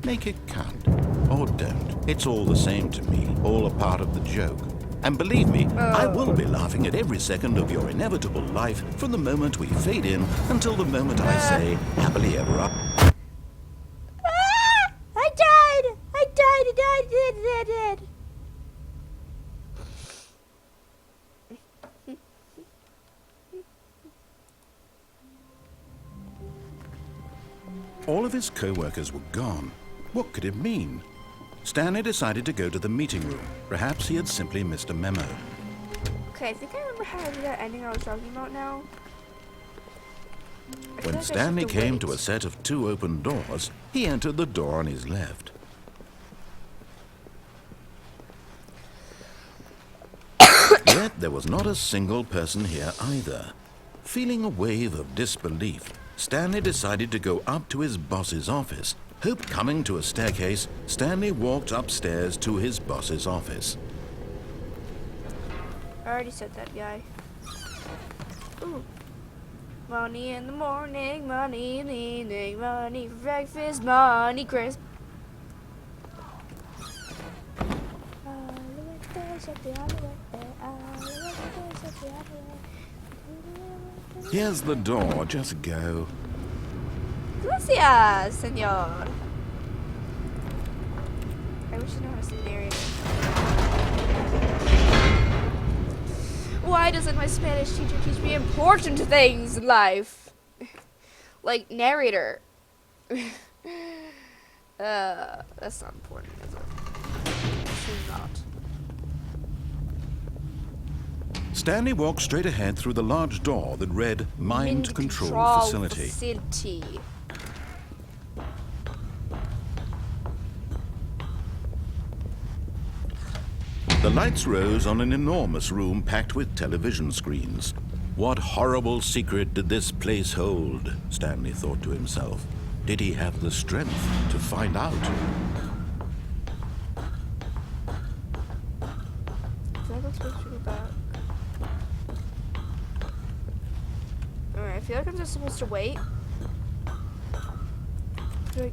Make it count. Or don't. It's all the same to me. All a part of the joke. And believe me, I will be laughing at every second of your inevitable life from the moment we fade in until the moment I say, happily ever after. Ah! I died! I died! All of his co-workers were gone. What could it mean? Stanley decided to go to the meeting room. Perhaps he had simply missed a memo. Okay, I think I remember how to do that ending I was talking about now. I feel like I When should Stanley have came wait. to a set of 2 open doors, he entered the door on his left. Yet there was not a single person here either. Feeling a wave of disbelief, Stanley decided to go up to his boss's office. Hope coming to a staircase, Stanley walked upstairs to his boss's office. I already said that, guy. Ooh. Money in the morning, money in the evening, money for breakfast, money crisp. Here's the door, just go. Gracias, senor. I wish I knew how to narrate. Why doesn't my Spanish teacher teach me important things in life? Like narrator. That's not important, is it? It's not. Stanley walked straight ahead through the large door that read Mind Control Facility. The lights rose on an enormous room packed with television screens. What horrible secret did this place hold? Stanley thought to himself. Did he have the strength to find out? I feel like I'm supposed to go back. Alright, I feel like I'm just supposed to wait. But I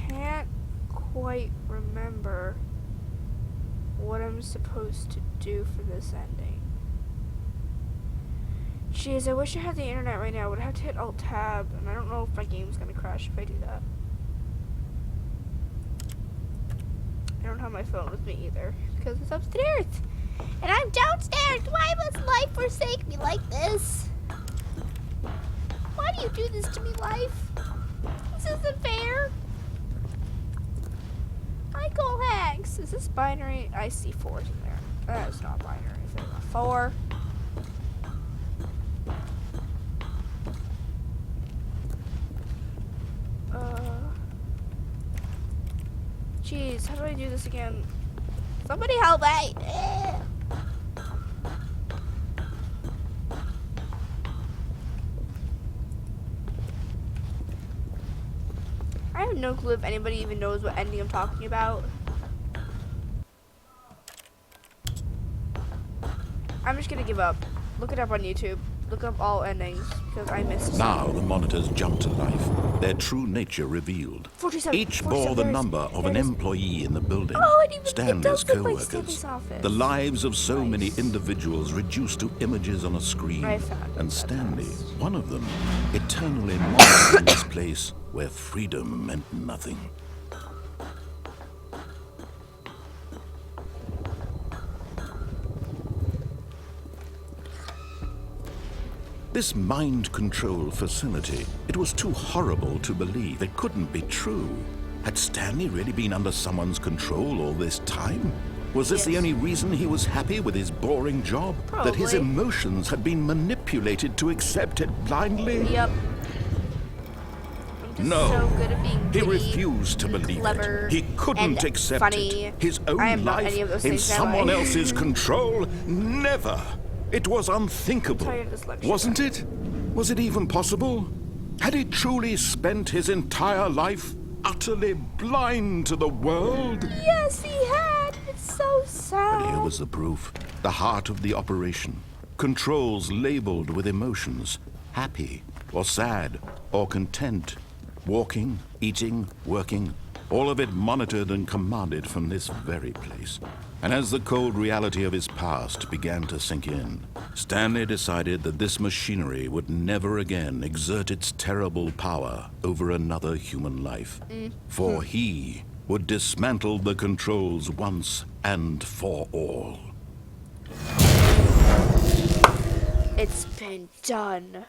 can't quite remember what I'm supposed to do for this ending. Jeez, I wish I had the internet right now. I would have to hit Alt-Tab, and I don't know if my game's gonna crash if I do that. I don't have my phone with me either, because it's upstairs. And I'm downstairs! Why must life forsake me like this? Why do you do this to me, life? This isn't fair. Michael Hanks. Is this binary? I see 4s in there. That is not binary. Is there a 4? Jeez, how do I do this again? Somebody help me! I have no clue if anybody even knows what ending I'm talking about. I'm just gonna give up. Look it up on YouTube. Look up all endings, because I missed Now some. the monitors jumped to life, their true nature revealed. 47, Each bore the number of an employee in the building. Oh, it Stanley's does look like co-workers. Stanley's office. The lives of so many Nice. individuals reduced to images on a screen. I found it And at Stanley, last. one of them, eternally lost in this place where freedom meant nothing. This mind control facility, it was too horrible to believe. It couldn't be true. Had Stanley really been under someone's control all this time? Was this the Yes. only reason he was happy with his boring job? That his Probably. emotions had been manipulated to accept it blindly? Yep. I'm just No. so good at being He witty refused to and believe clever it. He couldn't and accept funny. it. His own I am not life any of those in things, am someone I? else's control? Never. It was unthinkable. Tired of this lecture. Wasn't it? Was it even possible? Had he truly spent his entire life utterly blind to the world? Yes, he had. It's so sad. But here was the proof. The heart of the operation. Controls labeled with emotions. Happy, or sad, or content. Walking, eating, working. All of it monitored and commanded from this very place. And as the cold reality of his past began to sink in, Stanley decided that this machinery would never again exert its terrible power over another human life. For he would dismantle the controls once and for all. It's been done.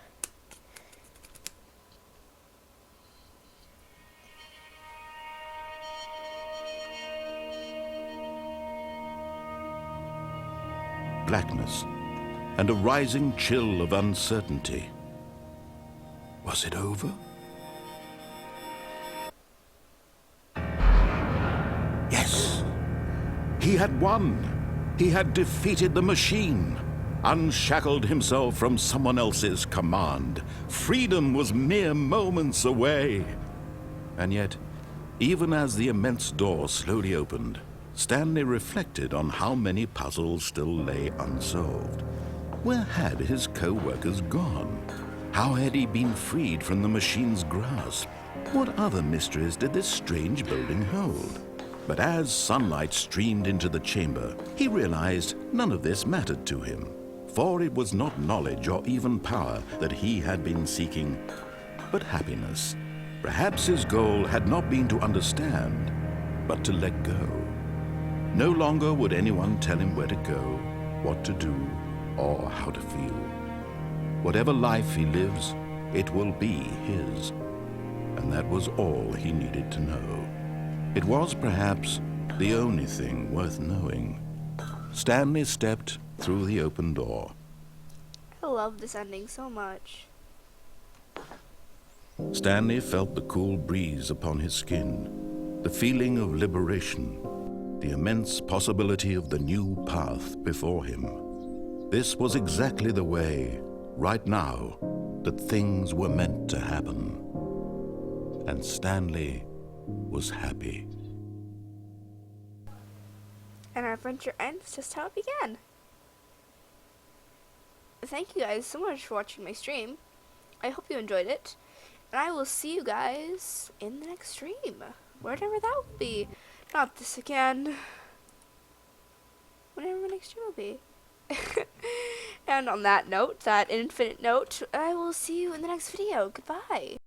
Blackness and a rising chill of uncertainty. Was it over? Yes. He had won. He had defeated the machine, unshackled himself from someone else's command. Freedom was mere moments away. And yet, even as the immense door slowly opened, Stanley reflected on how many puzzles still lay unsolved. Where had his co-workers gone? How had he been freed from the machine's grasp? What other mysteries did this strange building hold? But as sunlight streamed into the chamber, he realized none of this mattered to him, for it was not knowledge or even power that he had been seeking, but happiness. Perhaps his goal had not been to understand, but to let go. No longer would anyone tell him where to go, what to do, or how to feel. Whatever life he lives, it will be his. And that was all he needed to know. It was perhaps the only thing worth knowing. Stanley stepped through the open door. I love this ending so much. Stanley felt the cool breeze upon his skin, the feeling of liberation, the immense possibility of the new path before him. This was exactly the way, right now, that things were meant to happen. And Stanley was happy. And our adventure ends just how it began. Thank you guys so much for watching my stream. I hope you enjoyed it. And I will see you guys in the next stream. Whatever that will be. Not this again. Whatever my next stream will be. And on that note, that infinite note, I will see you in the next video. Goodbye.